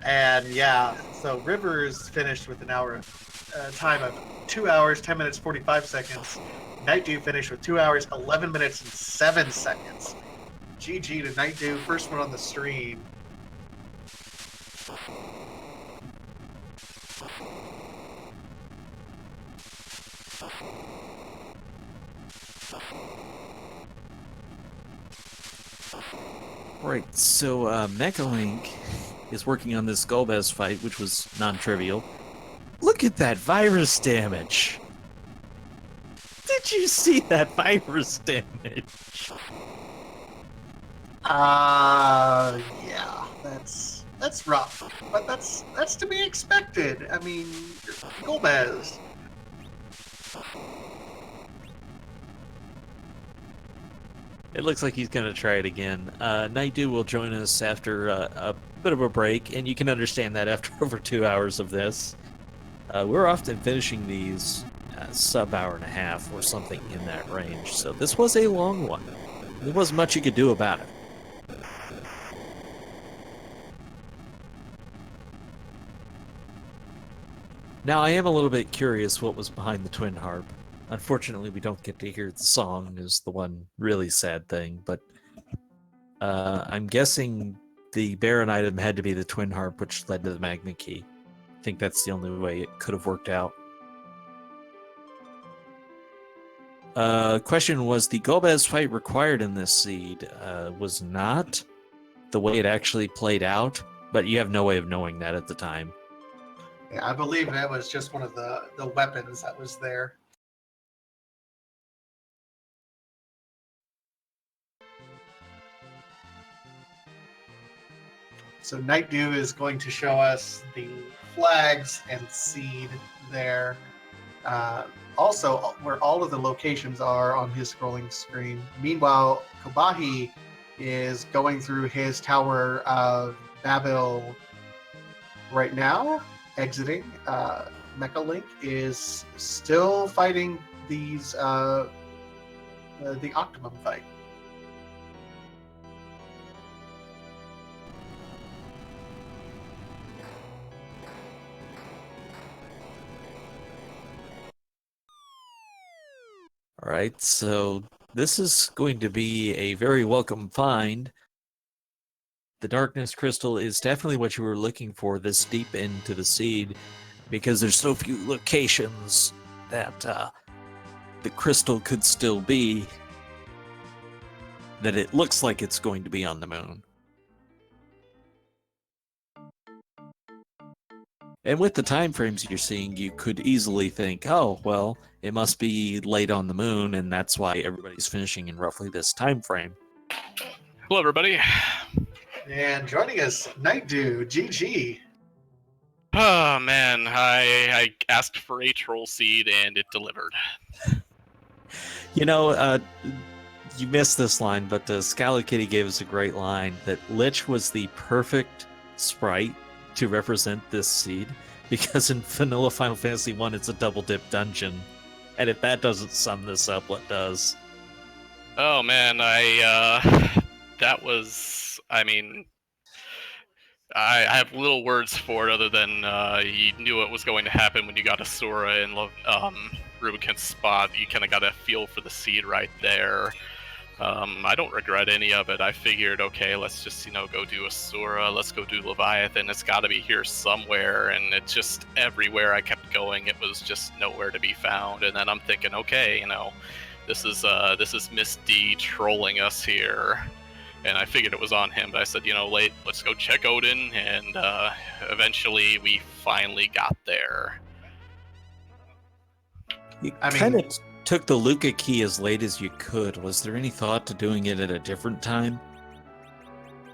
And yeah, so Rivers finished with an hour time of 2 hours, 10 minutes, 45 seconds. Night Dew finished with 2 hours, 11 minutes, and 7 seconds. GG to Night Dew, first one on the stream. Right, so Mecha Link is working on this Golbez fight, which was non-trivial. Look at that virus damage! Did you see that virus damage? Yeah, that's rough, but that's to be expected. I mean, Gomez. It looks like he's going to try it again. Naidu will join us after a bit of a break, and you can understand that after over 2 hours of this. We're often finishing these sub-hour and a half or something in that range, so this was a long one. There wasn't much you could do about it. Now, I am a little bit curious what was behind the twin harp. Unfortunately, we don't get to hear the song, is the one really sad thing, but I'm guessing the Baron item had to be the twin harp, which led to the Magma Key. I think that's the only way it could have worked out. Question was, the Golbez fight required in this seed was not the way it actually played out, but you have no way of knowing that at the time. Yeah, I believe that was just one of the weapons that was there. So Night Dew is going to show us the flags and seed there. Also, where all of the locations are on his scrolling screen. Meanwhile, Kobahi is going through his Tower of Babel right now, exiting. Mecha Link is still fighting these the Optimum fight. All right, so this is going to be a very welcome find. The Darkness Crystal is definitely what you were looking for this deep into the seed, because there's so few locations that the crystal could still be, that it looks like it's going to be on the moon. And with the time frames you're seeing, you could easily think, oh, well, it must be late on the moon, and that's why everybody's finishing in roughly this time frame. Hello, everybody. And joining us, Night Dew, GG. Oh, man. I asked for a troll seed, and it delivered. You know, you missed this line, but Scala-Kitty gave us a great line that Lich was the perfect sprite to represent this seed, because in vanilla Final Fantasy 1 it's a double dip dungeon, and if that doesn't sum this up, what does? Oh, man. That was, I mean, I have little words for it other than you knew it was going to happen when you got Asura and Rubican's spot. You kind of got a feel for the seed right there. I don't regret any of it. I figured, okay, let's just, go do Asura, let's go do Leviathan. It's got to be here somewhere, and it's just everywhere I kept going, it was just nowhere to be found. And then I'm thinking, okay, this is Miss D trolling us here. And I figured it was on him, but I said, let's go check Odin, and eventually we finally got there. You kind of took the Luca key as late as you could. Was there any thought to doing it at a different time?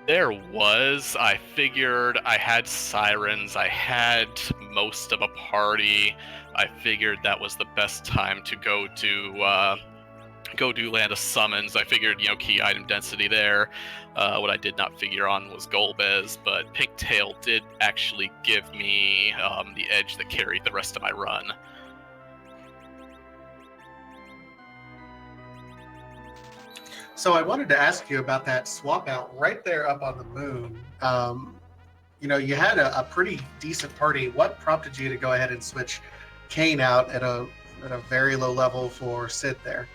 There was. I figured I had sirens. I had most of a party. I figured that was the best time to go do Land of Summons. I figured, key item density there. What I did not figure on was Golbez, but Pinktail did actually give me the edge that carried the rest of my run. So I wanted to ask you about that swap out right there up on the moon. You had a pretty decent party. What prompted you to go ahead and switch Kane out at a very low level for Sid there?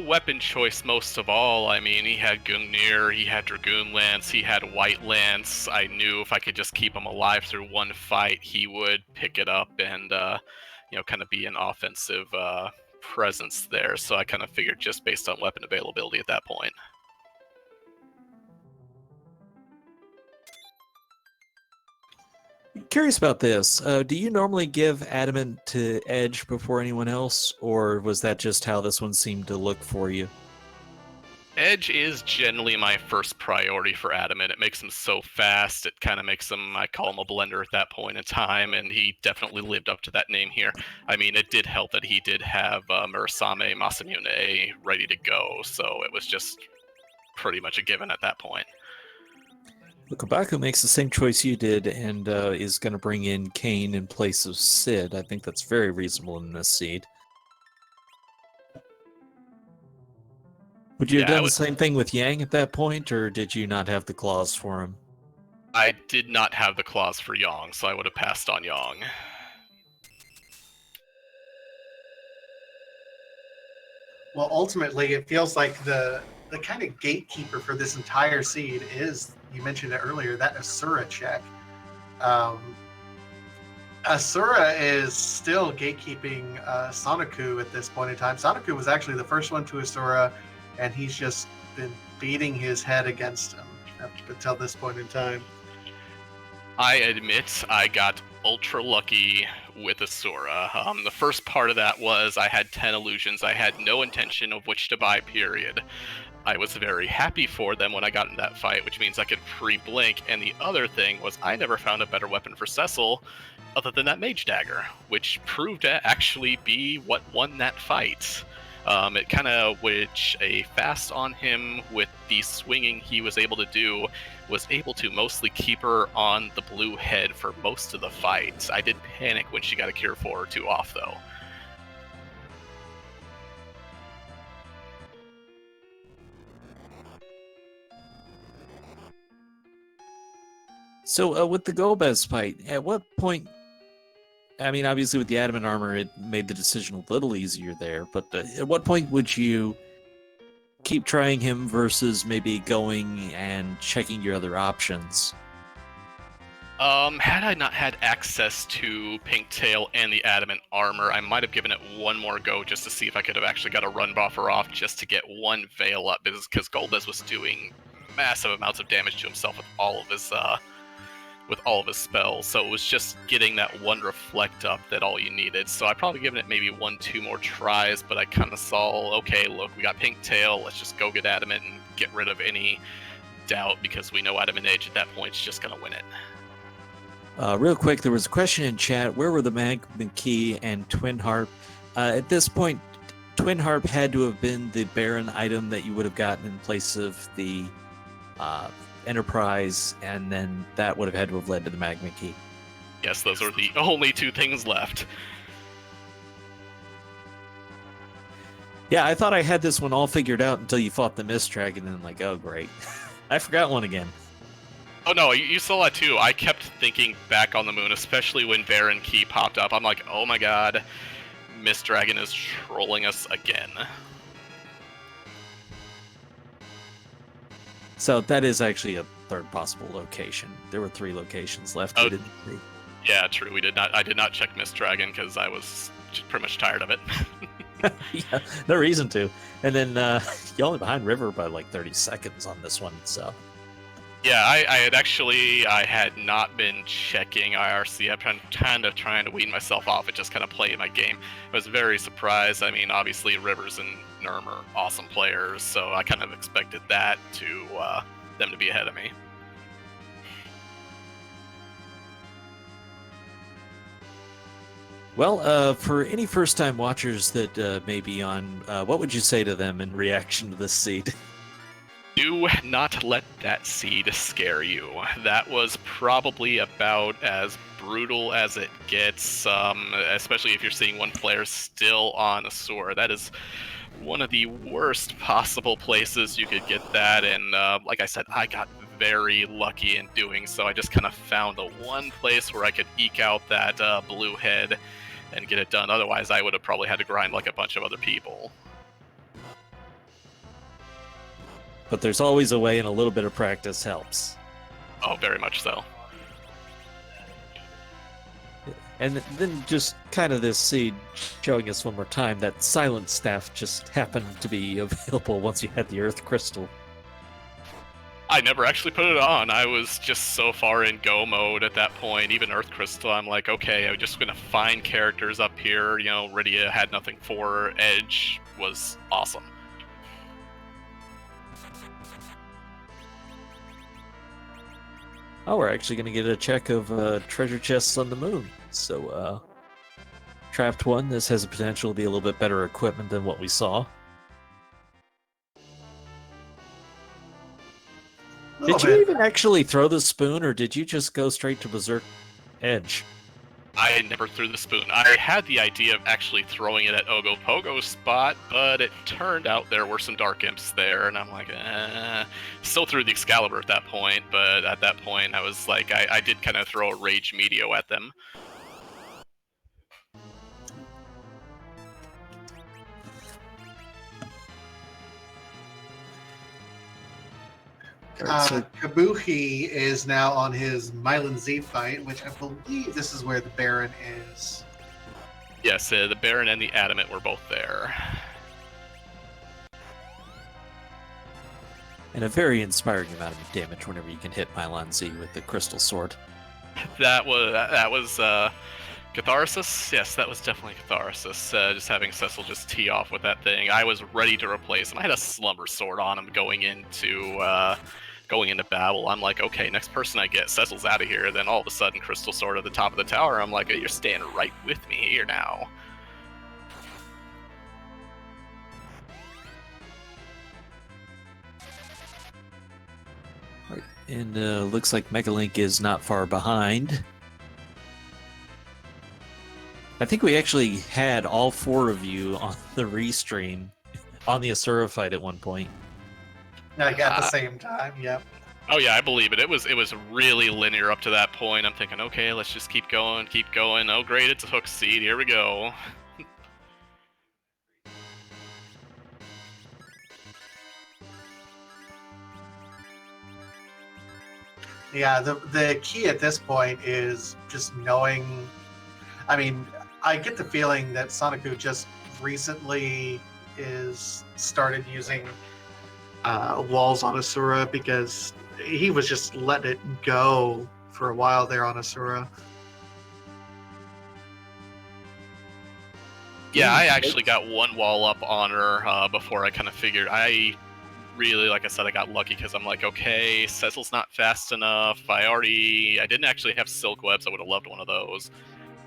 Weapon choice most of all. I mean, he had Gungnir, he had Dragoon Lance, he had White Lance. I knew if I could just keep him alive through one fight, he would pick it up and, kind of be an offensive presence there. So I kind of figured just based on weapon availability at that point. Curious about this. Do you normally give Adamant to Edge before anyone else, or was that just how this one seemed to look for you? Edge is generally my first priority for Adamant. It makes him so fast. It kind of makes him, I call him a blender at that point in time, and he definitely lived up to that name here. I mean, it did help that he did have Murasame Masamune ready to go, so it was just pretty much a given at that point. Kabaku makes the same choice you did and is going to bring in Kane in place of Sid. I think that's very reasonable in this seed. Would you have done the same thing with Yang at that point, or did you not have the clause for him? I did not have the clause for Yang, so I would have passed on Yang. Well, ultimately, it feels like the kind of gatekeeper for this entire seed is, you mentioned it earlier, that Asura check. Asura is still gatekeeping Soniku at this point in time. Soniku was actually the first one to Asura, and he's just been beating his head against him up until this point in time. I admit I got ultra lucky with Asura. The first part of that was I had 10 illusions. I had no intention of which to buy, period. I was very happy for them when I got in that fight, which means I could pre-blink, and the other thing was I never found a better weapon for Cecil other than that mage dagger, which proved to actually be what won that fight. It kind of, which a fast on him with the swinging he was able to do, was able to mostly keep her on the blue head for most of the fight. I did panic when she got a cure 4 or 2 off, though. So with the Gomez fight, at what point, I mean, obviously with the adamant armor, it made the decision a little easier there, but at what point would you keep trying him versus maybe going and checking your other options? Had I not had access to Pinktail and the adamant armor, I might have given it one more go just to see if I could have actually got a run buffer off just to get one veil up, because Golbez was doing massive amounts of damage to himself with all of his spells, so it was just getting that one reflect up that all you needed. So I probably given it maybe 1-2 more tries, but I kind of saw, okay, look, we got Pinktail, let's just go get Adamant and get rid of any doubt, because we know Adamant Age at that point is just going to win it. Real quick, there was a question in chat, where were the Magma Key and Twin Harp? At this point, Twin Harp had to have been the Baron item that you would have gotten in place of the Enterprise, and then that would have had to have led to the Magma Key. Yes, those are the only 2 things left. Yeah, I thought I had this one all figured out until you fought the Mist Dragon, and I'm like, oh great, I forgot one again. Oh no, you saw that too. I kept thinking back on the moon, especially when Baron Key popped up. I'm like, oh my god, Mist Dragon is trolling us again. So that is actually a third possible location. There were 3 locations left. Oh, didn't see. Yeah, true. I did not check Mist Dragon because I was just pretty much tired of it. Yeah, no reason to. And then you're only behind River by like 30 seconds on this one, so. Yeah, I had not been checking IRC. I'm kind of trying to wean myself off and just kind of play my game. I was very surprised. I mean, obviously Rivers and Nerm are awesome players, so I kind of expected that to them to be ahead of me. Well, for any first-time watchers that may be on, what would you say to them in reaction to this seed? Do not let that seed scare you. That was probably about as brutal as it gets, especially if you're seeing one player still on Asura. That is one of the worst possible places you could get that, and like I said, I got very lucky in doing so. I just kind of found the one place where I could eke out that blue head and get it done. Otherwise, I would have probably had to grind like a bunch of other people. But there's always a way, and a little bit of practice helps. Oh, very much so. And then just kind of this seed showing us one more time that Silent Staff just happened to be available once you had the Earth Crystal. I never actually put it on. I was just so far in go mode at that point. Even Earth Crystal, I'm like, okay, I'm just gonna find characters up here. You know, Rydia had nothing for. Edge was awesome. Oh, we're actually going to get a check of treasure chests on the moon. So, Trapped 1, this has the potential to be a little bit better equipment than what we saw. Did you even actually throw the spoon, or did you just go straight to Berserk Edge? I never threw the spoon. I had the idea of actually throwing it at Ogopogo's spot, but it turned out there were some Dark Imps there, and I'm like, Still threw the Excalibur at that point, but at that point I was like, I did kind of throw a Rage Meteor at them. Kabuki is now on his Mylan Z fight, which I believe this is where the Baron is. Yes, the Baron and the Adamant were both there. And a very inspiring amount of damage whenever you can hit Mylan Z with the Crystal Sword. That was Catharsis? Yes, that was definitely Catharsis. Just having Cecil just tee off with that thing. I was ready to replace him. I had a Slumber Sword on him going into Babel. I'm like, okay, next person I get, Cecil's out of here. Then all of a sudden, Crystal Sword at the top of the tower. I'm like, you're staying right with me here now. Right. And looks like Megalink is not far behind. I think we actually had all 4 of you on the restream on the Asura fight at one point. Like at the same time, yep. Oh yeah, I believe it. It was really linear up to that point. I'm thinking, okay, let's just keep going. Oh great, it's a hook seed. Here we go. Yeah, the key at this point is just knowing. I mean, I get the feeling that Sonicu just recently started using walls on Asura because he was just letting it go for a while there on Asura. Yeah, I actually got one wall up on her before I kind of figured. I really, like I said, I got lucky because I'm like, okay, Cecil's not fast enough. I didn't actually have silk webs. I would have loved one of those.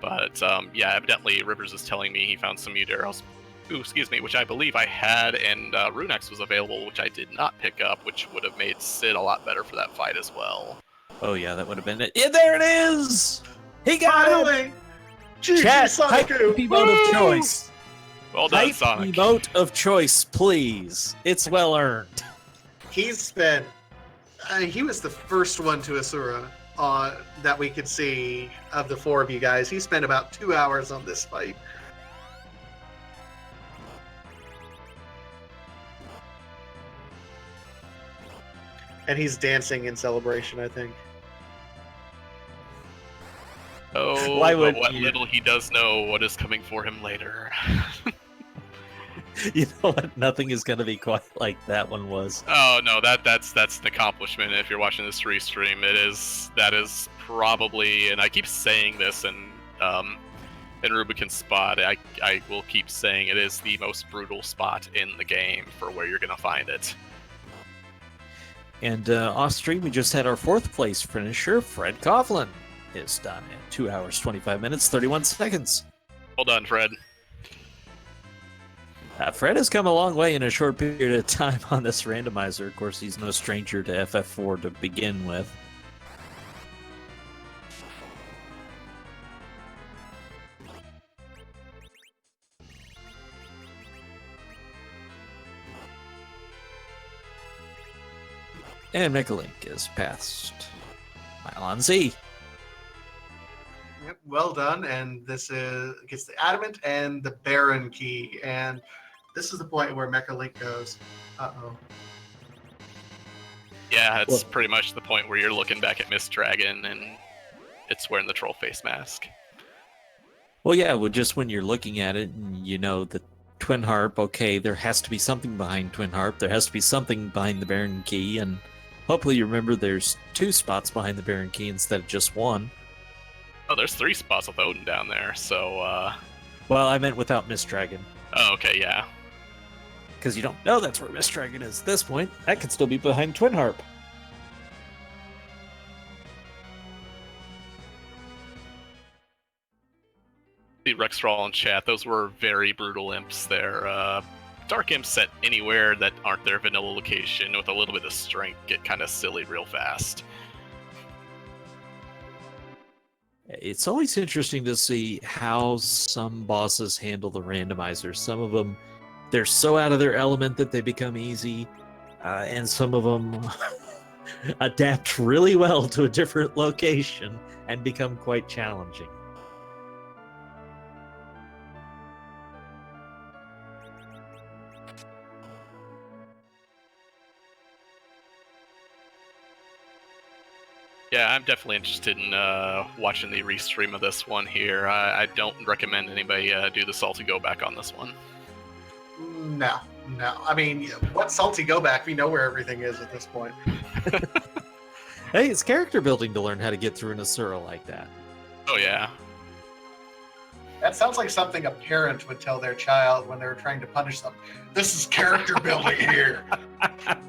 But yeah, evidently Rivers is telling me he found some Muderos, which I believe I had, and Runex was available, which I did not pick up, which would have made Sid a lot better for that fight as well. Oh yeah, that would have been it. Yeah, there it is! He got Finally! it! Chat, hype emote of choice. Well done, Hype Sonic. emote of choice, please. It's well earned. He's spent. He was the first one to Asura that we could see of the 4 of you guys. He spent about 2 hours on this fight. And he's dancing in celebration, I think. Oh, Why but would what you? little he does know what is coming for him later. You know what? Nothing is going to be quite like that one was. Oh no, that's an accomplishment. If you're watching this restream, that is probably, and I keep saying this, and in Rubicon's spot, I will keep saying it is the most brutal spot in the game for where you're gonna find it. And off stream, we just had our 4th place finisher, Fred Coughlin, is done in 2 hours, 25 minutes, 31 seconds. Well done, Fred. Fred has come a long way in a short period of time on this randomizer. Of course, he's no stranger to FF4 to begin with. And Megalink is past Mylan Z. Yep, well done. And this gets the Adamant and the Baron key. And this is the point where Mecha Link goes, uh-oh. Yeah, it's pretty much the point where you're looking back at Miss Dragon and it's wearing the troll face mask. Well, yeah, well, just when you're looking at it and you know the Twin Harp, okay, there has to be something behind Twin Harp. There has to be something behind the Baron Key, and Hopefully you remember there's 2 spots behind the Baron Key instead of just 1. Oh, there's 3 spots with Odin down there, so, Well, I meant without Mist Dragon. Oh, okay, yeah. Because you don't know that's where Mist Dragon is at this point. That could still be behind Twin Harp. The Rextral in chat, those were very brutal imps there. Dark imps set anywhere that aren't their vanilla location with a little bit of strength get kind of silly real fast. It's always interesting to see how some bosses handle the randomizers. Some of them, they're so out of their element that they become easy, and some of them adapt really well to a different location and become quite challenging. Yeah, I'm definitely interested in watching the restream of this one here. I don't recommend anybody do the salty go back on this one. No. I mean, what salty go back? We know where everything is at this point. Hey, it's character building to learn how to get through an Asura like that. Oh, yeah. That sounds like something a parent would tell their child when they were trying to punish them. This is character building here.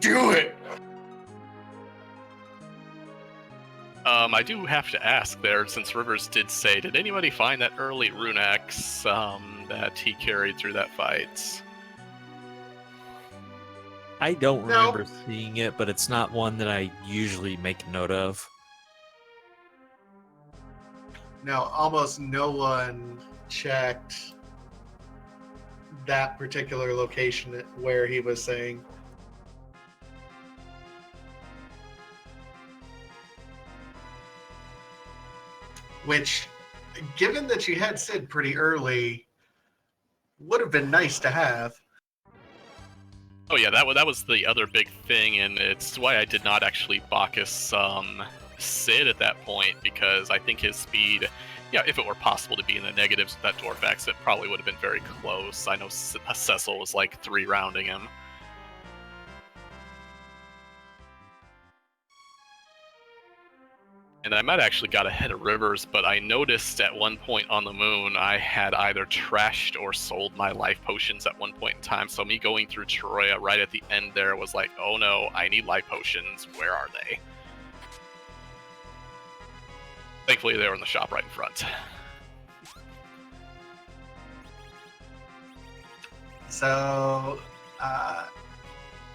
Do it. I do have to ask there, since Rivers did say, did anybody find that early rune axe that he carried through that fight? I don't remember seeing it, but it's not one that I usually make note of. No, almost no one checked that particular location where he was saying. Which, given that you had Sid pretty early, would have been nice to have. Oh yeah, that was the other big thing, and it's why I did not actually Bacchus Sid at that point, because I think his speed, yeah, if it were possible to be in the negatives with that Dwarf Axe, it probably would have been very close. I know Cecil was like 3 rounding him. And I might have actually got ahead of Rivers, but I noticed at one point on the moon I had either trashed or sold my life potions at one point in time. So me going through Troya right at the end there was like, oh no, I need life potions. Where are they? Thankfully, they were in the shop right in front. So,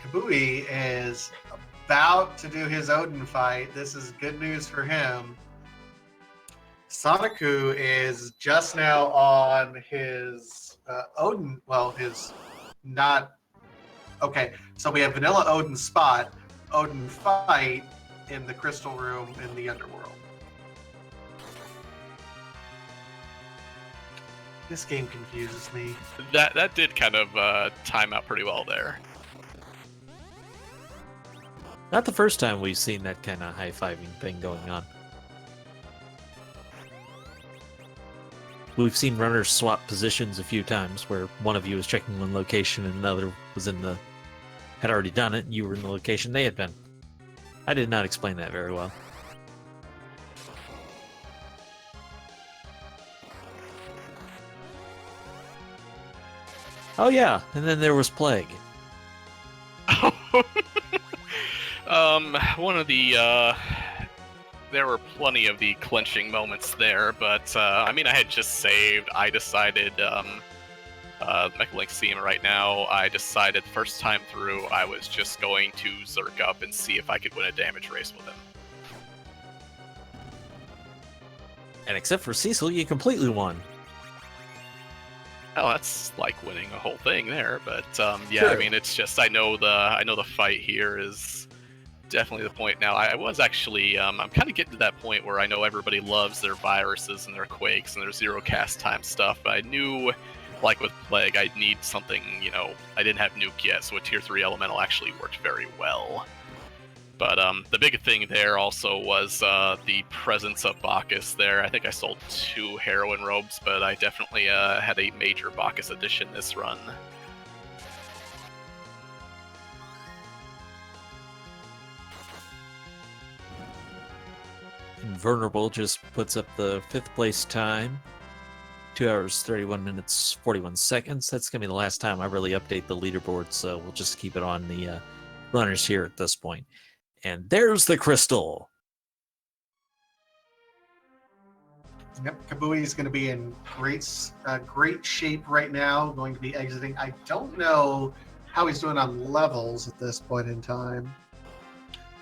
Kabui is about to do his Odin fight. This is good news for him. Soniku is just now on his Odin. Well, his not. Okay, so we have Vanilla Odin spot, Odin fight in the Crystal Room in the Underworld. This game confuses me. That did kind of time out pretty well there. Not the first time we've seen that kind of high-fiving thing going on. We've seen runners swap positions a few times, where one of you was checking one location and another was had already done it, and you were in the location they had been. I did not explain that very well. Oh yeah, and then there was Plague. One of the, there were plenty of the clenching moments there, but, I mean, I had just saved. I decided, Mechalink see him right now. I decided first time through I was just going to Zerk up and see if I could win a damage race with him. And except for Cecil, you completely won. Oh, that's like winning a whole thing there, but yeah, Sure. I mean, it's just I know the fight here is definitely the point now. I was actually I'm kind of getting to that point where I know everybody loves their viruses and their quakes and their zero cast time stuff, but I knew, like with Plague, I'd need something, you know, I didn't have Nuke yet, so a tier 3 elemental actually worked very well. But the big thing there also was the presence of Bacchus there. I think I sold 2 heroin robes, but I definitely had a major Bacchus edition this run. Invulnerable just puts up the 5th place time. 2 hours, 31 minutes, 41 seconds. That's going to be the last time I really update the leaderboard, so we'll just keep it on the runners here at this point. And there's the crystal. Yep, Kabui is going to be in great shape right now, going to be exiting. I don't know how he's doing on levels at this point in time.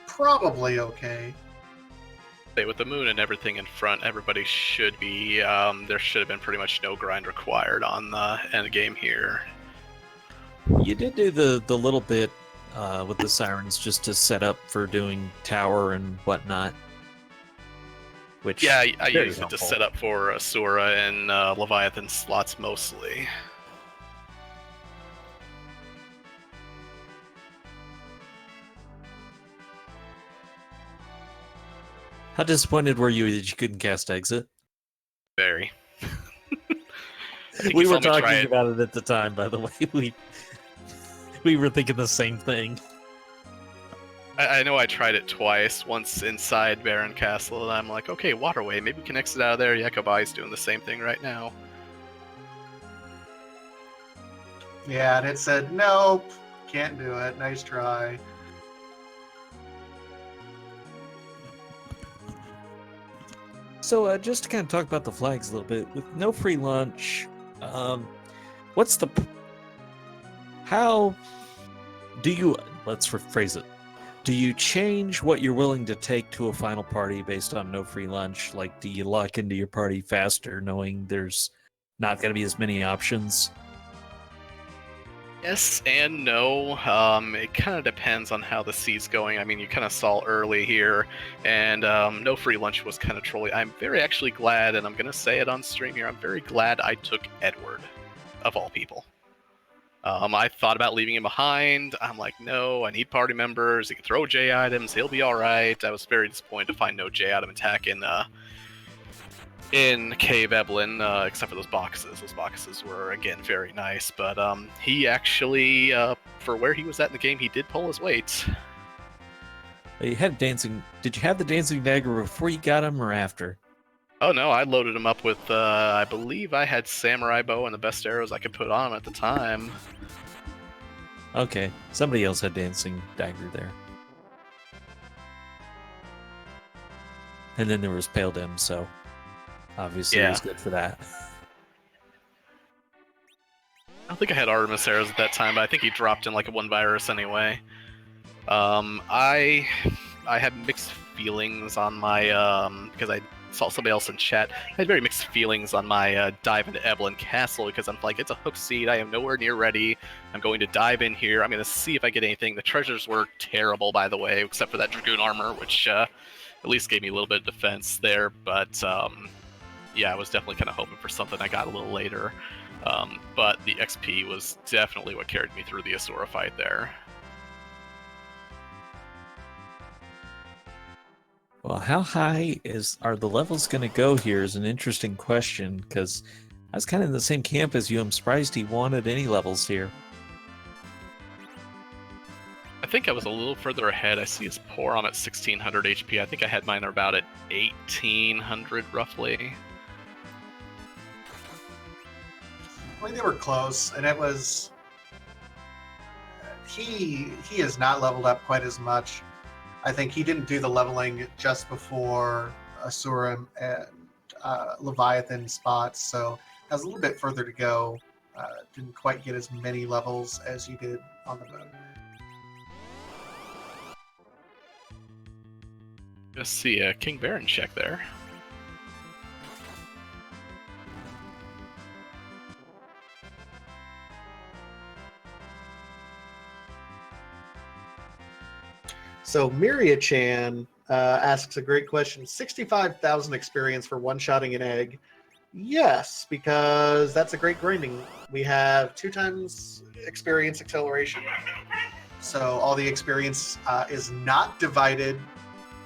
Probably okay. With the moon and everything in front, everybody should be, there should have been pretty much no grind required on the end game here. You did do the little bit with the sirens just to set up for doing tower and whatnot. Which yeah, I used it helpful. to set up for Asura and Leviathan slots mostly. How disappointed were you that you couldn't cast exit? Very. We were talking about it at the time, by the way. We were thinking the same thing. I know I tried it twice, once inside Baron Castle, and I'm like, okay, waterway, maybe we can exit out of there. Yakobai's doing the same thing right now. Yeah, and it said, nope, can't do it. Nice try. So just to kind of talk about the flags a little bit, with no free lunch, how do you, let's rephrase it, do you change what you're willing to take to a final party based on no free lunch? Like, do you lock into your party faster knowing there's not going to be as many options? Yes and no. It kind of depends on how the sea's going. I mean, you kind of saw early here, and no free lunch was kind of trolly. I'm very actually glad, and I'm going to say it on stream here, I'm very glad I took Edward, of all people. I thought about leaving him behind. I'm like, no, I need party members. He can throw J items. He'll be all right. I was very disappointed to find no J item attack in Cave Eblan, except for those boxes. Those boxes were, again, very nice. But he actually, for where he was at in the game, he did pull his weight. You had dancing. Did you have the dancing dagger before you got him or after? Oh no, I loaded him up with, I believe I had samurai bow and the best arrows I could put on him at the time. Okay, somebody else had dancing dagger there. And then there was Pale Dim, so obviously it was good for that. I don't think I had Artemis arrows at that time, but I think he dropped in like a 1 virus anyway. I had mixed feelings on my, because I saw somebody else in chat, I had very mixed feelings on my dive into Eblan Castle, because I'm like, it's a hook seed, I am nowhere near ready, I'm going to dive in here, I'm going to see if I get anything. The treasures were terrible, by the way, except for that Dragoon armor, which at least gave me a little bit of defense there, but yeah, I was definitely kind of hoping for something I got a little later. But the XP was definitely what carried me through the Asura fight there. Well, how high are the levels going to go here is an interesting question, because I was kind of in the same camp as you. I'm surprised he wanted any levels here. I think I was a little further ahead. I see his poor arm at 1600 HP. I think I had mine about at 1800 roughly. I mean, they were close, and it was... He has not leveled up quite as much. I think he didn't do the leveling just before Asura and Leviathan spots, so has a little bit further to go. Didn't quite get as many levels as you did on the moon. Just see a King Baron check there. So Miria-chan asks a great question. 65,000 experience for one-shotting an egg. Yes, because that's a great grinding. We have 2 times experience acceleration. So all the experience is not divided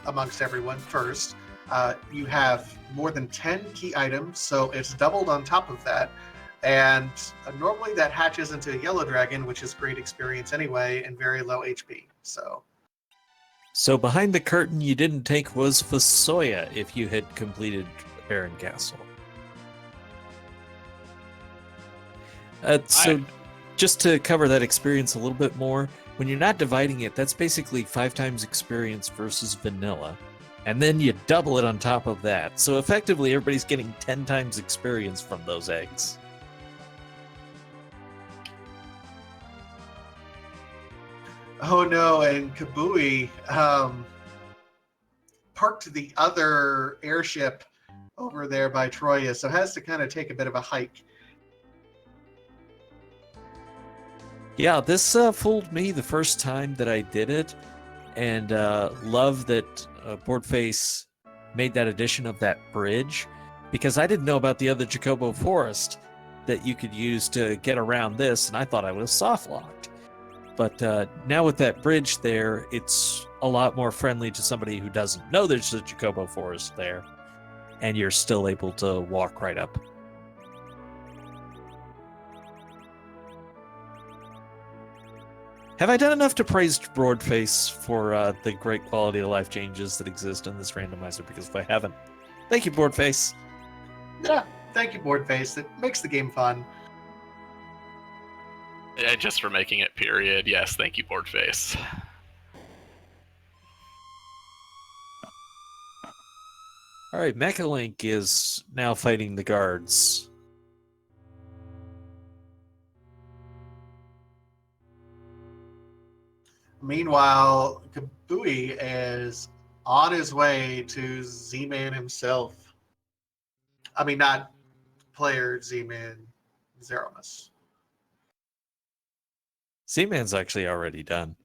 amongst everyone first. You have more than 10 key items, so it's doubled on top of that. And normally that hatches into a yellow dragon, which is great experience anyway, and very low HP. So... So behind the curtain you didn't take was Fasoya if you had completed Eblan Castle. Just to cover that experience a little bit more, when you're not dividing it, that's basically 5 times experience versus vanilla. And then you double it on top of that. So effectively, everybody's getting 10 times experience from those eggs. Oh no, and Kabui parked the other airship over there by Troya, so has to kind of take a bit of a hike. Yeah, this fooled me the first time that I did it, and love that Boardface made that addition of that bridge, because I didn't know about the other Jacobo Forest that you could use to get around this, and I thought I was soft-locked. But now with that bridge there, it's a lot more friendly to somebody who doesn't know there's a Jacobo Forest there, and you're still able to walk right up. Have I done enough to praise Broadface for the great quality of life changes that exist in this randomizer? Because if I haven't, thank you, Broadface. Yeah, thank you, Boardface. It makes the game fun. Yeah, just for making it, period. Yes, thank you, Boardface. All right, Mechalink is now fighting the guards. Meanwhile, Kabui is on his way to Z-Man himself. I mean, not player Z-Man, Zeromus. Z-Man's actually already done.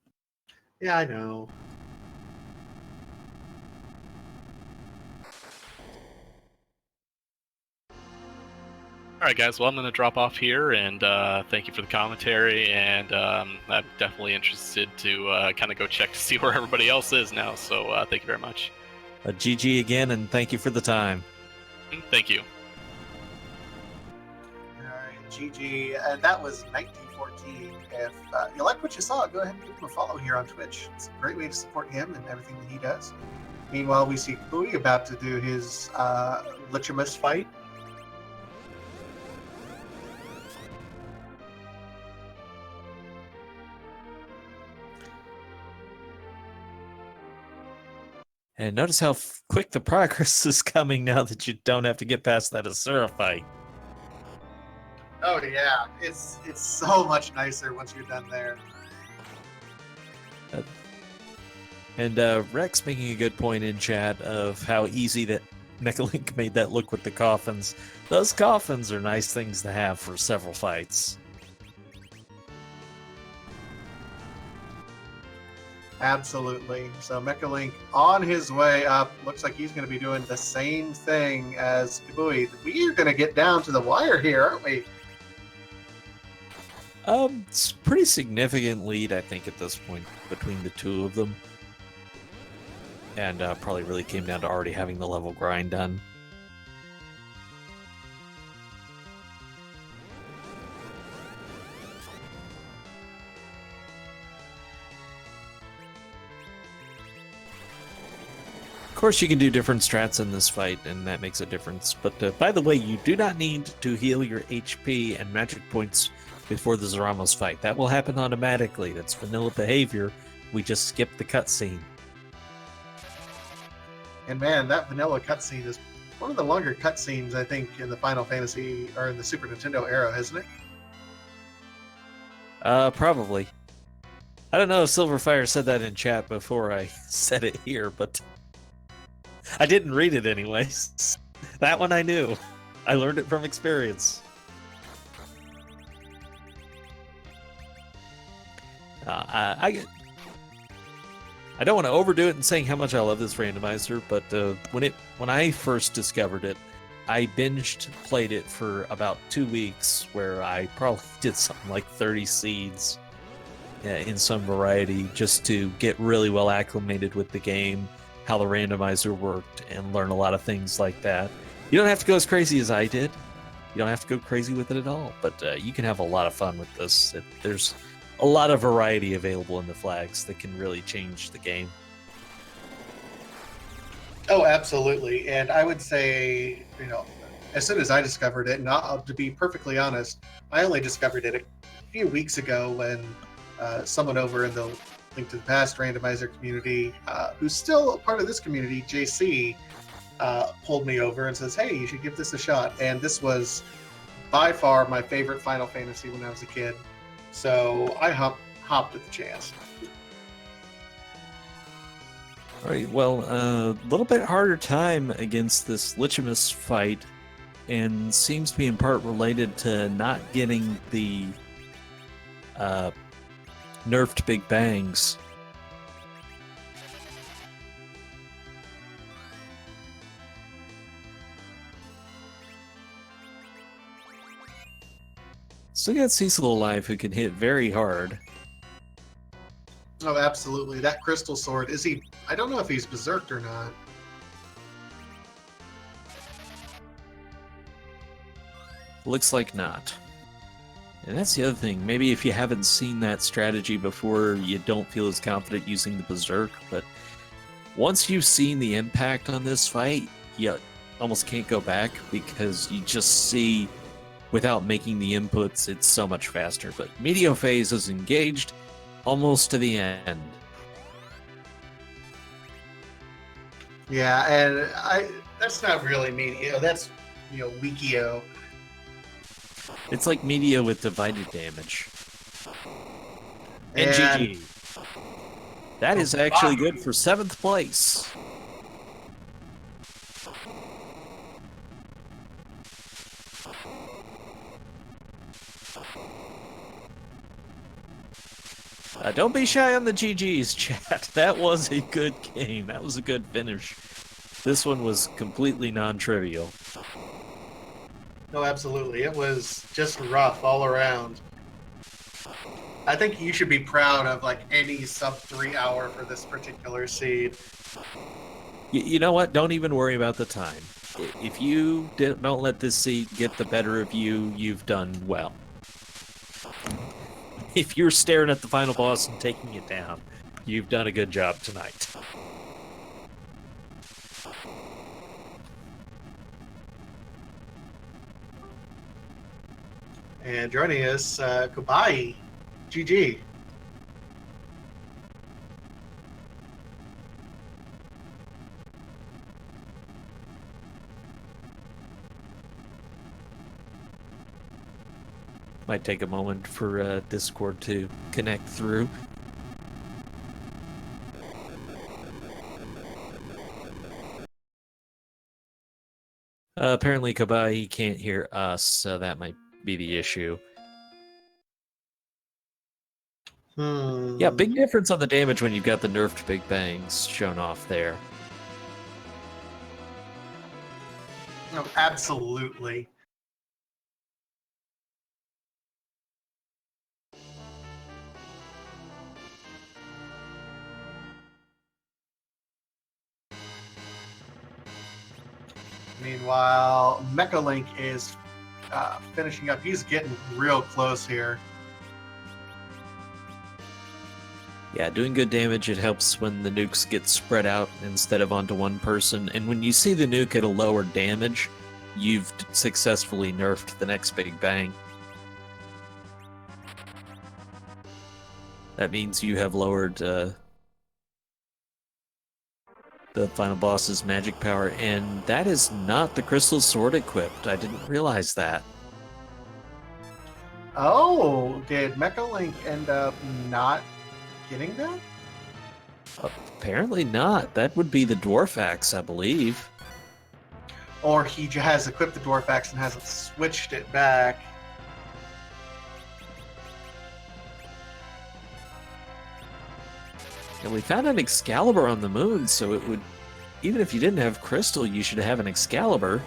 Yeah, I know. All right, guys. Well, I'm going to drop off here, and thank you for the commentary. And I'm definitely interested to kind of go check to see where everybody else is now. So thank you very much. GG again, and thank you for the time. Thank you. All right, GG. And that was 1914. If you like what you saw, go ahead and give him a follow here on Twitch. It's a great way to support him and everything that he does. Meanwhile, we see Kabui about to do his Lichamus fight. And notice how quick the progress is coming now that you don't have to get past that Asura fight. Oh yeah, it's so much nicer once you're done there. And Rex making a good point in chat of how easy that Mechalink made that look with the coffins. Those coffins are nice things to have for several fights. Absolutely. So Mechalink on his way up. Looks like he's going to be doing the same thing as Kabui. We are going to get down to the wire here, aren't we? It's a pretty significant lead, I think, at this point between the two of them. And probably really came down to already having the level grind done. Of course, you can do different strats in this fight, and that makes a difference. But by the way, you do not need to heal your HP and magic points before the Zaramos fight. That will happen automatically. That's vanilla behavior. We just skip the cutscene. And man, that vanilla cutscene is one of the longer cutscenes, I think, in the Final Fantasy or in the Super Nintendo era, isn't it? Probably. I don't know if Silverfire said that in chat before I said it here, but I didn't read it anyways. That one I knew. I learned it from experience. I don't want to overdo it in saying how much I love this randomizer, but when I first discovered it, I binged played it for about 2 weeks, where I probably did something like 30 seeds in some variety, just to get really well acclimated with the game, how the randomizer worked, and learn a lot of things like that. You don't have to go as crazy as I did. You don't have to go crazy with it at all, but you can have a lot of fun with this. There's a lot of variety available in the flags that can really change the game. Oh, absolutely. And I would say, as soon as I discovered it, and to be perfectly honest, I only discovered it a few weeks ago when someone over in the Link to the Past randomizer community, who's still a part of this community, JC, pulled me over and says, hey, you should give this a shot. And this was by far my favorite Final Fantasy when I was a kid. So I hopped at the chance. All right, well, a little bit harder time against this Lichimus fight, and seems to be in part related to not getting the nerfed Big Bangs. Still got Cecil alive, who can hit very hard. Oh, absolutely. That crystal sword, is he... I don't know if he's berserked or not. Looks like not. And that's the other thing. Maybe if you haven't seen that strategy before, you don't feel as confident using the berserk, but once you've seen the impact on this fight, you almost can't go back, because you just see, without making the inputs, it's so much faster. But Meteor Phase is engaged almost to the end. Yeah, and that's not really Meteor. That's, Wikio. It's like Media with divided damage. And And- GG. That is actually good for 7th place. Don't be shy on the GG's, chat. That was a good game. That was a good finish. This one was completely non-trivial. No, absolutely. It was just rough all around. I think you should be proud of any sub 3 hour for this particular seed. You know what? Don't even worry about the time. If you don't let this seed get the better of you, you've done well. If you're staring at the final boss and taking it down, you've done a good job tonight. And joining us, Kubai. GG. Might take a moment for Discord to connect through. Apparently Kabai can't hear us, so that might be the issue. Yeah, big difference on the damage when you've got the nerfed Big Bangs shown off there. Oh, absolutely. Meanwhile, Mecha Link is finishing up. He's getting real close here. Yeah, doing good damage, it helps when the nukes get spread out instead of onto one person. And when you see the nuke at a lower damage, you've successfully nerfed the next Big Bang. That means you have lowered the final boss's magic power, and that is not the crystal sword equipped. I didn't realize that. Oh, did Mecha Link end up not getting that? Apparently not. That would be the Dwarf Axe, I believe. Or he has equipped the Dwarf Axe and hasn't switched it back. And we found an Excalibur on the moon, so it would... Even if you didn't have Crystal, you should have an Excalibur.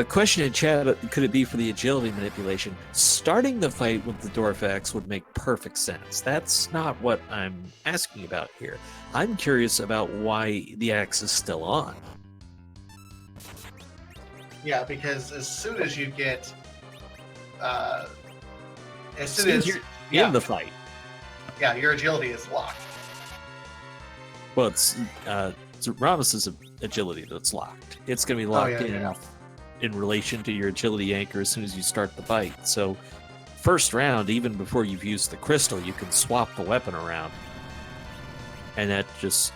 Question in chat, could it be for the agility manipulation? Starting the fight with the Dwarf Axe would make perfect sense. That's not what I'm asking about here. I'm curious about why the axe is still on. Yeah, because as soon as you get... as soon Soon as... you're Yeah, in the fight. yeah, your agility is locked. Well, it's Ramos's agility that's locked. It's going to be locked in relation to your agility anchor as soon as you start the bite. So first round, even before you've used the crystal, you can swap the weapon around. And that just...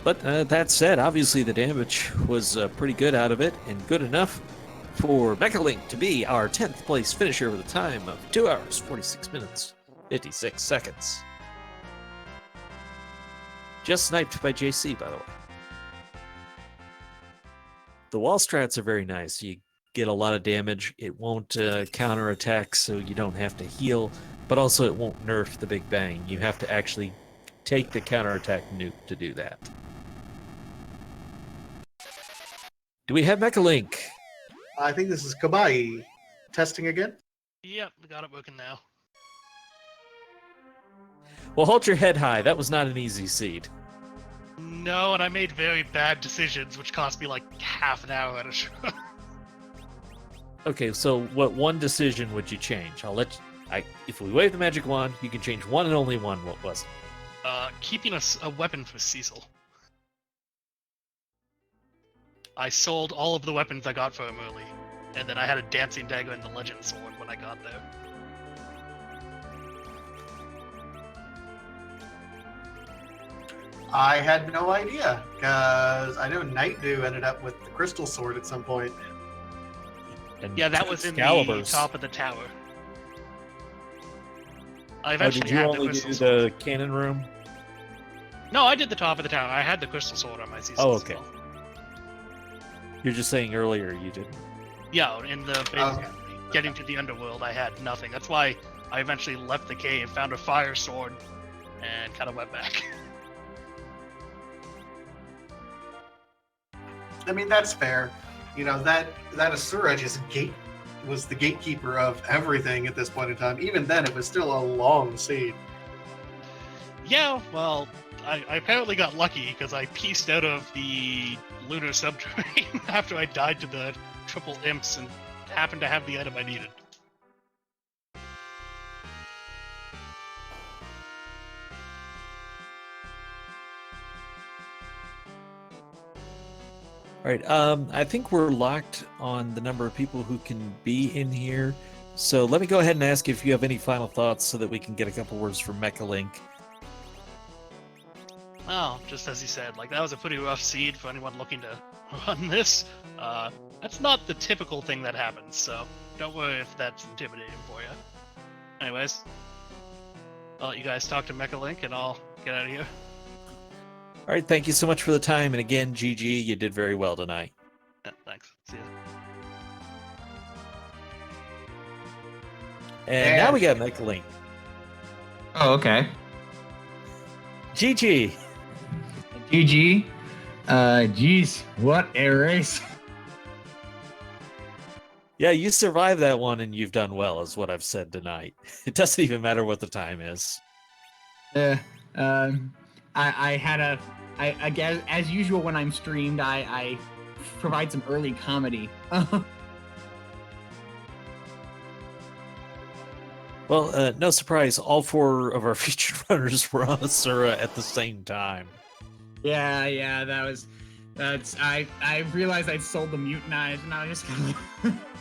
But that said, obviously the damage was pretty good out of it, and good enough for Mechalink to be our 10th place finisher with a time of 2 hours, 46 minutes, 56 seconds. Just sniped by JC, by the way. The wall strats are very nice. You get a lot of damage. It won't counterattack, so you don't have to heal, but also it won't nerf the Big Bang. You have to actually take the counterattack nuke to do that. Do we have Mechalink? I think this is Kabai. Testing again? Yep, we got it working now. Well, hold your head high. That was not an easy seed. No, and I made very bad decisions, which cost me like half an hour at a show. Okay, so what one decision would you change? I'll let you... if we wave the magic wand, you can change one and only one. What was it? Keeping a weapon for Cecil. I sold all of the weapons I got for him early, and then I had a dancing dagger and the legend sword when I got there. I had no idea, because I know Night Dew ended up with the crystal sword at some point. And Yeah, that was in the top of the tower. I eventually did you had only the do crystal sword. the cannon room? No, I did the top of the tower. I had the crystal sword on my Cecil. Oh, okay. You're just saying earlier you didn't. Yeah, in getting to the Underworld, I had nothing. That's why I eventually left the cave, found a fire sword, and kind of went back. I mean, that's fair. You know, that Asura was the gatekeeper of everything at this point in time. Even then, it was still a long siege. Yeah, well, I apparently got lucky because I pieced out of the Lunar Subterrane after I died to the triple imps and happened to have the item I needed. All right, I think we're locked on the number of people who can be in here. So let me go ahead and ask if you have any final thoughts so that we can get a couple words from Mechalink. Well, just as he said, like, that was a pretty rough seed for anyone looking to run this. That's not the typical thing that happens, so don't worry if that's intimidating for you. Anyways, I'll let you guys talk to Mechalink and I'll get out of here. All right, thank you so much for the time. And again, GG, you did very well tonight. Yeah, thanks. See ya. And now we got Mechalink. Oh, okay. GG. GG. Geez, what a race. Yeah, you survived that one and you've done well, is what I've said tonight. It doesn't even matter what the time is. I guess, as usual when I'm streamed, I provide some early comedy. Well, no surprise, all four of our featured runners were on Asura at the same time. Yeah, I realized I'd sold the mutinized, and I was just kind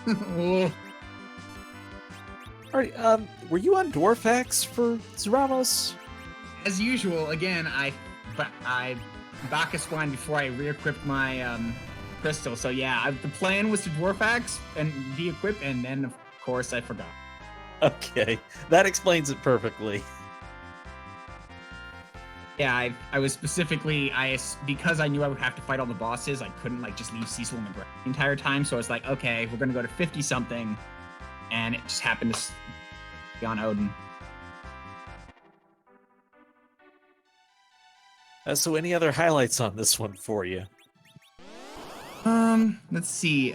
of... All right, were you on Dwarf X for Ramos? As usual, again, I Bacchus wine before I re-equipped my crystal. So yeah, the plan was to Dwarf Axe and de-equip, and then of course I forgot. Okay, that explains it perfectly. Yeah, I was specifically, because I knew I would have to fight all the bosses, I couldn't like just leave Cecil in the ground the entire time. So I was like, okay, we're gonna go to 50 something, and it just happened to be on Odin. So any other highlights on this one for you? Let's see.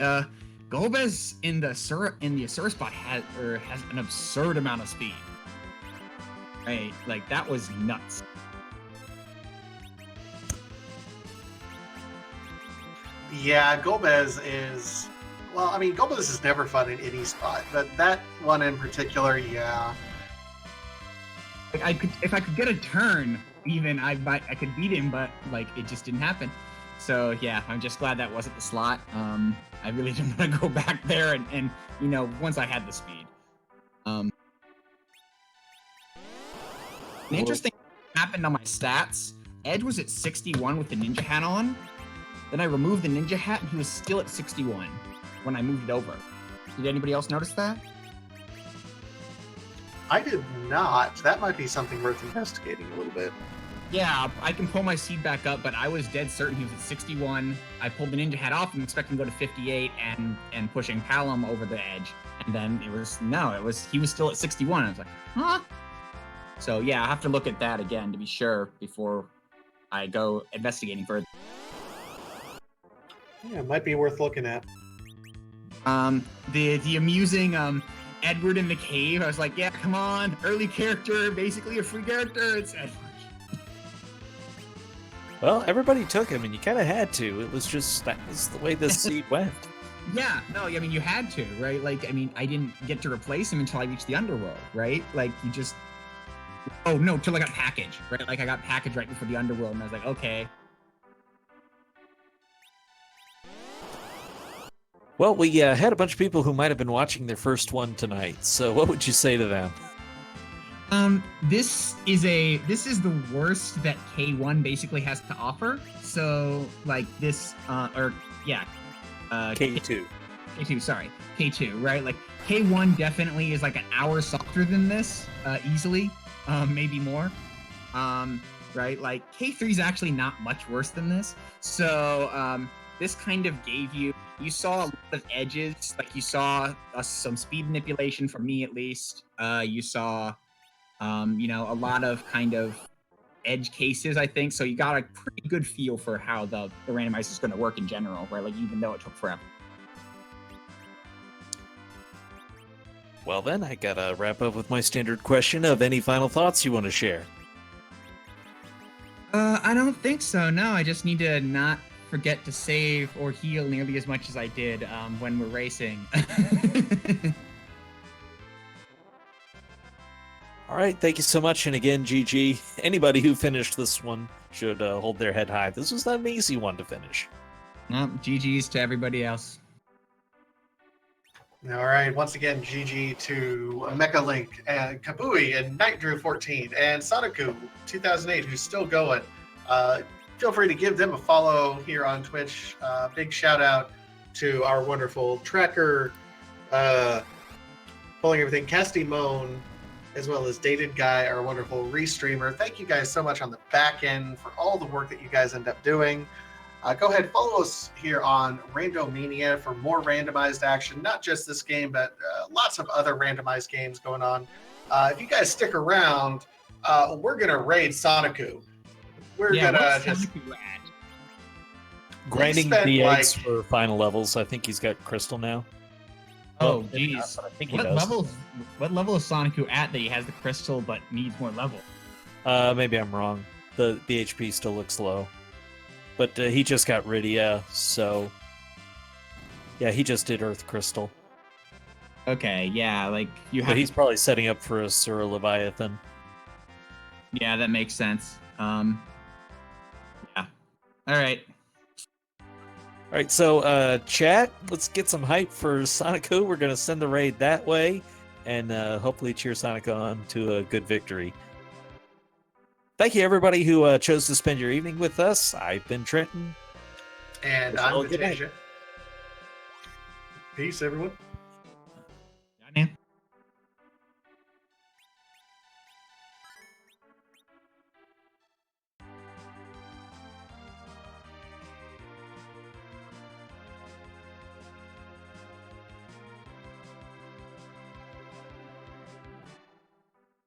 Golbez in the Asura spot has an absurd amount of speed. Right, like that was nuts. Yeah, Golbez is... Well, I mean, Golbez is never fun in any spot, but that one in particular, yeah. Like if I could get a turn even I could beat him, but like it just didn't happen. So yeah, I'm just glad that wasn't the slot. I really didn't want to go back there, and once I had the speed. An interesting thing happened on my stats. Edge was at 61 with the ninja hat on. Then I removed the ninja hat, and he was still at 61 when I moved it over. Did anybody else notice that? I did not. That might be something worth investigating a little bit. Yeah, I can pull my seed back up, but I was dead certain he was at 61. I pulled the ninja hat off and expecting to go to 58 and pushing Palom over the edge. And then he was still at 61. I was like, huh? So yeah, I have to look at that again to be sure before I go investigating further. Yeah, it might be worth looking at. The amusing Edward in the cave. I was like, yeah, come on, early character, basically a free character. It's Edward. Well, everybody took him, and you kind of had to. It was just that was the way this seed went. Yeah, no, I mean you had to, right? Like, I mean, I didn't get to replace him until I reached the Underworld, right? Like, you just. Oh no, till I got package, right? Like I got package right before the Underworld, and I was like, okay. Well, we had a bunch of people who might have been watching their first one tonight. So, what would you say to them? This is the worst that K1 basically has to offer. So, like this, K2. K2, sorry, K2, right? Like K1 definitely is like an hour softer than this, easily, maybe more. Right? Like K3 is actually not much worse than this. So, this kind of gave you saw a lot of edges, like you saw some speed manipulation from me at least. You saw, a lot of kind of edge cases, I think. So you got a pretty good feel for how the randomizer is going to work in general, right? Like even though it took forever. Well, then I gotta wrap up with my standard question of any final thoughts you want to share. I don't think so. No, I just need to not forget to save or heal nearly as much as I did when we're racing. All right, thank you so much. And again, GG. Anybody who finished this one should hold their head high. This was not an easy one to finish. Well, GG's to everybody else. All right, once again, GG to Mecha Link and Kabui and Night Drew 14 and Soniku 2008, who's still going. Feel free to give them a follow here on Twitch. Big shout out to our wonderful tracker, pulling everything, Casty Moan, as well as Dated Guy, our wonderful restreamer. Thank you guys so much on the back end for all the work that you guys end up doing. Go ahead, follow us here on Randomania for more randomized action, not just this game, but lots of other randomized games going on. If you guys stick around, we're going to raid Soniku. We're gonna just grinding the eggs for final levels. I think he's got crystal now. Oh, geez. I think he What does. level is Soniku at that he has the crystal but needs more level? Maybe I'm wrong. The HP still looks low, but he just got Rydia, so yeah, he just did Earth Crystal. Okay, yeah, like you have. But he's probably setting up for a Asura Leviathan. Yeah, that makes sense. Yeah. All right. All right, so chat, let's get some hype for Sonico. We're going to send the raid that way and hopefully cheer Sonico on to a good victory. Thank you, everybody who chose to spend your evening with us. I've been Trenton. And I'm Vitasia. Peace, everyone.